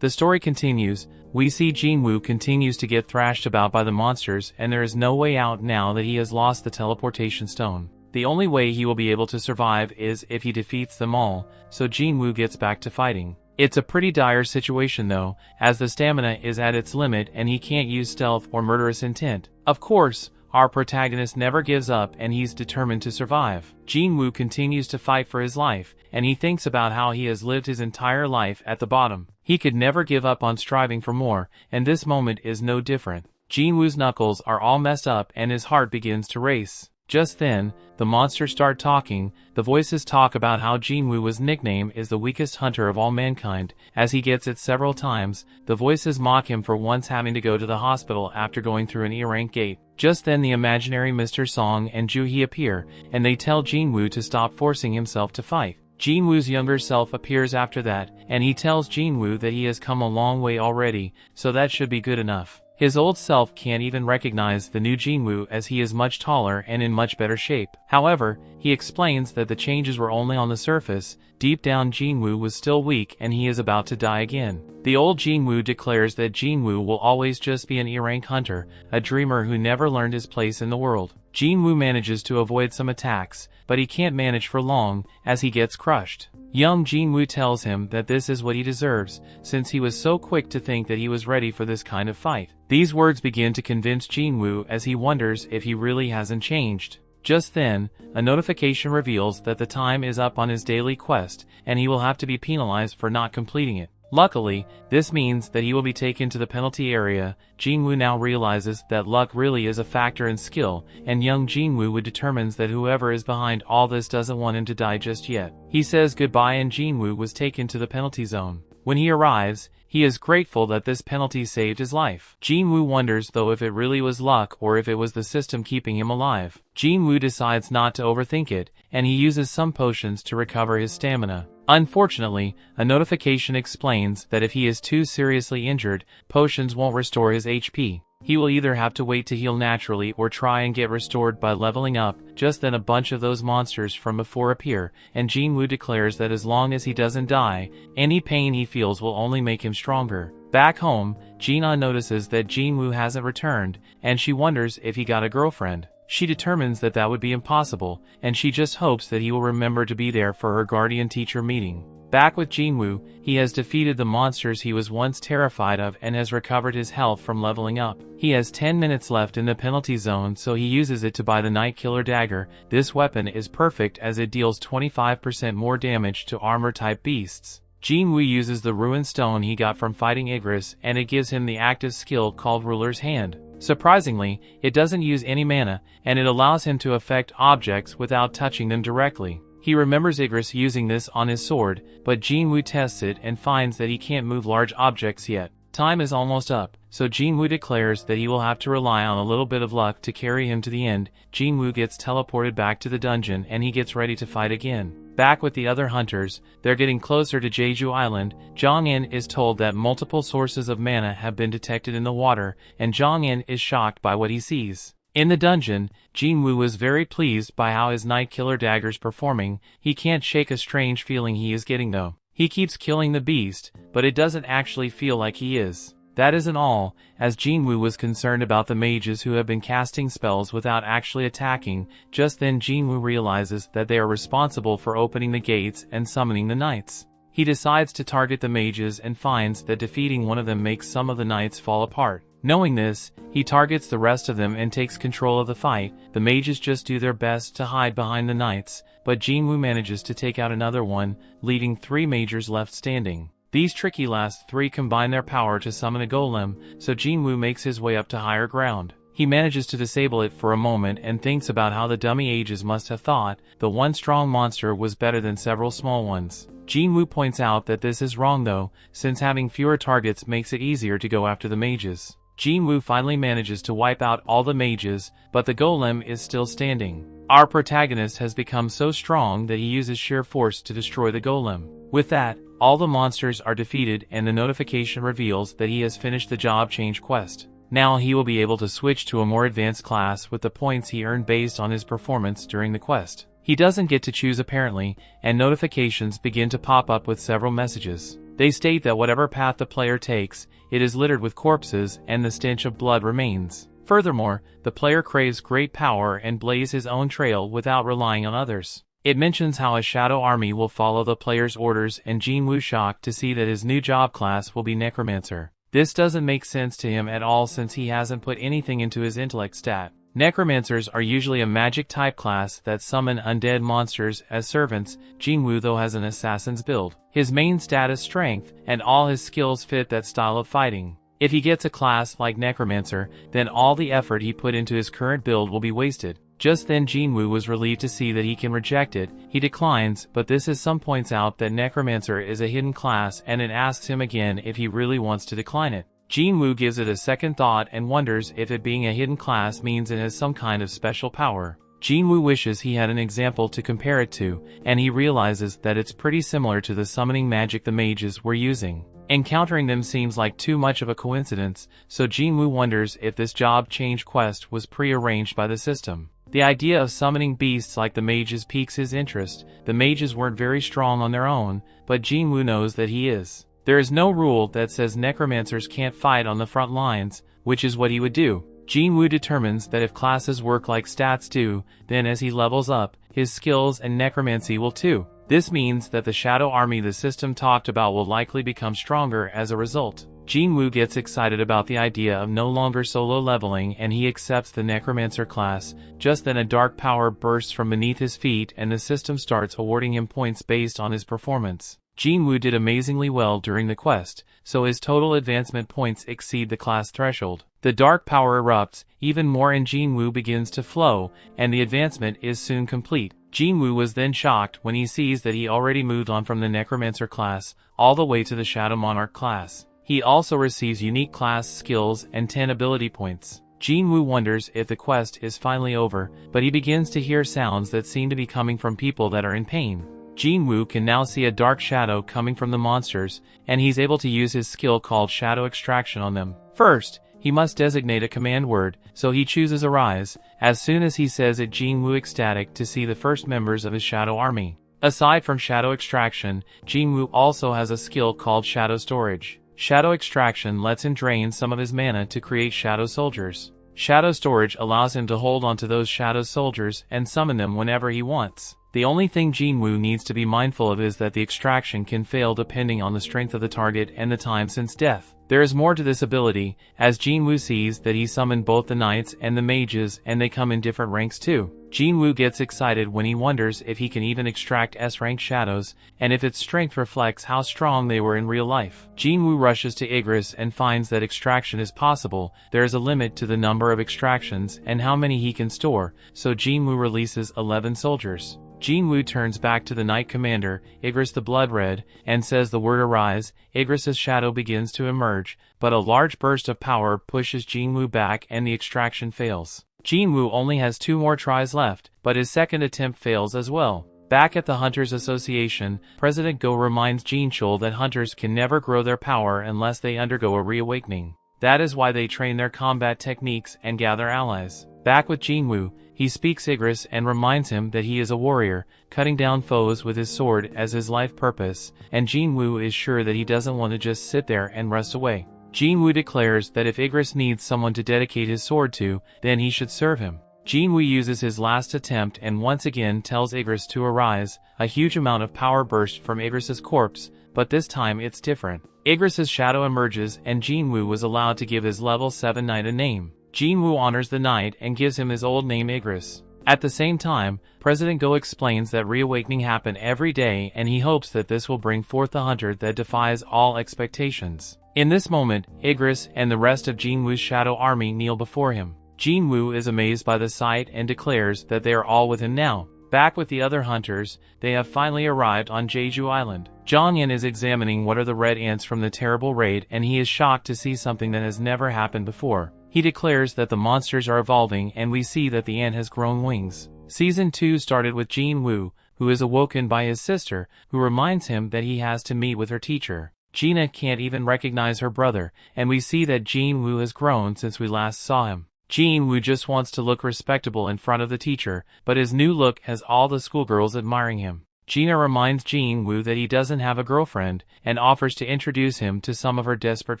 The story continues. We see Jin-Woo continues to get thrashed about by the monsters and there is no way out now that he has lost the teleportation stone. The only way he will be able to survive is if he defeats them all, so Jin-Woo gets back to fighting. It's a pretty dire situation though, as the stamina is at its limit and he can't use stealth or murderous intent. Of course, our protagonist never gives up and he's determined to survive. Jin-Woo continues to fight for his life, and he thinks about how he has lived his entire life at the bottom. He could never give up on striving for more, and this moment is no different. Jin-Woo's knuckles are all messed up and his heart begins to race. Just then, the monsters start talking. The voices talk about how Jin-Woo's nickname is the weakest hunter of all mankind, as he gets it several times. The voices mock him for once having to go to the hospital after going through an E-rank gate. Just then the imaginary Mr. Song and Joo-hee appear, and they tell Jin-Woo to stop forcing himself to fight. Jin-Woo's younger self appears after that, and he tells Jin-Woo that he has come a long way already, so that should be good enough. His old self can't even recognize the new Jin-Woo as he is much taller and in much better shape. However, he explains that the changes were only on the surface. Deep down Jin-Woo was still weak and he is about to die again. The old Jin-Woo declares that Jin-Woo will always just be an E-rank hunter, a dreamer who never learned his place in the world. Jin-Woo manages to avoid some attacks, but he can't manage for long, as he gets crushed. Young Jin-Woo tells him that this is what he deserves, since he was so quick to think that he was ready for this kind of fight. These words begin to convince Jin-Woo as he wonders if he really hasn't changed. Just then, a notification reveals that the time is up on his daily quest, and he will have to be penalized for not completing it. Luckily, this means that he will be taken to the penalty area. Jin-Woo now realizes that luck really is a factor in skill, and young Jin-Woo determines that whoever is behind all this doesn't want him to die just yet. He says goodbye and Jin-Woo was taken to the penalty zone. When he arrives, he is grateful that this penalty saved his life. Jin-Woo wonders though if it really was luck or if it was the system keeping him alive. Jin-Woo decides not to overthink it, and he uses some potions to recover his stamina. Unfortunately, a notification explains that if he is too seriously injured, potions won't restore his HP. he will either have to wait to heal naturally or try and get restored by leveling up. Just then a bunch of those monsters from before appear, and Jin-Woo declares that as long as he doesn't die, any pain he feels will only make him stronger. Back home, Jin-Ah notices that Jin-Woo hasn't returned, and she wonders if he got a girlfriend. She determines that that would be impossible, and she just hopes that he will remember to be there for her guardian-teacher meeting. Back with Jin-Woo, he has defeated the monsters he was once terrified of and has recovered his health from leveling up. He has 10 minutes left in the penalty zone, so he uses it to buy the Night Killer dagger. This weapon is perfect as it deals 25% more damage to armor-type beasts. Jin-Woo uses the ruined stone he got from fighting Igris, and it gives him the active skill called Ruler's Hand. Surprisingly, it doesn't use any mana, and it allows him to affect objects without touching them directly. He remembers Igris using this on his sword, but Jin-Woo tests it and finds that he can't move large objects yet. Time is almost up, so Jin-Woo declares that he will have to rely on a little bit of luck to carry him to the end. Jin-Woo gets teleported back to the dungeon and he gets ready to fight again. Back with the other hunters, they're getting closer to Jeju Island. Jong-in is told that multiple sources of mana have been detected in the water, and Jong-in is shocked by what he sees. In the dungeon, Jin-Woo was very pleased by how his Night Killer dagger's performing. He can't shake a strange feeling he is getting though. He keeps killing the beast, but it doesn't actually feel like he is. That isn't all, as Jin-Woo was concerned about the mages who have been casting spells without actually attacking. Just then Jin-Woo realizes that they are responsible for opening the gates and summoning the knights. He decides to target the mages and finds that defeating one of them makes some of the knights fall apart. Knowing this, he targets the rest of them and takes control of the fight. The mages just do their best to hide behind the knights, but Jin-Woo manages to take out another one, leaving 3 mages left standing. These tricky last 3 combine their power to summon a golem, so Jin-Woo makes his way up to higher ground. He manages to disable it for a moment and thinks about how the dummy ages must have thought the one strong monster was better than several small ones. Jin-Woo points out that this is wrong though, since having fewer targets makes it easier to go after the mages. Jin-Woo finally manages to wipe out all the mages, but the golem is still standing. Our protagonist has become so strong that he uses sheer force to destroy the golem. With that, all the monsters are defeated and the notification reveals that he has finished the job change quest. Now he will be able to switch to a more advanced class with the points he earned based on his performance during the quest. He doesn't get to choose apparently, and notifications begin to pop up with several messages. They state that whatever path the player takes, it is littered with corpses and the stench of blood remains. Furthermore, the player craves great power and blaze his own trail without relying on others. It mentions how a shadow army will follow the player's orders, and Jin-Woo shocked to see that his new job class will be Necromancer. This doesn't make sense to him at all since he hasn't put anything into his intellect stat. Necromancers are usually a magic type class that summon undead monsters as servants. Jin-Woo though has an assassin's build. His main stat is strength, and all his skills fit that style of fighting. If he gets a class like Necromancer, then all the effort he put into his current build will be wasted. Just then Jin-Woo was relieved to see that he can reject it. He declines, but this is some points out that Necromancer is a hidden class and it asks him again if he really wants to decline it. Jin-Woo gives it a second thought and wonders if it being a hidden class means it has some kind of special power. Jin-Woo wishes he had an example to compare it to, and he realizes that it's pretty similar to the summoning magic the mages were using. Encountering them seems like too much of a coincidence, so Jin-Woo wonders if this job change quest was pre-arranged by the system. The idea of summoning beasts like the mages piques his interest. The mages weren't very strong on their own, but Jin-Woo knows that he is. There is no rule that says necromancers can't fight on the front lines, which is what he would do. Jin-Woo determines that if classes work like stats do, then as he levels up, his skills and necromancy will too. This means that the shadow army the system talked about will likely become stronger as a result. Jin-Woo gets excited about the idea of no longer solo leveling and he accepts the necromancer class. Just then a dark power bursts from beneath his feet and the system starts awarding him points based on his performance. Jin-Woo did amazingly well during the quest, so his total advancement points exceed the class threshold. The dark power erupts even more and Jin-Woo begins to flow, and the advancement is soon complete. Jin-Woo was then shocked when he sees that he already moved on from the Necromancer class all the way to the Shadow Monarch class. He also receives unique class skills and 10 ability points. Jin-Woo wonders if the quest is finally over, but he begins to hear sounds that seem to be coming from people that are in pain. Jin-Woo can now see a dark shadow coming from the monsters, and he's able to use his skill called Shadow Extraction on them. First, he must designate a command word, so he chooses arise. As soon as he says it, Jin-Woo ecstatic to see the first members of his shadow army. Aside from shadow extraction, Jin-Woo also has a skill called shadow storage. Shadow extraction lets him drain some of his mana to create shadow soldiers. Shadow storage allows him to hold onto those shadow soldiers and summon them whenever he wants. The only thing Jin-Woo needs to be mindful of is that the extraction can fail depending on the strength of the target and the time since death. There is more to this ability, as Jin-Woo sees that he summoned both the knights and the mages and they come in different ranks too. Jin-Woo gets excited when he wonders if he can even extract S-rank shadows, and if its strength reflects how strong they were in real life. Jin-Woo rushes to Igris and finds that extraction is possible. There is a limit to the number of extractions and how many he can store, so Jin-Woo releases 11 soldiers. Jin-Woo turns back to the Knight Commander, Igris the Blood Red, and says the word arise. Igris's shadow begins to emerge, but a large burst of power pushes Jin-Woo back and the extraction fails. Jin-Woo only has 2 more tries left, but his second attempt fails as well. Back at the Hunters Association, President Go reminds Jin-Chul that hunters can never grow their power unless they undergo a reawakening. That is why they train their combat techniques and gather allies. Back with Jin-Woo, he speaks Igris and reminds him that he is a warrior, cutting down foes with his sword as his life purpose, and Jin-Woo is sure that he doesn't want to just sit there and rust away. Jin-Woo declares that if Igris needs someone to dedicate his sword to, then he should serve him. Jin-Woo uses his last attempt and once again tells Igris to arise. A huge amount of power bursts from Igris's corpse, but this time it's different. Igris's shadow emerges and Jin-Woo was allowed to give his level 7 knight a name. Jin-Woo honors the knight and gives him his old name Igris. At the same time, President Go explains that reawakening happen every day and he hopes that this will bring forth the hunter that defies all expectations. In this moment, Igris and the rest of Jin-Woo's shadow army kneel before him. Jin-Woo is amazed by the sight and declares that they are all with him now. Back with the other hunters, they have finally arrived on Jeju Island. Jonghyun is examining what are the red ants from the terrible raid and he is shocked to see something that has never happened before. He declares that the monsters are evolving and we see that the ant has grown wings. Season 2 started with Jin-Woo, who is awoken by his sister, who reminds him that he has to meet with her teacher. Gina can't even recognize her brother, and we see that Jin-Woo has grown since we last saw him. Jin-Woo just wants to look respectable in front of the teacher, but his new look has all the schoolgirls admiring him. Gina reminds Jin-Woo that he doesn't have a girlfriend, and offers to introduce him to some of her desperate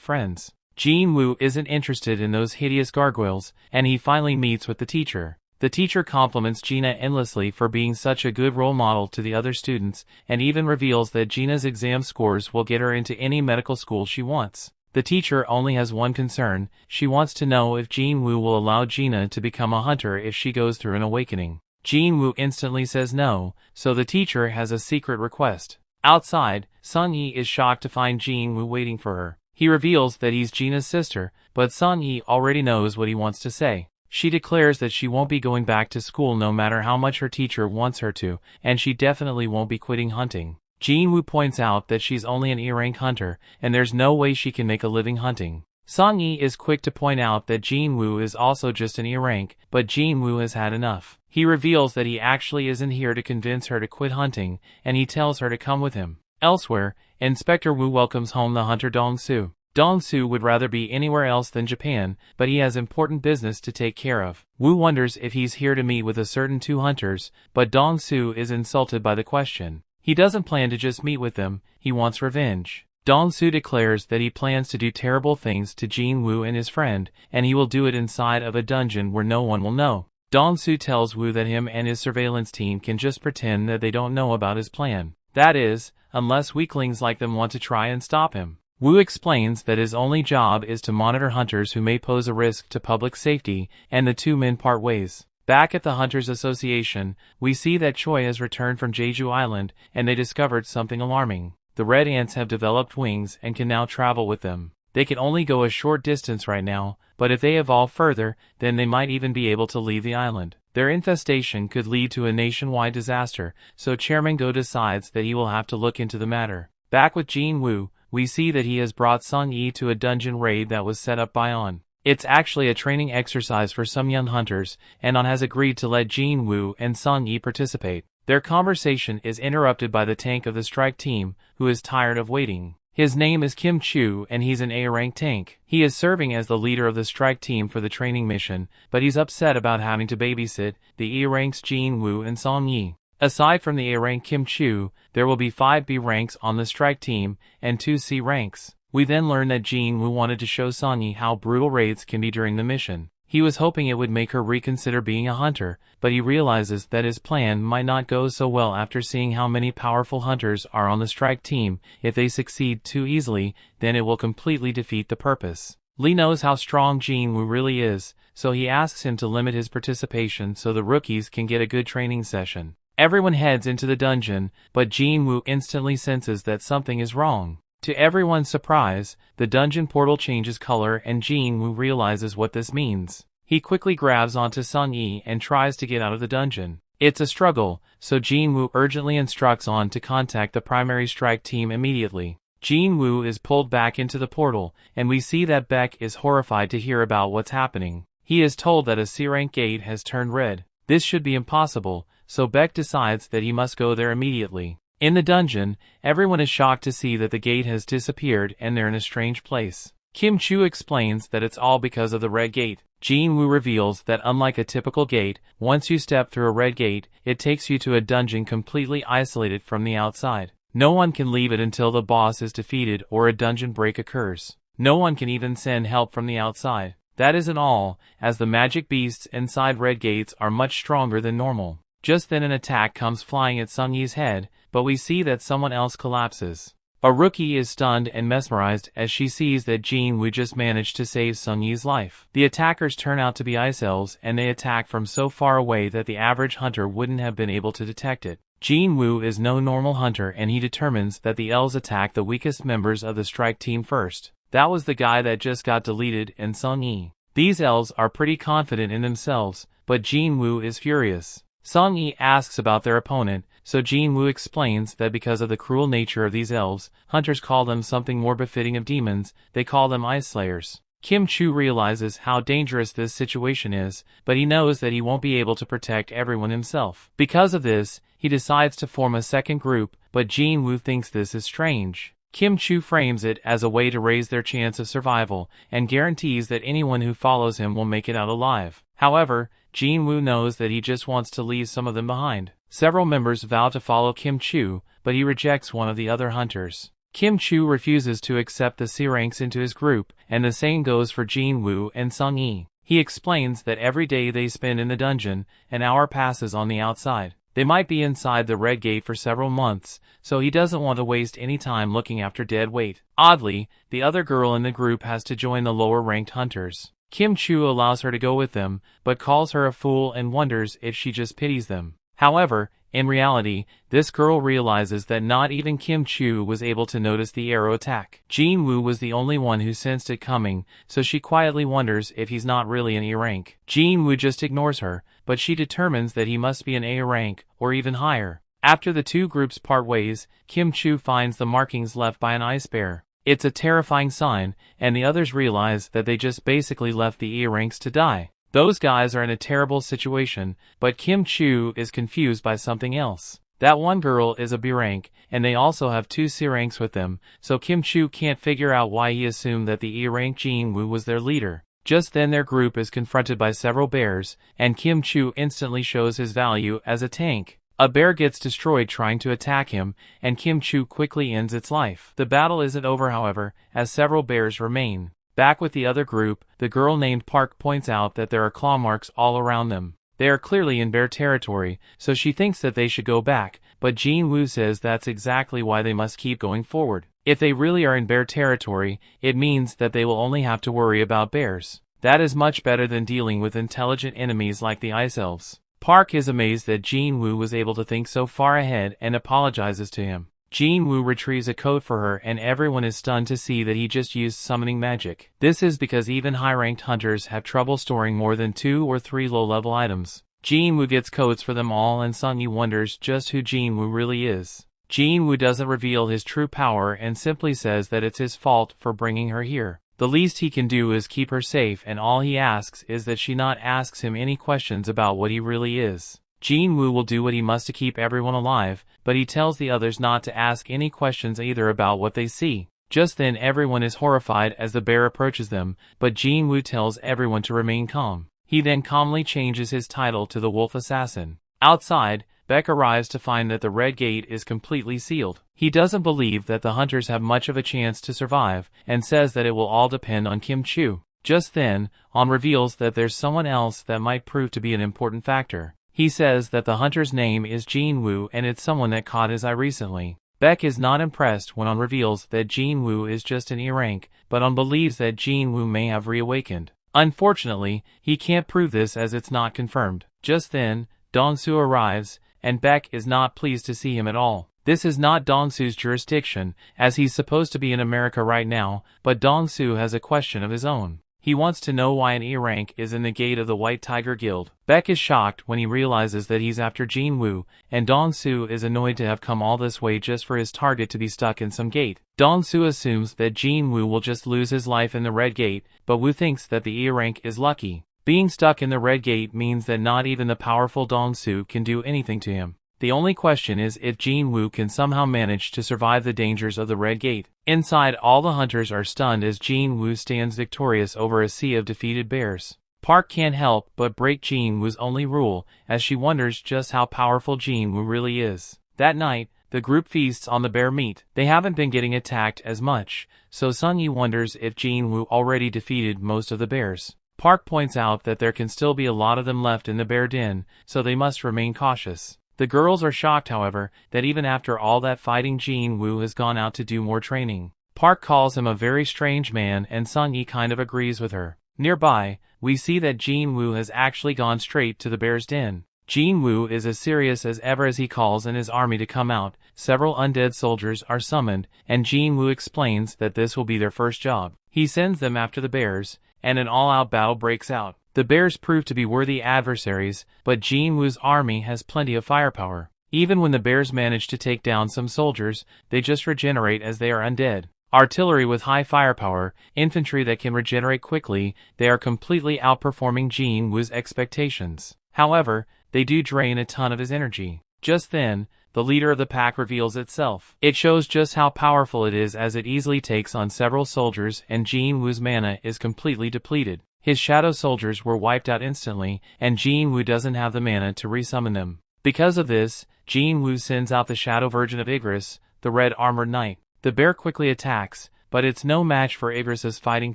friends. Jin-Woo isn't interested in those hideous gargoyles, and he finally meets with the teacher. The teacher compliments Gina endlessly for being such a good role model to the other students, and even reveals that Gina's exam scores will get her into any medical school she wants. The teacher only has one concern. She wants to know if Jin-Woo will allow Gina to become a hunter if she goes through an awakening. Jin-Woo instantly says no, so the teacher has a secret request. Outside, Sung-Yi is shocked to find Jin-Woo waiting for her. He reveals that he's Gina's sister, but Sung-Yi already knows what he wants to say. She declares that she won't be going back to school no matter how much her teacher wants her to, and she definitely won't be quitting hunting. Jin-Woo points out that she's only an E-rank hunter, and there's no way she can make a living hunting. Sung-Yi is quick to point out that Jin-Woo is also just an E-rank, but Jin-Woo has had enough. He reveals that he actually isn't here to convince her to quit hunting, and he tells her to come with him. Elsewhere, Inspector Woo welcomes home the hunter Dong-Soo. Dong-Soo would rather be anywhere else than Japan, but he has important business to take care of. Woo wonders if he's here to meet with a certain 2 hunters, but Dong-Soo is insulted by the question. He doesn't plan to just meet with them, he wants revenge. Dong-Soo declares that he plans to do terrible things to Jin-Woo and his friend, and he will do it inside of a dungeon where no one will know. Dong-Soo tells Woo that him and his surveillance team can just pretend that they don't know about his plan. That is, unless weaklings like them want to try and stop him. Woo explains that his only job is to monitor hunters who may pose a risk to public safety, and the 2 men part ways. Back at the Hunters Association, we see that Choi has returned from Jeju Island, and they discovered something alarming. The red ants have developed wings and can now travel with them. They can only go a short distance right now, but if they evolve further, then they might even be able to leave the island. Their infestation could lead to a nationwide disaster, so Chairman Go decides that he will have to look into the matter. Back with Jin-Woo, we see that he has brought Sung-Yi to a dungeon raid that was set up by On. It's actually a training exercise for some young hunters, and On has agreed to let Jin-Woo and Sung-Yi participate. Their conversation is interrupted by the tank of the strike team, who is tired of waiting. His name is Kim Chu and he's an A-rank tank. He is serving as the leader of the strike team for the training mission, but he's upset about having to babysit the E-ranks Jin-Woo and Song Yi. Aside from the A-rank Kim Chu, there will be 5 B ranks on the strike team and 2 C ranks. We then learn that Jin-Woo wanted to show Song Yi how brutal raids can be during the mission. He was hoping it would make her reconsider being a hunter, but he realizes that his plan might not go so well after seeing how many powerful hunters are on the strike team. If they succeed too easily, then it will completely defeat the purpose. Lee knows how strong Jin-Woo really is, so he asks him to limit his participation so the rookies can get a good training session. Everyone heads into the dungeon, but Jin-Woo instantly senses that something is wrong. To everyone's surprise, the dungeon portal changes color and Jin-Woo realizes what this means. He quickly grabs onto Sung Yi and tries to get out of the dungeon. It's a struggle, so Jin-Woo urgently instructs On to contact the primary strike team immediately. Jin-Woo is pulled back into the portal, and we see that Beck is horrified to hear about what's happening. He is told that a C-rank gate has turned red. This should be impossible, so Beck decides that he must go there immediately. In the dungeon, everyone is shocked to see that the gate has disappeared and they're in a strange place. Kim Chu explains that it's all because of the red gate. Jin-Woo reveals that unlike a typical gate, once you step through a red gate, it takes you to a dungeon completely isolated from the outside. No one can leave it until the boss is defeated or a dungeon break occurs. No one can even send help from the outside. That isn't all, as the magic beasts inside red gates are much stronger than normal. Just then an attack comes flying at Sung Yi's head, but we see that someone else collapses. A rookie is stunned and mesmerized as she sees that Jin-Woo just managed to save Sung Yi's life. The attackers turn out to be ice elves and they attack from so far away that the average hunter wouldn't have been able to detect it. Jin-Woo is no normal hunter and he determines that the elves attack the weakest members of the strike team first. That was the guy that just got deleted and Sung Yi. These elves are pretty confident in themselves, but Jin-Woo is furious. Sung Yi asks about their opponent, so Jin-Woo explains that because of the cruel nature of these elves, hunters call them something more befitting of demons. They call them ice slayers. Kim Chu realizes how dangerous this situation is, but he knows that he won't be able to protect everyone himself. Because of this, he decides to form a second group, but Jin-Woo thinks this is strange. Kim Chu frames it as a way to raise their chance of survival, and guarantees that anyone who follows him will make it out alive. However, Jin-Woo knows that he just wants to leave some of them behind. Several members vow to follow Kim Chu, but he rejects one of the other hunters. Kim Chu refuses to accept the C-ranks into his group, and the same goes for Jin-Woo and Sung Yi. He explains that every day they spend in the dungeon, an hour passes on the outside. They might be inside the red gate for several months, so he doesn't want to waste any time looking after dead weight. Oddly, the other girl in the group has to join the lower-ranked hunters. Kim Chu allows her to go with them, but calls her a fool and wonders if she just pities them. However, in reality, this girl realizes that not even Kim Chu was able to notice the arrow attack. Jin-Woo was the only one who sensed it coming, so she quietly wonders if he's not really an E-rank. Jin-Woo just ignores her, but she determines that he must be an A-rank, or even higher. After the two groups part ways, Kim Chu finds the markings left by an ice bear. It's a terrifying sign, and the others realize that they just basically left the E-ranks to die. Those guys are in a terrible situation, but Kim Chu is confused by something else. That one girl is a B rank, and they also have 2 C ranks with them, so Kim Chu can't figure out why he assumed that the E rank Jin-Woo was their leader. Just then their group is confronted by several bears, and Kim Chu instantly shows his value as a tank. A bear gets destroyed trying to attack him, and Kim Chu quickly ends its life. The battle isn't over however, as several bears remain. Back with the other group, the girl named Park points out that there are claw marks all around them. They are clearly in bear territory, so she thinks that they should go back, but Jin-Woo says that's exactly why they must keep going forward. If they really are in bear territory, it means that they will only have to worry about bears. That is much better than dealing with intelligent enemies like the ice elves. Park is amazed that Jin-Woo was able to think so far ahead and apologizes to him. Jin-Woo retrieves a coat for her and everyone is stunned to see that he just used summoning magic. This is because even high-ranked hunters have trouble storing more than 2 or 3 low-level items. Jin-Woo gets coats for them all and Sung Yi wonders just who Jin-Woo really is. Jin-Woo doesn't reveal his true power and simply says that it's his fault for bringing her here. The least he can do is keep her safe and all he asks is that she not asks him any questions about what he really is. Jin-Woo will do what he must to keep everyone alive, but he tells the others not to ask any questions either about what they see. Just then everyone is horrified as the bear approaches them, but Jin-Woo tells everyone to remain calm. He then calmly changes his title to the Wolf Assassin. Outside, Beck arrives to find that the Red Gate is completely sealed. He doesn't believe that the hunters have much of a chance to survive, and says that it will all depend on Kim Chu. Just then, On reveals that there's someone else that might prove to be an important factor. He says that the hunter's name is Jin-Woo and it's someone that caught his eye recently. Beck is not impressed when On reveals that Jin-Woo is just an E-rank, but On believes that Jin-Woo may have reawakened. Unfortunately, he can't prove this as it's not confirmed. Just then, Dong-soo arrives, and Beck is not pleased to see him at all. This is not Dong-soo's jurisdiction, as he's supposed to be in America right now, but Dong-soo has a question of his own. He wants to know why an E-rank is in the gate of the White Tiger Guild. Beck is shocked when he realizes that he's after Jin-Woo, and Dong-soo is annoyed to have come all this way just for his target to be stuck in some gate. Dong-soo assumes that Jin-Woo will just lose his life in the Red Gate, but Woo thinks that the E-rank is lucky. Being stuck in the Red Gate means that not even the powerful Dong-soo can do anything to him. The only question is if Jin-Woo can somehow manage to survive the dangers of the Red Gate. Inside, all the hunters are stunned as Jin-Woo stands victorious over a sea of defeated bears. Park can't help but break Jin-Woo's only rule, as she wonders just how powerful Jin-Woo really is. That night, the group feasts on the bear meat. They haven't been getting attacked as much, so Sung-yi wonders if Jin-Woo already defeated most of the bears. Park points out that there can still be a lot of them left in the bear den, so they must remain cautious. The girls are shocked, however, that even after all that fighting Jin-Woo has gone out to do more training. Park calls him a very strange man and Sung-yi kind of agrees with her. Nearby, we see that Jin-Woo has actually gone straight to the bear's den. Jin-Woo is as serious as ever as he calls in his army to come out. Several undead soldiers are summoned, and Jin-Woo explains that this will be their first job. He sends them after the bears, and an all-out battle breaks out. The bears prove to be worthy adversaries, but Jin-Woo's army has plenty of firepower. Even when the bears manage to take down some soldiers, they just regenerate as they are undead. Artillery with high firepower, infantry that can regenerate quickly, they are completely outperforming Jin-Woo's expectations. However, they do drain a ton of his energy. Just then, the leader of the pack reveals itself. It shows just how powerful it is as it easily takes on several soldiers and Jin-Woo's mana is completely depleted. His shadow soldiers were wiped out instantly, and Jin-Woo doesn't have the mana to resummon them. Because of this, Jin-Woo sends out the shadow version of Igris, the red armored knight. The bear quickly attacks, but it's no match for Igris's fighting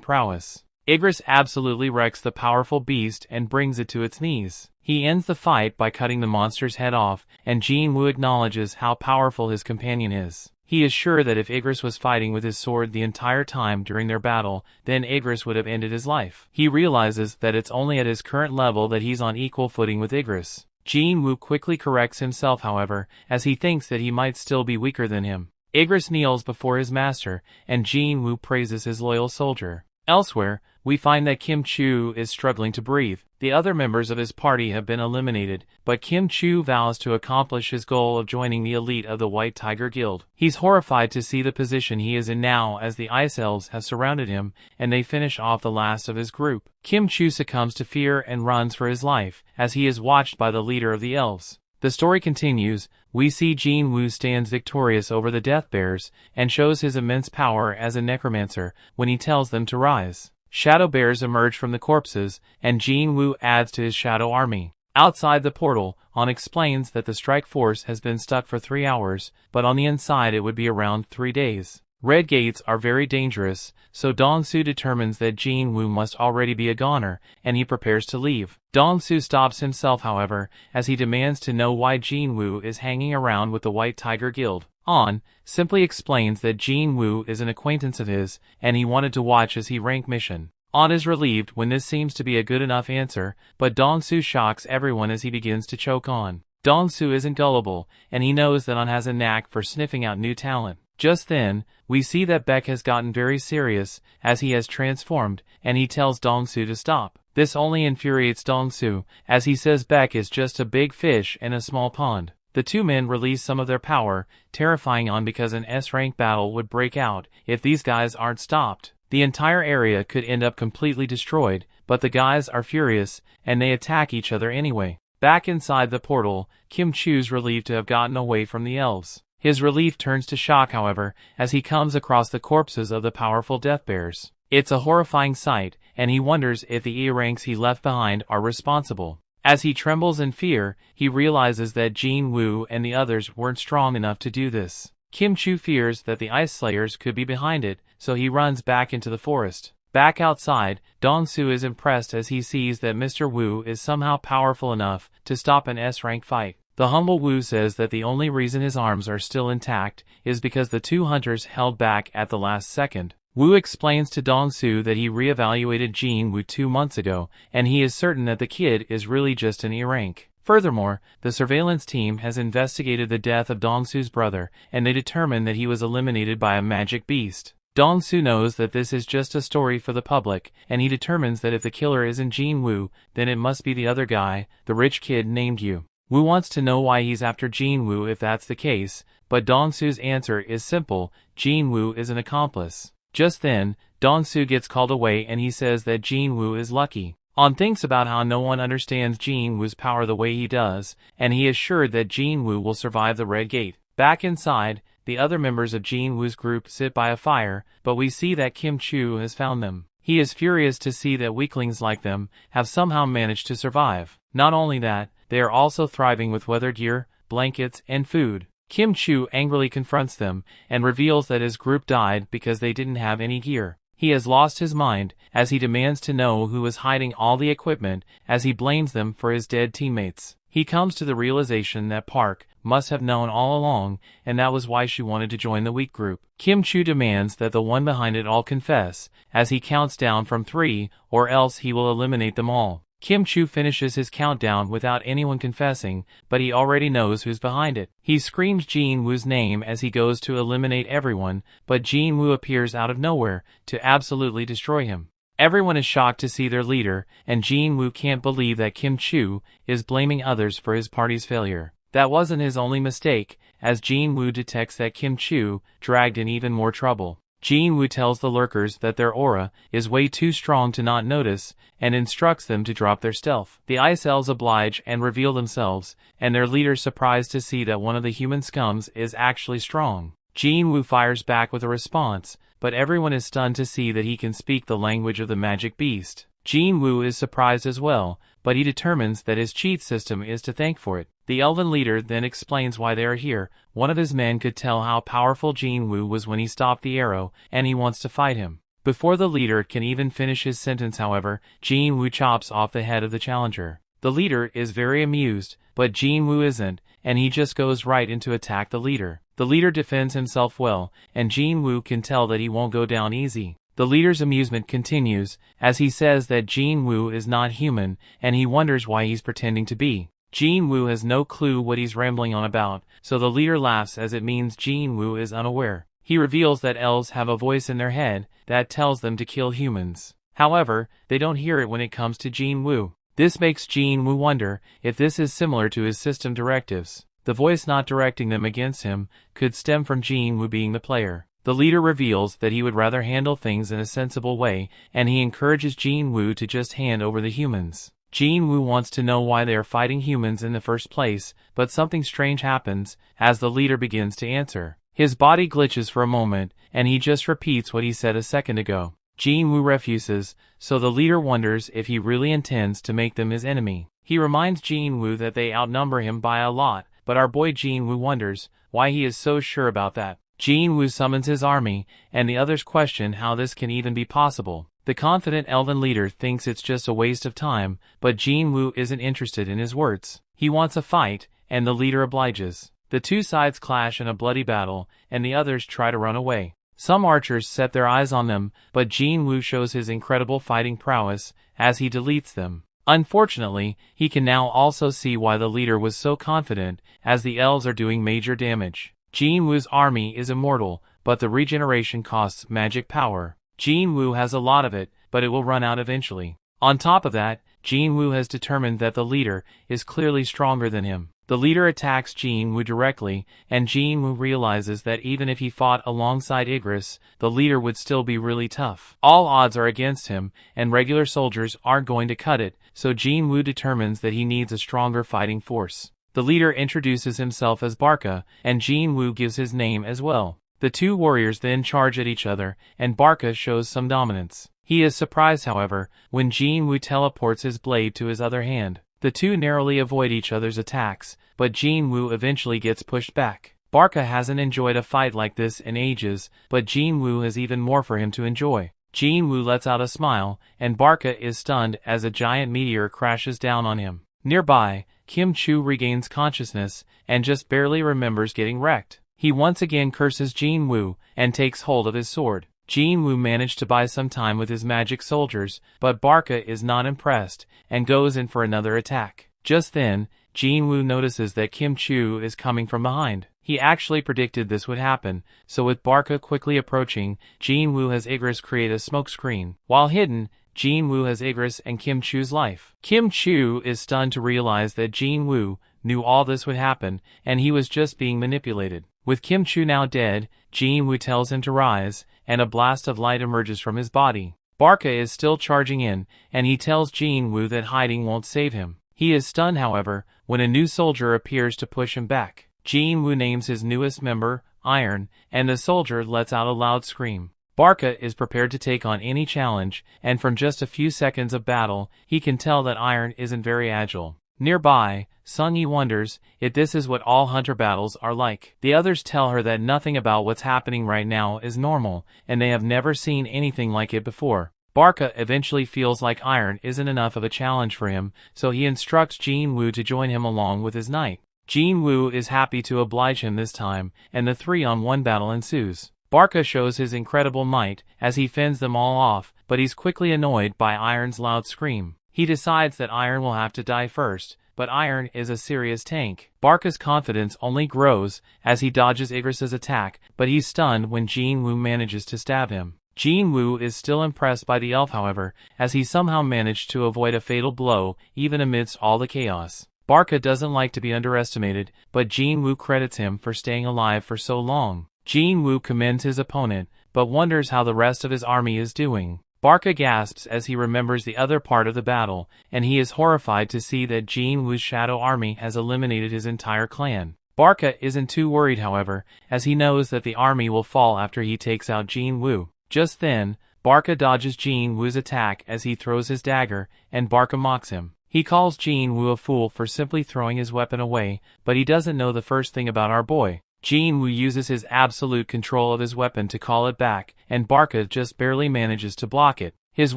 prowess. Igris absolutely wrecks the powerful beast and brings it to its knees. He ends the fight by cutting the monster's head off, and Jin-Woo acknowledges how powerful his companion is. He is sure that if Igris was fighting with his sword the entire time during their battle, then Igris would have ended his life. He realizes that it's only at his current level that he's on equal footing with Igris. Jin-Woo quickly corrects himself, however, as he thinks that he might still be weaker than him. Igris kneels before his master, and Jin-Woo praises his loyal soldier. Elsewhere, we find that Kim Chu is struggling to breathe. The other members of his party have been eliminated, but Kim Chu vows to accomplish his goal of joining the elite of the White Tiger Guild. He's horrified to see the position he is in now as the Ice Elves have surrounded him, and they finish off the last of his group. Kim Chu succumbs to fear and runs for his life, as he is watched by the leader of the elves. The story continues. We see Jin-Woo stands victorious over the Death Bears, and shows his immense power as a necromancer when he tells them to rise. Shadow bears emerge from the corpses, and Jin-Woo adds to his shadow army. Outside the portal, On explains that the strike force has been stuck for 3 hours, but on the inside it would be around 3 days. Red gates are very dangerous, so Dong-soo determines that Jin-Woo must already be a goner, and he prepares to leave. Dong-soo stops himself, however, as he demands to know why Jin-Woo is hanging around with the White Tiger Guild. On simply explains that Jin-Woo is an acquaintance of his, and he wanted to watch his rank mission. On is relieved when this seems to be a good enough answer, but Dong-soo shocks everyone as he begins to choke On. Dong-soo isn't gullible, and he knows that On has a knack for sniffing out new talent. Just then, we see that Beck has gotten very serious, as he has transformed, and he tells Dong-soo to stop. This only infuriates Dong-soo, as he says Beck is just a big fish in a small pond. The two men release some of their power, terrifying On because an S-rank battle would break out if these guys aren't stopped. The entire area could end up completely destroyed, but the guys are furious, and they attack each other anyway. Back inside the portal, Kim Chu's relieved to have gotten away from the elves. His relief turns to shock, however, as he comes across the corpses of the powerful death bears. It's a horrifying sight, and he wonders if the E-ranks he left behind are responsible. As he trembles in fear, he realizes that Jin-Woo and the others weren't strong enough to do this. Kim-Chu fears that the Ice Slayers could be behind it, so he runs back into the forest. Back outside, Dong-Soo is impressed as he sees that Mr. Woo is somehow powerful enough to stop an S-rank fight. The humble Woo says that the only reason his arms are still intact is because the two hunters held back at the last second. Woo explains to Dong-Soo that he re-evaluated Jin-Woo 2 months ago, and he is certain that the kid is really just an E-rank. Furthermore, the surveillance team has investigated the death of Dong-Soo's brother, and they determined that he was eliminated by a magic beast. Dong-Soo knows that this is just a story for the public, and he determines that if the killer isn't Jin-Woo, then it must be the other guy, the rich kid named Yu. Woo wants to know why he's after Jin-Woo if that's the case, but Dong-Soo's answer is simple: Jin-Woo is an accomplice. Just then, Dong-Soo gets called away and he says that Jin-Woo is lucky. On thinks about how no one understands Jin-Woo's power the way he does, and he is sure that Jin-Woo will survive the Red Gate. Back inside, the other members of Jin-Woo's group sit by a fire, but we see that Kim-Chu has found them. He is furious to see that weaklings like them have somehow managed to survive. Not only that, they are also thriving with weather gear, blankets, and food. Kim-Chu angrily confronts them and reveals that his group died because they didn't have any gear. He has lost his mind, as he demands to know who is hiding all the equipment, as he blames them for his dead teammates. He comes to the realization that Park must have known all along, and that was why she wanted to join the weak group. Kim-Chu demands that the one behind it all confess, as he counts down from 3, or else he will eliminate them all. Kim-Chu finishes his countdown without anyone confessing, but he already knows who's behind it. He screams Jin-Woo's name as he goes to eliminate everyone, but Jin-Woo appears out of nowhere to absolutely destroy him. Everyone is shocked to see their leader, and Jin-Woo can't believe that Kim-Chu is blaming others for his party's failure. That wasn't his only mistake, as Jin-Woo detects that Kim-Chu dragged in even more trouble. Jin-Woo tells the lurkers that their aura is way too strong to not notice, and instructs them to drop their stealth. The Ice Elves oblige and reveal themselves, and their leader's surprised to see that one of the human scums is actually strong. Jin-Woo fires back with a response, but everyone is stunned to see that he can speak the language of the magic beast. Jin-Woo is surprised as well, but he determines that his cheat system is to thank for it. The elven leader then explains why they are here. One of his men could tell how powerful Jin-Woo was when he stopped the arrow, and he wants to fight him. Before the leader can even finish his sentence, however, Jin-Woo chops off the head of the challenger. The leader is very amused, but Jin-Woo isn't, and he just goes right in to attack the leader. The leader defends himself well, and Jin-Woo can tell that he won't go down easy. The leader's amusement continues, as he says that Jin-Woo is not human, and he wonders why he's pretending to be. Jin-Woo has no clue what he's rambling on about, so the leader laughs as it means Jin-Woo is unaware. He reveals that elves have a voice in their head that tells them to kill humans. However, they don't hear it when it comes to Jin-Woo. This makes Jin-Woo wonder if this is similar to his system directives. The voice not directing them against him could stem from Jin-Woo being the player. The leader reveals that he would rather handle things in a sensible way, and he encourages Jin-Woo to just hand over the humans. Jin-Woo wants to know why they are fighting humans in the first place, but something strange happens as the leader begins to answer. His body glitches for a moment, and he just repeats what he said a second ago. Jin-Woo refuses, so the leader wonders if he really intends to make them his enemy. He reminds Jin-Woo that they outnumber him by a lot, but our boy Jin-Woo wonders why he is so sure about that. Jin-Woo summons his army, and the others question how this can even be possible. The confident elven leader thinks it's just a waste of time, but Jin-Woo isn't interested in his words. He wants a fight, and the leader obliges. The two sides clash in a bloody battle, and the others try to run away. Some archers set their eyes on them, but Jin-Woo shows his incredible fighting prowess as he deletes them. Unfortunately, he can now also see why the leader was so confident, as the elves are doing major damage. Jin-Woo's army is immortal, but the regeneration costs magic power. Jin-Woo has a lot of it, but it will run out eventually. On top of that, Jin-Woo has determined that the leader is clearly stronger than him. The leader attacks Jin-Woo directly, and Jin-Woo realizes that even if he fought alongside Igris, the leader would still be really tough. All odds are against him, and regular soldiers aren't going to cut it, so Jin-Woo determines that he needs a stronger fighting force. The leader introduces himself as Barca, and Jin-Woo gives his name as well. The two warriors then charge at each other, and Barca shows some dominance. He is surprised, however, when Jin-Woo teleports his blade to his other hand. The two narrowly avoid each other's attacks, but Jin-Woo eventually gets pushed back. Barca hasn't enjoyed a fight like this in ages, but Jin-Woo has even more for him to enjoy. Jin-Woo lets out a smile, and Barca is stunned as a giant meteor crashes down on him. Nearby, Kim Chu regains consciousness, and just barely remembers getting wrecked. He once again curses Jin-Woo, and takes hold of his sword. Jin-Woo managed to buy some time with his magic soldiers, but Barca is not impressed, and goes in for another attack. Just then, Jin-Woo notices that Kim Chu is coming from behind. He actually predicted this would happen, so with Barca quickly approaching, Jin-Woo has Igris create a smoke screen. While hidden, Jin-Woo has Igris and Kim Chu's life. Kim Chu is stunned to realize that Jin-Woo knew all this would happen, and he was just being manipulated. With Kim Chu now dead, Jin-Woo tells him to rise, and a blast of light emerges from his body. Barca is still charging in, and he tells Jin-Woo that hiding won't save him. He is stunned, however, when a new soldier appears to push him back. Jin-Woo names his newest member, Iron, and the soldier lets out a loud scream. Barca is prepared to take on any challenge, and from just a few seconds of battle, he can tell that Iron isn't very agile. Nearby, Sung-Yi wonders if this is what all hunter battles are like. The others tell her that nothing about what's happening right now is normal, and they have never seen anything like it before. Barca eventually feels like Iron isn't enough of a challenge for him, so he instructs Jin-Woo to join him along with his knight. Jin-Woo is happy to oblige him this time, and the 3-on-1 battle ensues. Barca shows his incredible might as he fends them all off, but he's quickly annoyed by Iron's loud scream. He decides that Iron will have to die first, but Iron is a serious tank. Barca's confidence only grows as he dodges Igris's attack, but he's stunned when Jin-Woo manages to stab him. Jin-Woo is still impressed by the elf, however, as he somehow managed to avoid a fatal blow even amidst all the chaos. Barca doesn't like to be underestimated, but Jin-Woo credits him for staying alive for so long. Jin-Woo commends his opponent, but wonders how the rest of his army is doing. Barca gasps as he remembers the other part of the battle, and he is horrified to see that Jin-Woo's shadow army has eliminated his entire clan. Barca isn't too worried, however, as he knows that the army will fall after he takes out Jin-Woo. Just then, Barca dodges Jin-Woo's attack as he throws his dagger, and Barca mocks him. He calls Jin-Woo a fool for simply throwing his weapon away, but he doesn't know the first thing about our boy. Jin-Woo uses his absolute control of his weapon to call it back, and Barca just barely manages to block it. His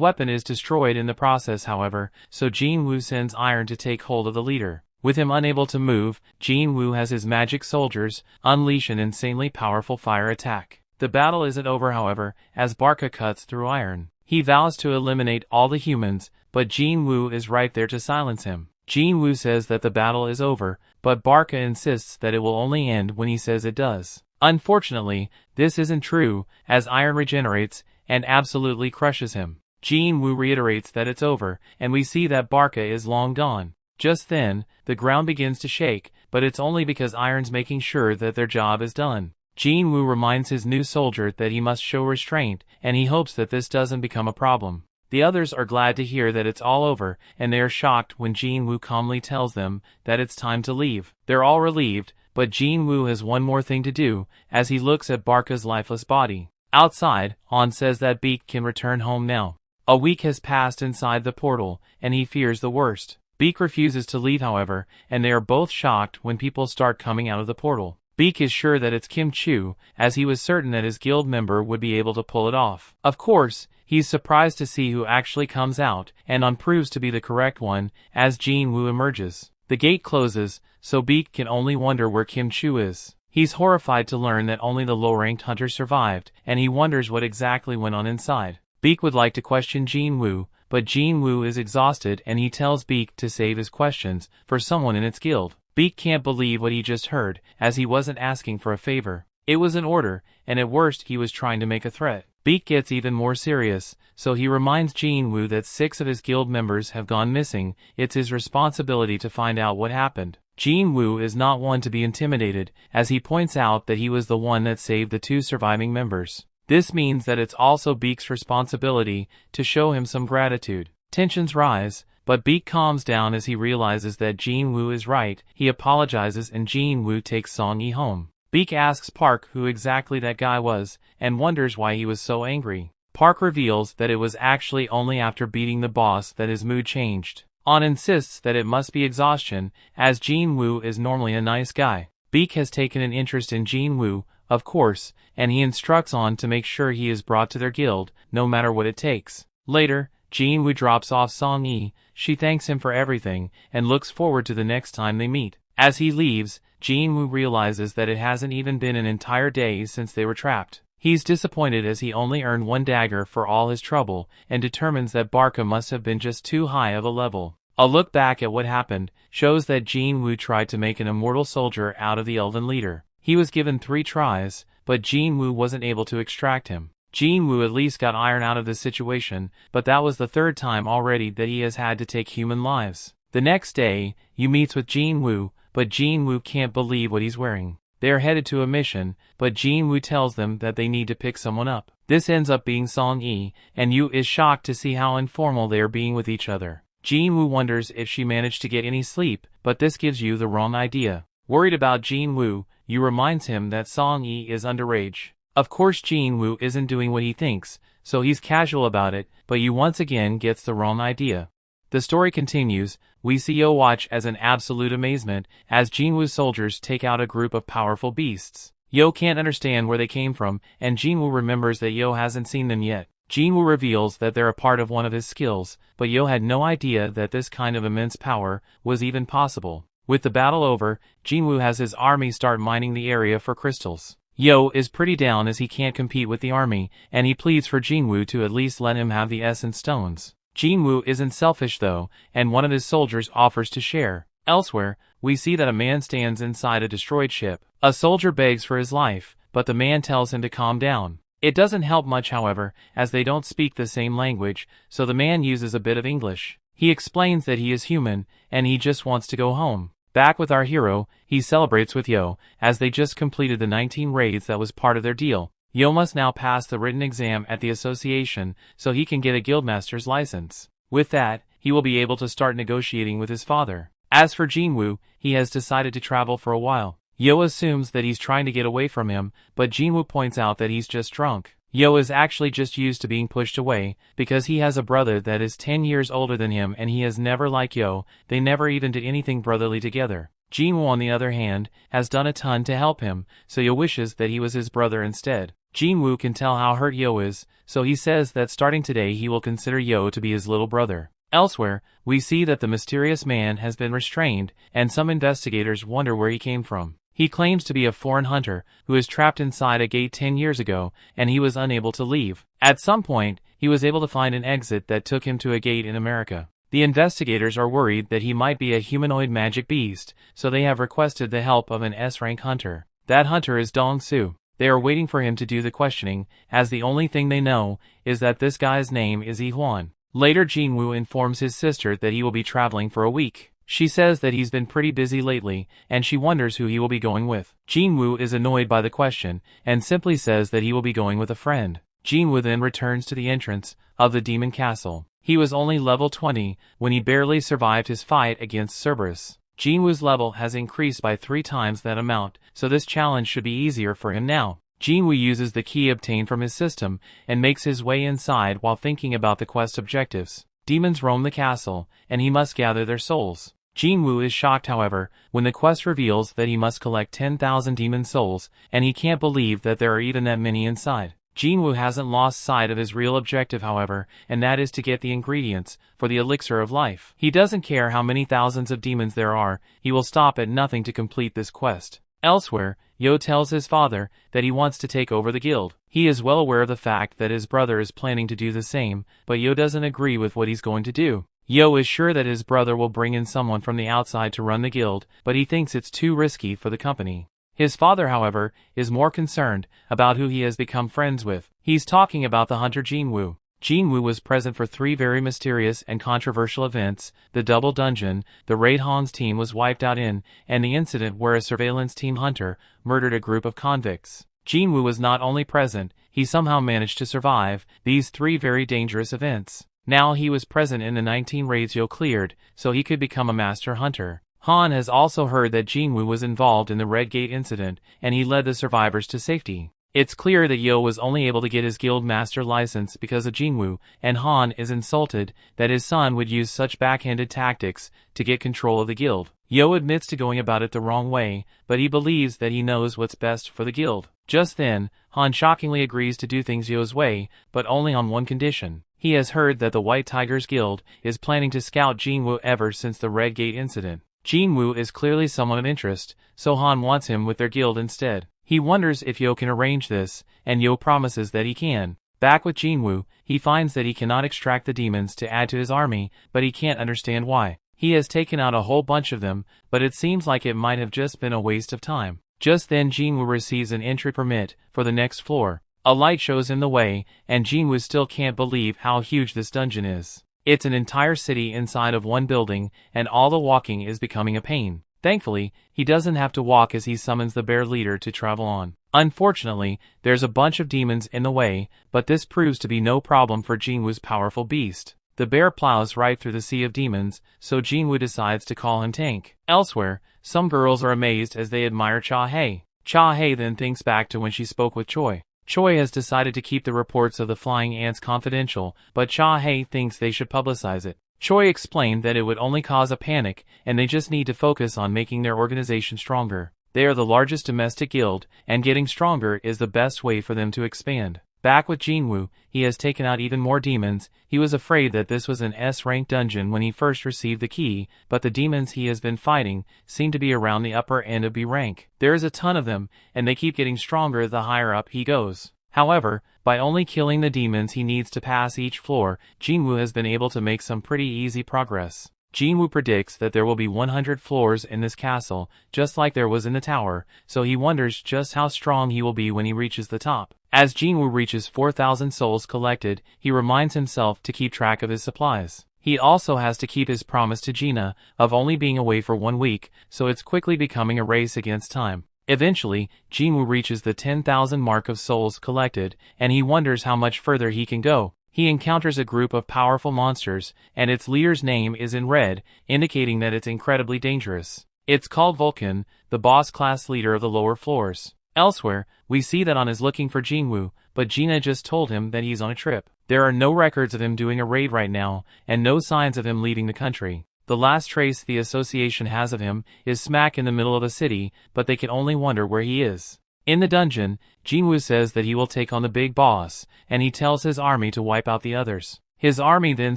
weapon is destroyed in the process, however, so Jin-Woo sends Iron to take hold of the leader. With him unable to move, Jin-Woo has his magic soldiers unleash an insanely powerful fire attack. The battle isn't over, however, as Barca cuts through Iron. He vows to eliminate all the humans, but Jin-Woo is right there to silence him. Jin-Woo says that the battle is over, but Barca insists that it will only end when he says it does. Unfortunately, this isn't true, as Iron regenerates and absolutely crushes him. Jin-Woo reiterates that it's over, and we see that Barca is long gone. Just then, the ground begins to shake, but it's only because Iron's making sure that their job is done. Jin-Woo reminds his new soldier that he must show restraint, and he hopes that this doesn't become a problem. The others are glad to hear that it's all over, and they are shocked when Jin-Woo calmly tells them that it's time to leave. They're all relieved, but Jin-Woo has one more thing to do, as he looks at Barca's lifeless body. Outside, Han says that Beak can return home now. A week has passed inside the portal, and he fears the worst. Beak refuses to leave, however, and they are both shocked when people start coming out of the portal. Beak is sure that it's Kim Chu, as he was certain that his guild member would be able to pull it off. Of course, he's surprised to see who actually comes out, and Han proves to be the correct one, as Jin-Woo emerges. The gate closes, so Beak can only wonder where Kim Chu is. He's horrified to learn that only the low-ranked hunters survived, and he wonders what exactly went on inside. Beak would like to question Jin-Woo, but Jin-Woo is exhausted and he tells Beak to save his questions for someone in its guild. Beak can't believe what he just heard, as he wasn't asking for a favor. It was an order, and at worst he was trying to make a threat. Beak gets even more serious, so he reminds Jin-Woo that 6 of his guild members have gone missing. It's his responsibility to find out what happened. Jin-Woo is not one to be intimidated, as he points out that he was the one that saved the 2 surviving members. This means that it's also Beak's responsibility to show him some gratitude. Tensions rise, But Beak calms down as he realizes that Jin-Woo is right. He apologizes and Jin-Woo takes Song-yi home. Beak asks Park who exactly that guy was, and wonders why he was so angry. Park reveals that it was actually only after beating the boss that his mood changed. On insists that it must be exhaustion, as Jin-Woo is normally a nice guy. Beak has taken an interest in Jin-Woo, of course, and he instructs On to make sure he is brought to their guild, no matter what it takes. Later, Jin-Woo drops off Song-yi. She thanks him for everything, and looks forward to the next time they meet. As he leaves, Jin-Woo realizes that it hasn't even been an entire day since they were trapped. He's disappointed as he only earned 1 dagger for all his trouble, and determines that Barca must have been just too high of a level. A look back at what happened shows that Jin-Woo tried to make an immortal soldier out of the elven leader. He was given 3 tries, but Jin-Woo wasn't able to extract him. Jin-Woo at least got iron out of this situation, but that was the 3rd time already that he has had to take human lives. The next day, Yu meets with Jin-Woo, but Jin-Woo can't believe what he's wearing. They are headed to a mission, but Jin-Woo tells them that they need to pick someone up. This ends up being Song-yi, and Yu is shocked to see how informal they are being with each other. Jin-Woo wonders if she managed to get any sleep, but this gives Yu the wrong idea. Worried about Jin-Woo, Yu reminds him that Song-yi is underage. Of course Jin-Woo isn't doing what he thinks, so he's casual about it, but Yu once again gets the wrong idea. The story continues. We see Yo watch as in absolute amazement as Jin-Woo's soldiers take out a group of powerful beasts. Yo can't understand where they came from, and Jin-Woo remembers that Yo hasn't seen them yet. Jin-Woo reveals that they're a part of one of his skills, but Yo had no idea that this kind of immense power was even possible. With the battle over, Jin-Woo has his army start mining the area for crystals. Yo is pretty down as he can't compete with the army, and he pleads for Jin-Woo to at least let him have the essence stones. Jin-Woo isn't selfish though, and one of his soldiers offers to share. Elsewhere, we see that a man stands inside a destroyed ship. A soldier begs for his life, but the man tells him to calm down. It doesn't help much however, as they don't speak the same language, so the man uses a bit of English. He explains that he is human, and he just wants to go home. Back with our hero, he celebrates with Yo, as they just completed the 19 raids that was part of their deal. Yo must now pass the written exam at the association, so he can get a guildmaster's license. With that, he will be able to start negotiating with his father. As for Jin-Woo, he has decided to travel for a while. Yo assumes that he's trying to get away from him, but Jin-Woo points out that he's just drunk. Yo is actually just used to being pushed away, because he has a brother that is 10 years older than him and he has never liked Yo. They never even did anything brotherly together. Jin-Woo on the other hand, has done a ton to help him, so Yo wishes that he was his brother instead. Jin-Woo can tell how hurt Yo is, so he says that starting today he will consider Yo to be his little brother. Elsewhere, we see that the mysterious man has been restrained, and some investigators wonder where he came from. He claims to be a foreign hunter, who is trapped inside a gate 10 years ago, and he was unable to leave. At some point, he was able to find an exit that took him to a gate in America. The investigators are worried that he might be a humanoid magic beast, so they have requested the help of an S-rank hunter. That hunter is Dong-Soo. They are waiting for him to do the questioning, as the only thing they know is that this guy's name is Yi-Hwan. Later Jin-Woo informs his sister that he will be traveling for a week. She says that he's been pretty busy lately, and she wonders who he will be going with. Jin-Woo is annoyed by the question, and simply says that he will be going with a friend. Jin-Woo then returns to the entrance of the demon castle. He was only level 20 when he barely survived his fight against Cerberus. Jin-Woo's level has increased by 3 times that amount, so this challenge should be easier for him now. Jin-Woo uses the key obtained from his system and makes his way inside while thinking about the quest objectives. Demons roam the castle, and he must gather their souls. Jin-Woo is shocked however, when the quest reveals that he must collect 10,000 demon souls, and he can't believe that there are even that many inside. Jin-Woo hasn't lost sight of his real objective however, and that is to get the ingredients for the elixir of life. He doesn't care how many thousands of demons there are, he will stop at nothing to complete this quest. Elsewhere, Yo tells his father that he wants to take over the guild. He is well aware of the fact that his brother is planning to do the same, but Yo doesn't agree with what he's going to do. Yo is sure that his brother will bring in someone from the outside to run the guild, but he thinks it's too risky for the company. His father, however, is more concerned about who he has become friends with. He's talking about the hunter Jin-Woo. Jin-Woo was present for 3 very mysterious and controversial events: the double dungeon, the raid Han's team was wiped out in, and the incident where a surveillance team hunter murdered a group of convicts. Jin-Woo was not only present, he somehow managed to survive these 3 very dangerous events. Now he was present in the 19 raids Yo cleared, so he could become a master hunter. Han has also heard that Jin-Woo was involved in the Red Gate incident, and he led the survivors to safety. It's clear that Yo was only able to get his guild master license because of Jin-Woo, and Han is insulted that his son would use such backhanded tactics to get control of the guild. Yo admits to going about it the wrong way, but he believes that he knows what's best for the guild. Just then, Han shockingly agrees to do things Yo's way, but only on one condition. He has heard that the White Tigers Guild is planning to scout Jin-Woo ever since the Red Gate incident. Jin-Woo is clearly someone of interest, so Han wants him with their guild instead. He wonders if Yo can arrange this, and Yo promises that he can. Back with Jin-Woo, he finds that he cannot extract the demons to add to his army, but he can't understand why. He has taken out a whole bunch of them, but it seems like it might have just been a waste of time. Just then Jin-Woo receives an entry permit for the next floor. A light shows him the way, and Jin-Woo still can't believe how huge this dungeon is. It's an entire city inside of one building, and all the walking is becoming a pain. Thankfully, he doesn't have to walk as he summons the bear leader to travel on. Unfortunately, there's a bunch of demons in the way, but this proves to be no problem for Jin-Woo's powerful beast. The bear plows right through the sea of demons, so Jin-Woo decides to call him Tank. Elsewhere, some girls are amazed as they admire Cha-Hae. Cha-Hae then thinks back to when she spoke with Choi. Choi has decided to keep the reports of the flying ants confidential, but Cha-Hae thinks they should publicize it. Choi explained that it would only cause a panic, and they just need to focus on making their organization stronger. They are the largest domestic guild, and getting stronger is the best way for them to expand. Back with Jin-Woo, he has taken out even more demons. He was afraid that this was an S-rank dungeon when he first received the key, but the demons he has been fighting seem to be around the upper end of B rank. There is a ton of them, and they keep getting stronger the higher up he goes. However, by only killing the demons he needs to pass each floor, Jin-Woo has been able to make some pretty easy progress. Jin-Woo predicts that there will be 100 floors in this castle, just like there was in the tower, so he wonders just how strong he will be when he reaches the top. As Jin-Woo reaches 4,000 souls collected, he reminds himself to keep track of his supplies. He also has to keep his promise to Gina of only being away for 1 week, so it's quickly becoming a race against time. Eventually, Jin-Woo reaches the 10,000 mark of souls collected, and he wonders how much further he can go. He encounters a group of powerful monsters, and its leader's name is in red, indicating that it's incredibly dangerous. It's called Vulcan, the boss-class leader of the lower floors. Elsewhere, we see that Han is looking for Jin-Woo, but Gina just told him that he's on a trip. There are no records of him doing a raid right now, and no signs of him leaving the country. The last trace the association has of him is smack in the middle of the city, but they can only wonder where he is. In the dungeon, Jin-Woo says that he will take on the big boss, and he tells his army to wipe out the others. His army then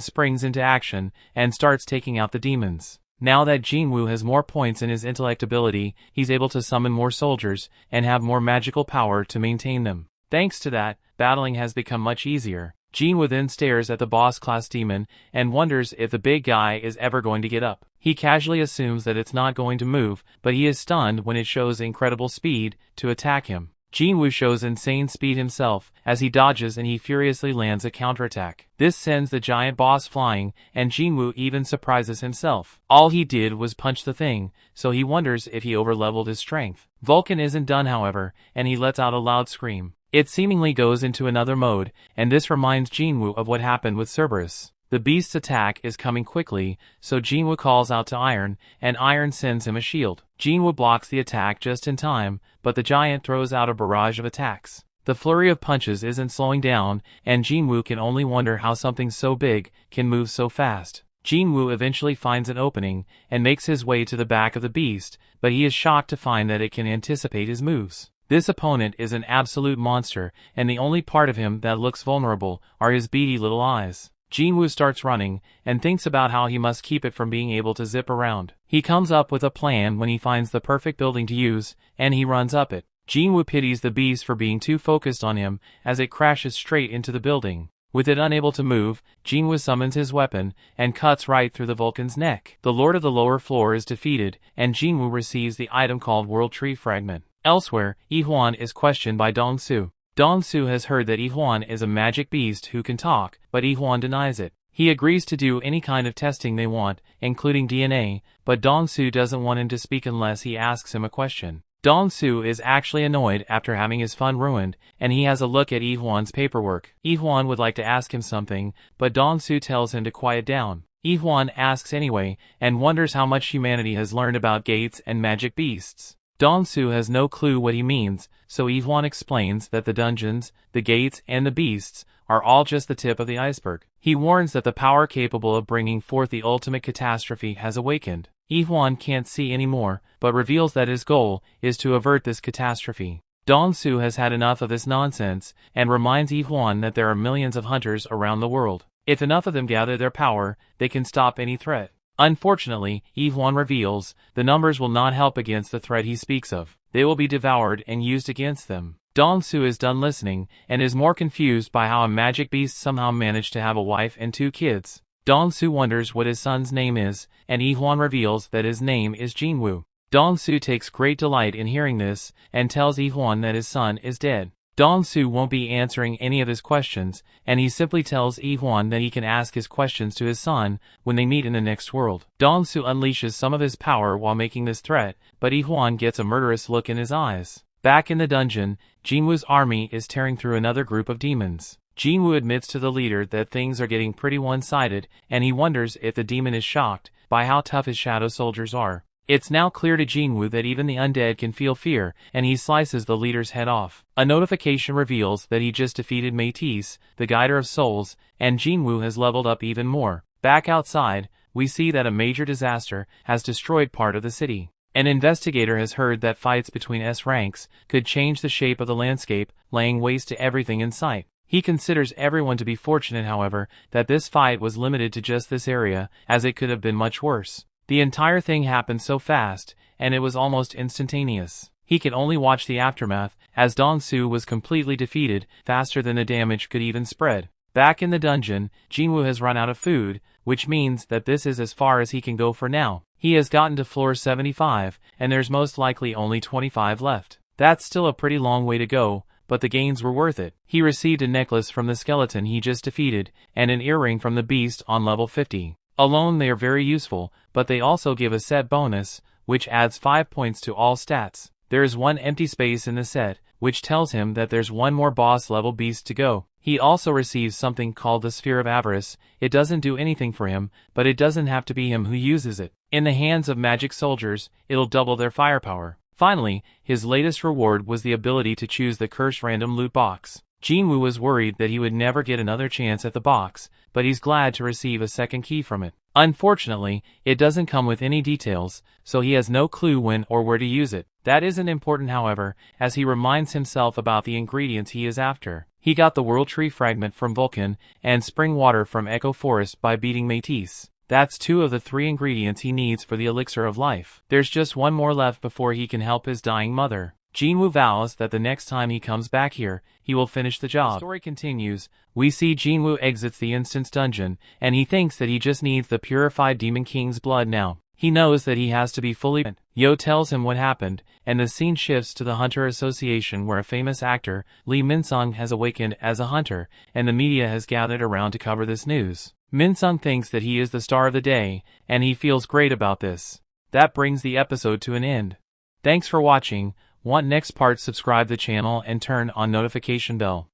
springs into action, and starts taking out the demons. Now that Jin-Woo has more points in his intellect ability, he's able to summon more soldiers, and have more magical power to maintain them. Thanks to that, battling has become much easier. Jin-Woo then stares at the boss-class demon, and wonders if the big guy is ever going to get up. He casually assumes that it's not going to move, but he is stunned when it shows incredible speed to attack him. Jin-Woo shows insane speed himself, as he dodges and he furiously lands a counterattack. This sends the giant boss flying, and Jin-Woo even surprises himself. All he did was punch the thing, so he wonders if he overleveled his strength. Vulcan isn't done however, and he lets out a loud scream. It seemingly goes into another mode, and this reminds Jin-Woo of what happened with Cerberus. The beast's attack is coming quickly, so Jin-Woo calls out to Iron, and Iron sends him a shield. Jin-Woo blocks the attack just in time, but the giant throws out a barrage of attacks. The flurry of punches isn't slowing down, and Jin-Woo can only wonder how something so big can move so fast. Jin-Woo eventually finds an opening, and makes his way to the back of the beast, but he is shocked to find that it can anticipate his moves. This opponent is an absolute monster, and the only part of him that looks vulnerable are his beady little eyes. Jin-Woo starts running, and thinks about how he must keep it from being able to zip around. He comes up with a plan when he finds the perfect building to use, and he runs up it. Jin-Woo pities the beast for being too focused on him, as it crashes straight into the building. With it unable to move, Jin-Woo summons his weapon, and cuts right through the Vulcan's neck. The Lord of the Lower Floor is defeated, and Jin-Woo receives the item called World Tree Fragment. Elsewhere, Yi-Hwan is questioned by Dong-Su. Dong-Su has heard that Yi-Hwan is a magic beast who can talk, but Yi-Hwan denies it. He agrees to do any kind of testing they want, including DNA, but Dong-Su doesn't want him to speak unless he asks him a question. Dong-soo is actually annoyed after having his fun ruined, and he has a look at Ip-1's paperwork. Ip-1 would like to ask him something, but Dong-soo tells him to quiet down. Ip-1 asks anyway, and wonders how much humanity has learned about gates and magic beasts. Dong-soo has no clue what he means, so Ip-1 explains that the dungeons, the gates, and the beasts are all just the tip of the iceberg. He warns that the power capable of bringing forth the ultimate catastrophe has awakened. Ip-1 can't see anymore, but reveals that his goal is to avert this catastrophe. Dong-soo has had enough of this nonsense, and reminds Ip-1 that there are millions of hunters around the world. If enough of them gather their power, they can stop any threat. Unfortunately, Ip-1 reveals, the numbers will not help against the threat he speaks of. They will be devoured and used against them. Dong-soo is done listening, and is more confused by how a magic beast somehow managed to have a wife and 2 kids. Dong-soo wonders what his son's name is, and Ip-1 reveals that his name is Jin-Woo. Dong-soo takes great delight in hearing this, and tells Ip-1 that his son is dead. Dong-soo won't be answering any of his questions, and he simply tells Ip-1 that he can ask his questions to his son when they meet in the next world. Dong-soo unleashes some of his power while making this threat, but Ip-1 gets a murderous look in his eyes. Back in the dungeon, Jin-Woo's army is tearing through another group of demons. Jin-Woo admits to the leader that things are getting pretty one-sided, and he wonders if the demon is shocked by how tough his shadow soldiers are. It's now clear to Jin-Woo that even the undead can feel fear, and he slices the leader's head off. A notification reveals that he just defeated Métis, the Guider of Souls, and Jin-Woo has leveled up even more. Back outside, we see that a major disaster has destroyed part of the city. An investigator has heard that fights between S ranks could change the shape of the landscape, laying waste to everything in sight. He considers everyone to be fortunate, however, that this fight was limited to just this area, as it could have been much worse. The entire thing happened so fast, and it was almost instantaneous. He could only watch the aftermath, as Dong-soo was completely defeated, faster than the damage could even spread. Back in the dungeon, Jin-Woo has run out of food, which means that this is as far as he can go for now. He has gotten to floor 75, and there's most likely only 25 left. That's still a pretty long way to go, but the gains were worth it. He received a necklace from the skeleton he just defeated, and an earring from the beast on level 50. Alone they are very useful, but they also give a set bonus, which adds 5 points to all stats. There is one empty space in the set, which tells him that there's one more boss level beast to go. He also receives something called the Sphere of Avarice. It doesn't do anything for him, but it doesn't have to be him who uses it. In the hands of magic soldiers, it'll double their firepower. Finally, his latest reward was the ability to choose the cursed random loot box. Jin-Woo was worried that he would never get another chance at the box, but he's glad to receive a second key from it. Unfortunately, it doesn't come with any details, so he has no clue when or where to use it. That isn't important, however, as he reminds himself about the ingredients he is after. He got the World Tree Fragment from Vulcan, and Spring Water from Echo Forest by beating Métis. That's 2 of the 3 ingredients he needs for the Elixir of Life. There's just one more left before he can help his dying mother. Jin-Woo vows that the next time he comes back here, he will finish the job. The story continues. We see Jin-Woo exits the instance dungeon, and he thinks that he just needs the purified Demon King's blood now. He knows that he has to be fully. Yo tells him what happened, and the scene shifts to the Hunter Association, where a famous actor, Lee Min-sung, has awakened as a hunter, and the media has gathered around to cover this news. Min-sung thinks that he is the star of the day, and he feels great about this. That brings the episode to an end. Thanks for watching. Want next part? Subscribe the channel and turn on notification bell.